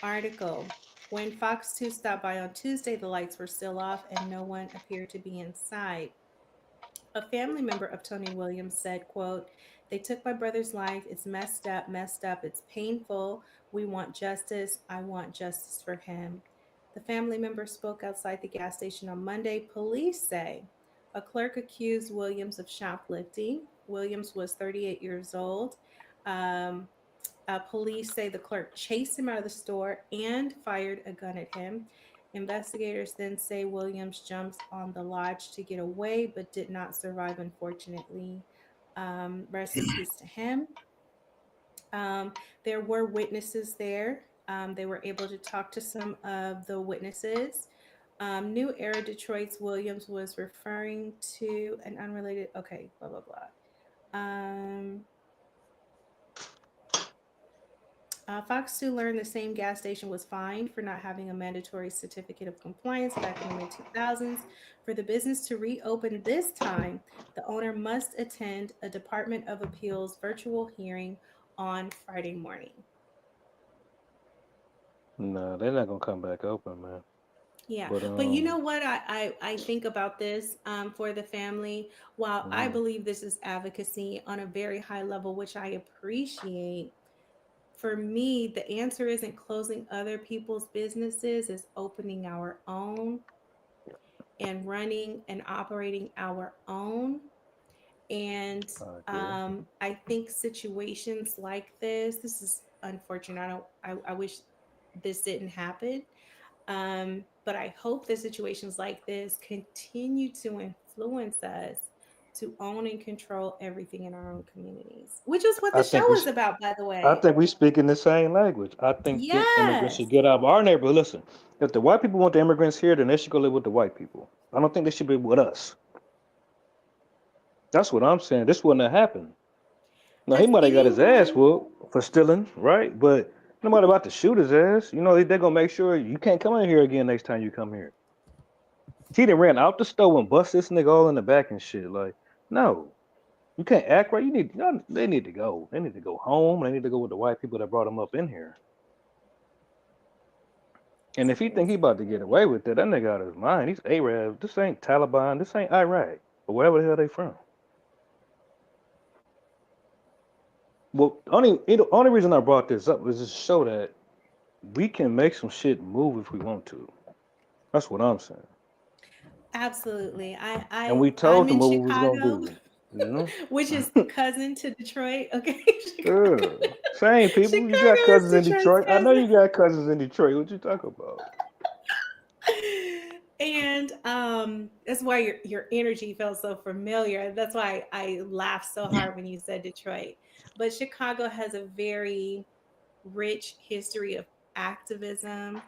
C: article. When Fox 2 stopped by on Tuesday, the lights were still off and no one appeared to be inside. A family member of Tony Williams said, quote, "They took my brother's life. It's messed up. It's painful. We want justice. I want justice for him." The family member spoke outside the gas station on Monday. Police say a clerk accused Williams of shoplifting. Williams was 38 years old. Um, Police say the clerk chased him out of the store and fired a gun at him. Investigators then say Williams jumped on the lodge to get away, but did not survive, unfortunately. Rest in peace to him. Um, there were witnesses there. They were able to talk to some of the witnesses. New Era Detroit's Williams was referring to an unrelated, okay, blah, blah, blah. Fox 2 learned the same gas station was fined for not having a mandatory certificate of compliance back in the mid 2000s. For the business to reopen this time, the owner must attend a Department of Appeals virtual hearing on Friday morning.
L: Nah, they're not gonna come back open, man.
C: Yeah,
L: But
C: but you know what I think about this for the family. While I
L: mm,
C: believe this is advocacy on a very high level, which I appreciate, for me, the answer isn't closing other people's businesses, it's opening our own and running and operating our own. And
L: I agree.
C: I think situations like this is unfortunate. I wish this didn't happen. But I hope that situations like this continue to influence us to own and control everything in our own communities, which is what
L: I
C: the
L: think we
C: show is about, by the
L: I
C: way.
L: think we speak in the same language. I think the immigrants
C: Yes.
L: should get out of our neighborhood. Listen, if the white people want the immigrants here, then they should go live with the white people. I don't think they should be with us. That's what I'm saying. This wouldn't have happened. Now he
C: Has
L: might have got his ass
C: anyone,
L: whooped for stealing, right? But nobody about to shoot his ass. They're gonna make sure you can't come in here again next time you come here. He done ran out the store and bust this nigga all in the back and shit. Like, no, you can't act right. They need to go. They need to go home. They need to go with the white people that brought them up in here. And if he think he about to get away with that nigga out of his mind. He's Arab. This ain't Taliban. This ain't Iraq or wherever the hell they from. Well, only reason I brought this up was to show that we can make some shit move if we want to. That's what I'm saying.
C: absolutely.
L: And we
C: I'm
L: told them
C: in
L: what we was gonna
C: Chicago,
L: do. You know?
C: which is cousin to Detroit. Okay,
L: Yeah. Same people. You got
C: Chicago is
L: cousins in
C: Detroit's
L: Detroit. I know
C: cousin.
L: you got cousins in Detroit. What you talking about?
C: And that's why your energy felt so familiar. That's why I laughed so hard when you said Detroit. But Chicago has a very rich history of activism,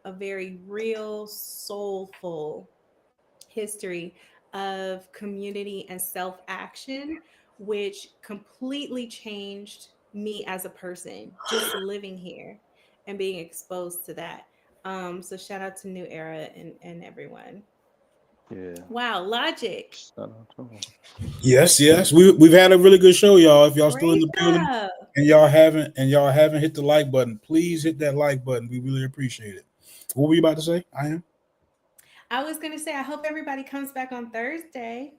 C: a very real, soulful history of community and self action, which completely changed me as a person, just living here and being exposed to that. So shout out to New Era and everyone.
L: Yeah.
C: Wow, Logic.
B: Yes, yes. We've had a really good show, y'all. If y'all still in
C: Great
B: the building,
C: job.
B: and y'all haven't hit the like button, please hit that like button. We really appreciate it. What were you about to say?
C: I was gonna say I hope everybody comes back on Thursday.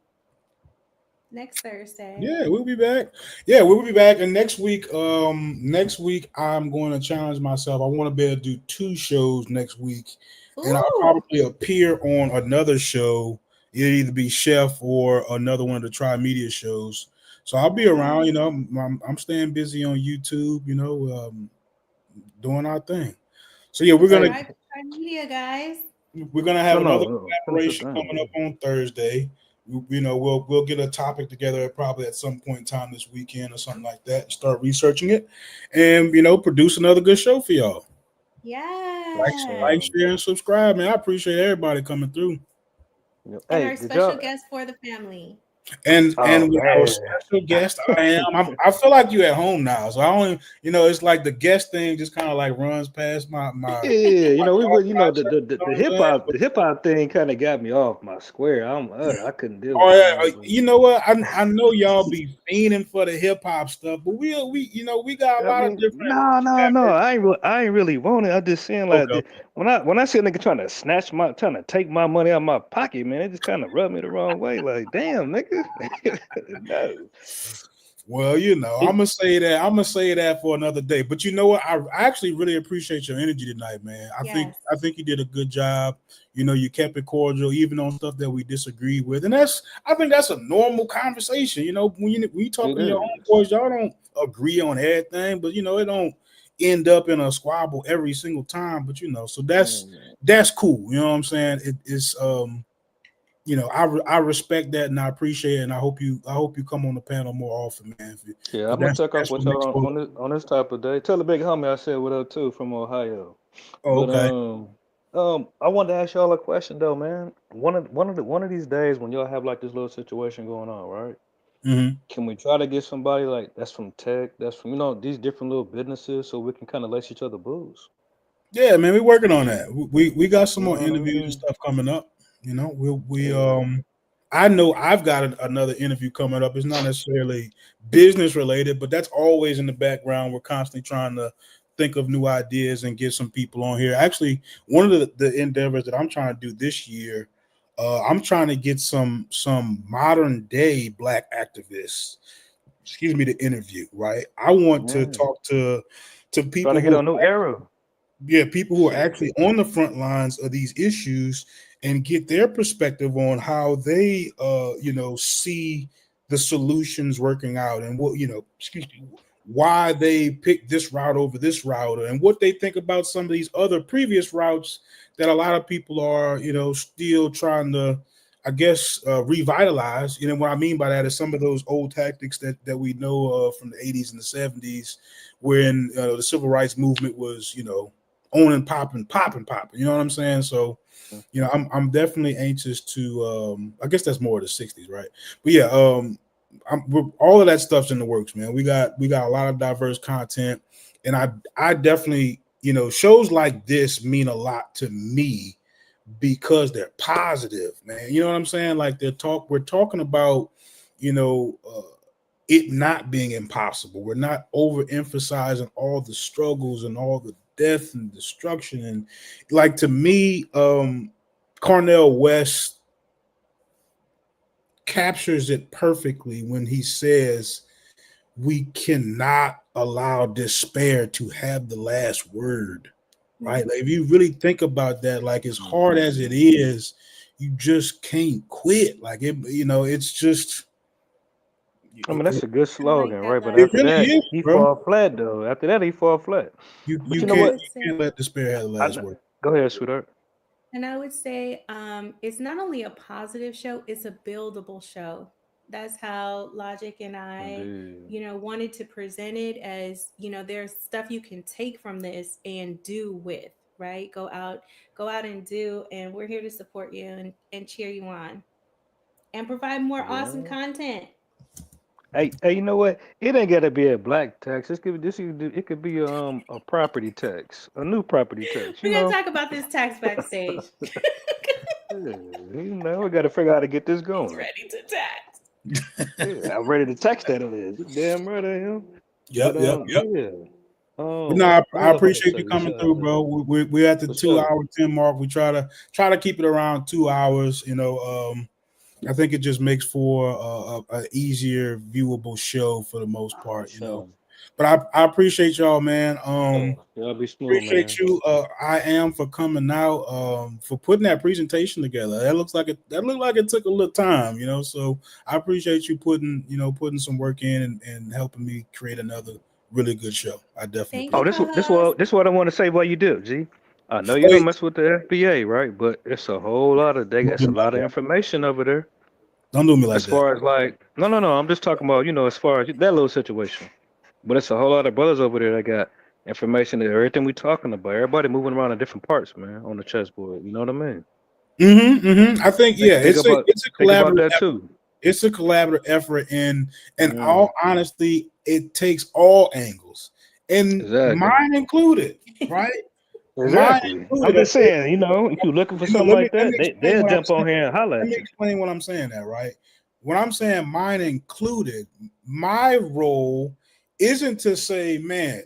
C: Next Thursday.
B: Yeah, we'll be back. Yeah, we'll be back. And next week I'm going to challenge myself. I want to be able to do 2 shows next week. And I'll
C: Ooh.
B: probably appear on another show. It'll either be Chef or another one of the Tri Media shows. So I'll be around, I'm staying busy on YouTube, doing our thing. So yeah, we're gonna
C: Tri Media, guys.
B: we're gonna have another
L: Finish
B: collaboration
L: the thing.
B: coming up on Thursday. We'll get a topic together probably at some point in time this weekend or something like that and start researching it, and produce another good show for y'all.
C: Yeah.
B: Like, share, and subscribe, man. I appreciate everybody coming through.
C: And
L: Hey,
C: our special guest for the family.
B: And with our
L: man.
B: special guest, I feel like you at home now, so I only it's like the guest thing just kind of like runs past my
L: Yeah, we would,
B: the
L: the hip hop thing kind of got me off my square. I couldn't deal
B: Oh
L: with
B: yeah,
L: it.
B: you know what? I know y'all be fiending for the hip hop stuff, but we got a lot of different.
L: No. I ain't really want it. I just saying like
B: Okay.
L: when I see a nigga trying to take my money out of my pocket, man, it just kind of rubbed me the wrong way. Like, damn, nigga. No.
B: Well, I'm gonna say that for another day. But you know what? I actually really appreciate your energy tonight, man. I think you did a good job. You kept it cordial, even on stuff that we disagree with, and I think that's a normal conversation. When you talk to your homeboys, y'all don't agree on everything, but it don't end up in a squabble every single time. But so that's cool. You know what I'm saying? It's I respect that and I appreciate it, and I hope you come on the panel more often, man.
L: Yeah, I'm gonna check up with y'all on this type of day. Tell the big homie I said what up too from Ohio.
B: Oh,
L: but
B: okay.
L: I wanted to ask y'all a question though, man. One of these days when y'all have like this little situation going on, right?
B: Mm-hmm.
L: Can we try to get somebody like that's from tech, that's from these different little businesses, so we can kind of lace each other booze?
B: Yeah, man, we're working on that. We got some more interviews and stuff coming up. I know I've got another interview coming up. It's not necessarily business related, but that's always in the background. We're constantly trying to think of new ideas and get some people on here. Actually, one of the endeavors that I'm trying to do this year, I'm trying to get some modern day Black activists, to interview. Right, I want to talk to people
L: trying to get a new era.
B: Yeah, people who are actually on the front lines of these issues and get their perspective on how they see the solutions working out and why they picked this route over this route and what they think about some of these other previous routes that a lot of people are still trying to revitalize. What I mean by that is some of those old tactics that we know from the 80s and the 70s when the civil rights movement was on and popping. You know what I'm saying? So, I'm definitely anxious to. I guess that's more of the '60s, right? But yeah, all of that stuff's in the works, man. We got a lot of diverse content, and I definitely shows like this mean a lot to me because they're positive, man. You know what I'm saying? Like we're talking about it not being impossible. We're not overemphasizing all the struggles and all the death and destruction. And like to me, Cornel West captures it perfectly when he says we cannot allow despair to have the last word. Right? Like if you really think about that, like as hard as it is, you just can't quit. Like it's just.
L: I mean, that's a good slogan, right? But
B: It
L: after
B: really
L: that,
B: is,
L: he
B: bro.
L: fall flat, though. After that, he fall flat.
B: You
L: know what?
B: can't let despair have the last word.
L: Go ahead, sweetheart.
C: And I would say it's not only a positive show, it's a buildable show. That's how Logic and I, wanted to present it as, there's stuff you can take from this and do with, right? Go out and do, and we're here to support you and cheer you on and provide more awesome content.
L: Hey, you know what? It ain't gotta be a black tax. It could be a property tax, a new property tax.
C: We're gonna talk about this tax backstage.
L: We gotta figure out how to get this going.
C: He's ready to tax.
L: I'm ready to tax that on this. Damn right I am.
B: Yep,
L: But
B: yep, yep.
L: yeah.
B: But no,
L: What
B: I
L: was I about to
B: appreciate
L: say
B: you coming
L: besides
B: through,
L: that?
B: bro. We're at the
L: For
B: 2 hour
L: sure.
B: 10 mark. We try to keep it around 2 hours. I think it just makes for a easier viewable show for the most
L: For
B: part.
L: sure.
B: But I appreciate y'all, man.
L: Y'all be smooth,
B: Appreciate
L: man.
B: you, IAM, for coming out, for putting that presentation together. That looked like it took a little time, So I appreciate you putting some work in and helping me create another really good show. I definitely
C: Thank
L: Oh,
C: you,
B: appreciate it.
C: co-host.
L: this what I want to say. Why you do, G? I know you don't
B: Wait,
L: mess with the FBA, right? But it's a whole lot of
B: don't
L: it's
B: do
L: a
B: me like
L: lot of
B: that.
L: information over there.
B: Don't do me like
L: As
B: that.
L: far as like, no. I'm just talking about, as far as that little situation. But it's a whole lot of brothers over there that got information that everything we talking about. Everybody moving around in different parts, man, on the chessboard. You know what I mean?
B: I think
L: Think, think
B: it's a
L: about
B: it's a
L: think about
B: collaborative
L: that
B: effort.
L: too.
B: It's a collaborative effort, and in
L: Mm,
B: all honesty, it takes all angles, and
L: exactly.
B: mine included, right? Mine
L: Exactly. I'm
B: included.
L: just
B: Okay.
L: saying, if you're looking for something
B: Let
L: like
B: me
L: that,
B: explain
L: they'll
B: what I'm
L: jump on
B: saying.
L: here and holler
B: Let
L: at
B: me
L: you.
B: explain what I'm saying. That right. When I'm saying mine included, my role isn't to say, man,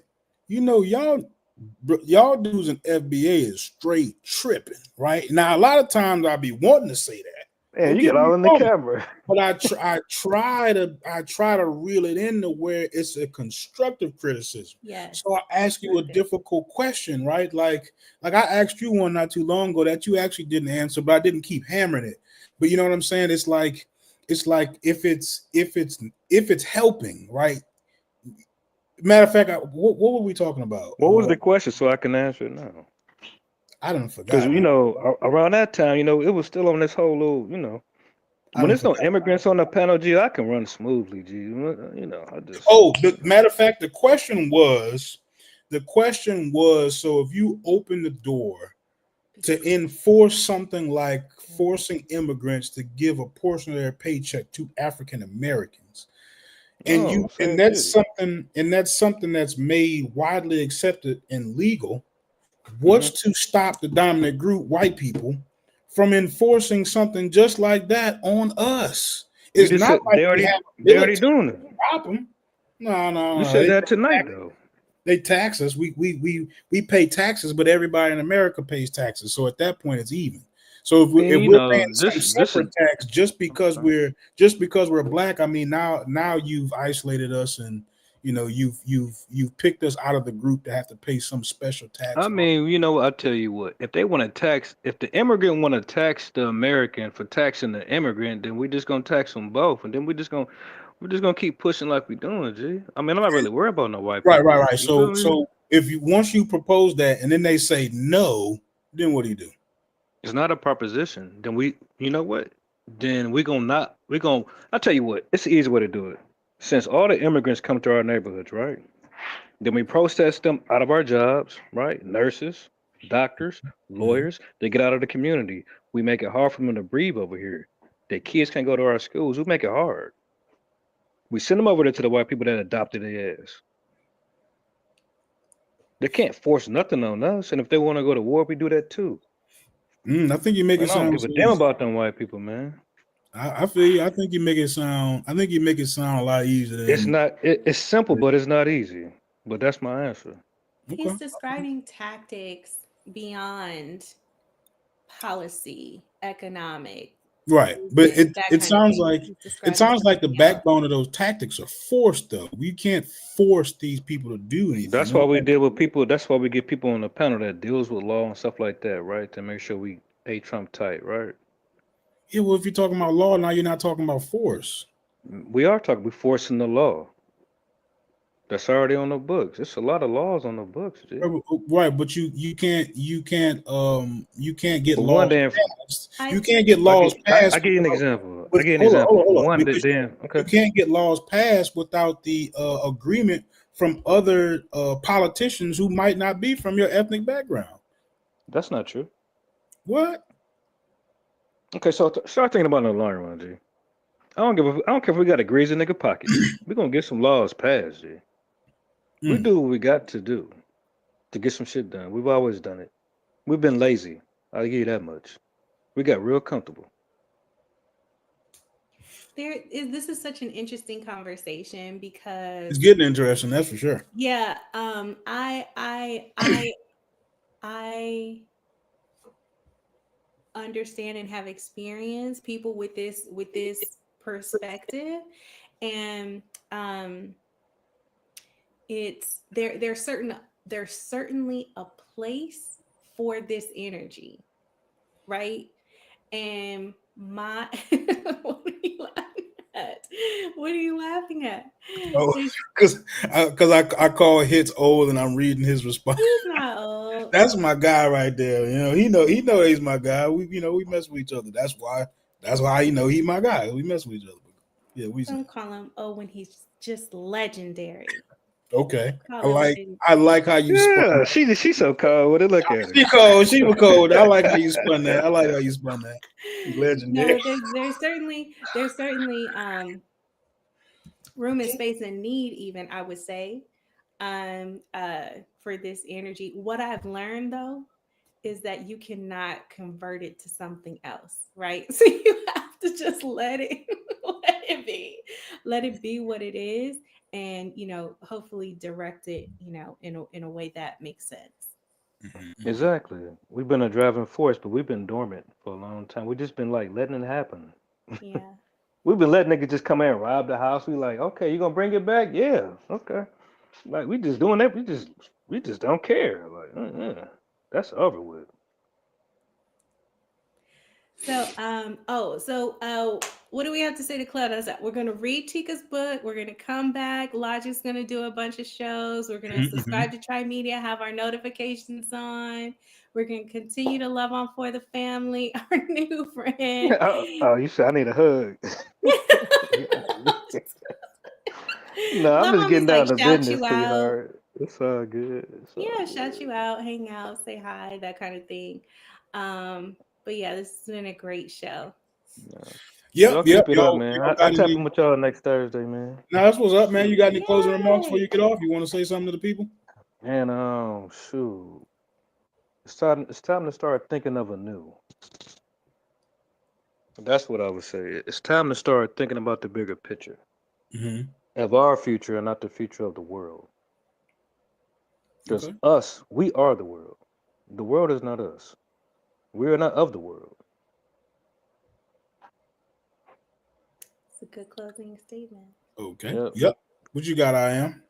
B: y'all dudes in FBA is straight tripping, right? Now, a lot of times I be wanting to say that.
L: Man,
B: Don't
L: you
B: get
L: got
B: me
L: all in the
B: wrong,
L: camera.
B: but I try to reel it into where it's a constructive criticism.
C: Yes,
B: So I ask you a
C: constructive.
B: difficult question, right? Like I asked you one not too long ago that you actually didn't answer, but I didn't keep hammering it. But you know what I'm saying? It's like if it's helping, right? Matter of fact, what were we talking about?
L: What was the question so I can answer it now?
B: I don't
L: Because
B: forgot, man.
L: around that time, it was still on this whole little,
B: I
L: when
B: don't
L: there's no
B: forgot.
L: immigrants on the panel, G, I can run smoothly, G. I just,
B: Oh, the matter of fact, the question was, so if you open the door to enforce something like forcing immigrants to give a portion of their paycheck to African Americans,
L: oh,
B: and
L: same
B: that's
L: city.
B: something that's made widely accepted and legal.
L: Hmm.
B: What's to stop the dominant group, white people, from enforcing something just like that on us?
L: You
B: It's
L: just
B: not
L: said
B: like we have
L: they already
B: military
L: doing it.
B: to stop them. No,
L: You
B: no, no.
L: said that tonight, though.
B: They tax us. We pay taxes, but everybody in America pays taxes. So at that point, it's even. So if
L: I mean,
B: we're paying some
L: this is
B: separate tax just because we're black, I mean now you've isolated us, and you've picked us out of the group to have to pay some special tax
L: I
B: and all.
L: mean, I tell you what, if they want to tax, if the immigrant want to tax the American for taxing the immigrant, then we're just gonna tax them both, and then we're just gonna keep pushing like we doing, G. I mean, I'm not really worried about no white
B: Right,
L: people.
B: right, right.
L: You feel me?
B: So if you once you propose that and then they say no, then what do you do?
L: It's not a proposition. Then you know what? Then we gonna not, we gonna. I tell you what, it's the easy way to do it. Since all the immigrants come to our neighborhoods, right? Then we protest them out of our jobs, right? Nurses, doctors,
B: Mhm.
L: lawyers, they get out of the community. We make it hard for them to breathe over here. Their kids can't go to our schools. We make it hard. We send them over there to the white people that adopted their ass. They can't force nothing on us. And if they want to go to war, we do that too.
B: I think you make it
L: Man, I don't
B: sound
L: give a
B: so
L: damn
B: easy.
L: about them white people, man.
B: I feel you. I think you make it sound. I think you make it sound a lot easier
L: It's
B: than.
L: not, it's simple, but it's not easy. But that's my answer.
B: Okay.
C: He's describing tactics beyond policy, economic,
B: Right, but
C: movement, that
B: it
C: kind of
B: sounds
C: thing.
B: like
C: He's describing
B: the
C: something else.
B: backbone of those tactics are forced though. We can't force these people to do
L: That's
B: anything.
L: why we deal with people. That's why we get people on the panel that deals with law and stuff like that, right? To make sure we a Trump tight, right?
B: Yeah, well, if you're talking about law now, you're not talking about force.
L: We are talking. We're forcing the law. That's already on the books. It's a lot of laws on the books, G.
B: Right, but you can't get
L: For one,
B: laws
L: then
B: passed. You
C: I
B: can't get
L: I
B: laws
L: get I
B: passed.
L: give you an example. I
B: But
L: give you an
B: hold on, hold
L: example.
B: on,
L: For
B: hold on,
L: one,
B: because
L: then
B: you
L: okay.
B: can't get laws passed without the agreement from other politicians who might not be from your ethnic background.
L: That's not true.
B: What?
L: Okay, so start thinking about it in the long run, G. I don't care if we got a greasy nigga pocket. We're gonna get some laws passed, G. We
B: Mm.
L: do what we got to do to get some shit done. We've always done it. We've been lazy. I'll give you that much. We got real comfortable.
C: this is such an interesting conversation because
B: It's getting interesting, that's for sure.
C: yeah, I understand and have experienced people with this perspective, and it's there's certainly a place for this energy, right? And my what are you laughing at? What are you laughing at?
B: Oh, because I call Hits old, and I'm reading his response.
C: He's not old.
B: That's my guy right there. He know he's my guy. We mess with each other. That's why he my guy. We mess with each other. Yeah,
C: Don't call him old when he's just legendary.
B: Okay.
C: Call him
B: I like how you spun.
L: She's so cold. What it look at her?
B: She cold. She was cold. I like how you spun that. He's legendary.
C: No, there's certainly room and space and need, even, I would say, for this energy. What I've learned though is that you cannot convert it to something else, right? So you have to just let it be what it is, and hopefully direct it in a way that makes sense.
L: Exactly. We've been a driving force, but we've been dormant for a long time. We've just been like letting it happen.
C: Yeah.
L: We've been letting niggas just come in and rob the house. We like, okay, you gonna bring it back? Yeah, okay. Like we just doing that. We just don't care. Like, that's over with.
C: So, what do we have to say to Claudia? We're going to read Tika's book. We're going to come back. Logic's going to do a bunch of shows. We're going to subscribe to Tri Media, have our notifications on. We're going to continue to love on for the family, our new friend.
L: Oh, you said I need a hug. No, I'm just getting down to business, sweetheart. It's all good.
C: Shout you out, hang out, say hi, that kind of thing. But yeah, this has been a great show.
L: Yep. Keep it up, man. I'll tap in with y'all next Thursday, man.
B: Now that's what's up, man. You got any closing remarks before you get off? You want to say something to the people?
L: Man, shoot. It's time to start thinking of a new. That's what I would say. It's time to start thinking about the bigger picture of our future and not the future of the world. Because us, we are the world. The world is not us. We are not of the world.
C: It's a good closing statement.
B: Okay. Yep. What you got, IAM?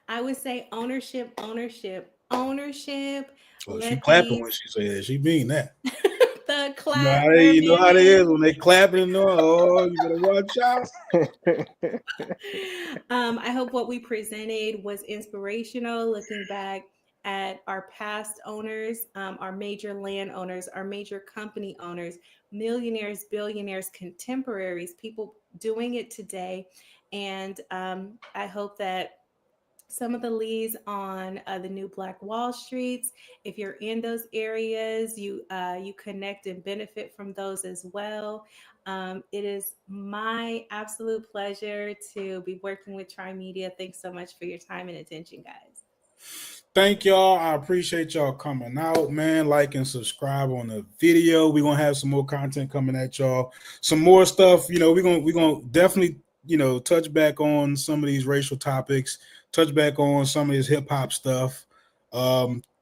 C: I would say ownership.
B: Oh, she clapping when she say that. She mean that.
C: The clap.
B: You know how they is when they clapping. Oh, you better watch out.
C: I hope what we presented was inspirational. Looking back at our past owners, our major land owners, our major company owners, millionaires, billionaires, contemporaries, people doing it today. And I hope that some of the leads on the new Black Wall Streets, if you're in those areas, you connect and benefit from those as well. It is my absolute pleasure to be working with Tri Media. Thanks so much for your time and attention, guys.
B: Thank y'all. I appreciate y'all coming out, man. Like and subscribe on the video. We're gonna have some more content coming at y'all. Some more stuff. We're gonna definitely, touch back on some of these racial topics, touch back on some of this hip-hop stuff.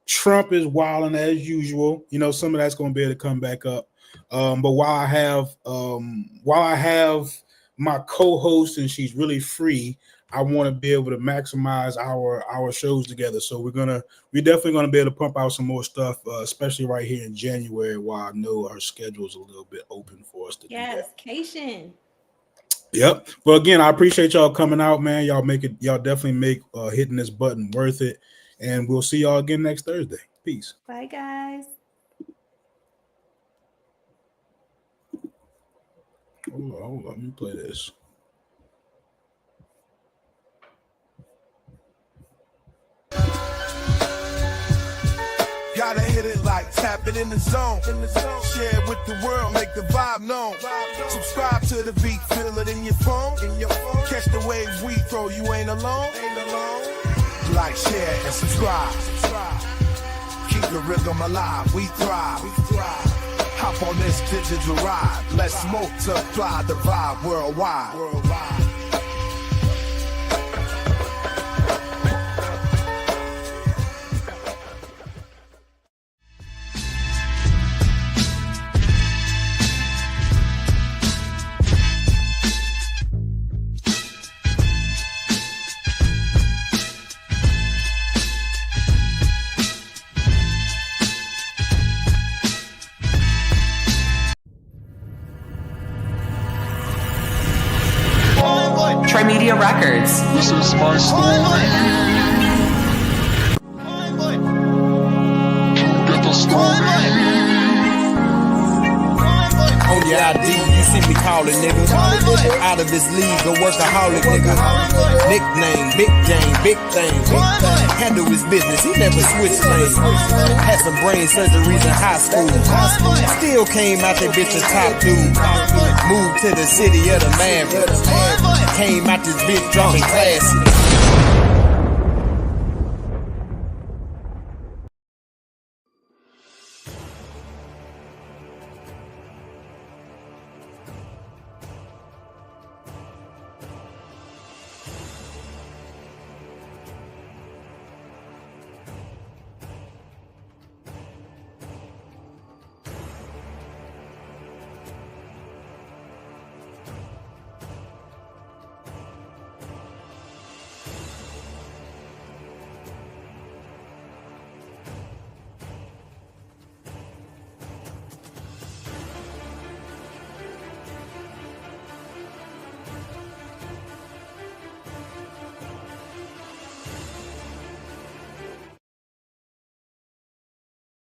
B: Trump is wilding as usual. Some of that's gonna be able to come back up. But while I have my co-host and she's really free, I want to be able to maximize our shows together. So we're definitely gonna be able to pump out some more stuff, especially right here in January, while I know our schedule is a little bit open for us to do that.
C: Cation.
B: Yep. But again, I appreciate y'all coming out, man. Y'all definitely make hitting this button worth it. And we'll see y'all again next Thursday. Peace.
C: Bye, guys.
B: Hold on. Let me play this.
J: Gotta hit it like tap it in the zone. Share it with the world, make the vibe known. Subscribe to the beat, feel it in your phone. Catch the waves we throw, you ain't alone. Like, share, and subscribe. Keep the rhythm alive, we thrive. Hop on this digital ride. Let's multiply the vibe worldwide.
M: Trimedia Records.
N: This is my story. Get the story.
A: On your ID, you see me calling, nigga. Out of this league, a workaholic, nigga. Nickname, big game, big thing. Handle his business, he never switched lanes. Had some brain surgeries in high school. Still came out that bitch a top dude. Moved to the city of the Mavericks. Came out this bitch drunk and classy.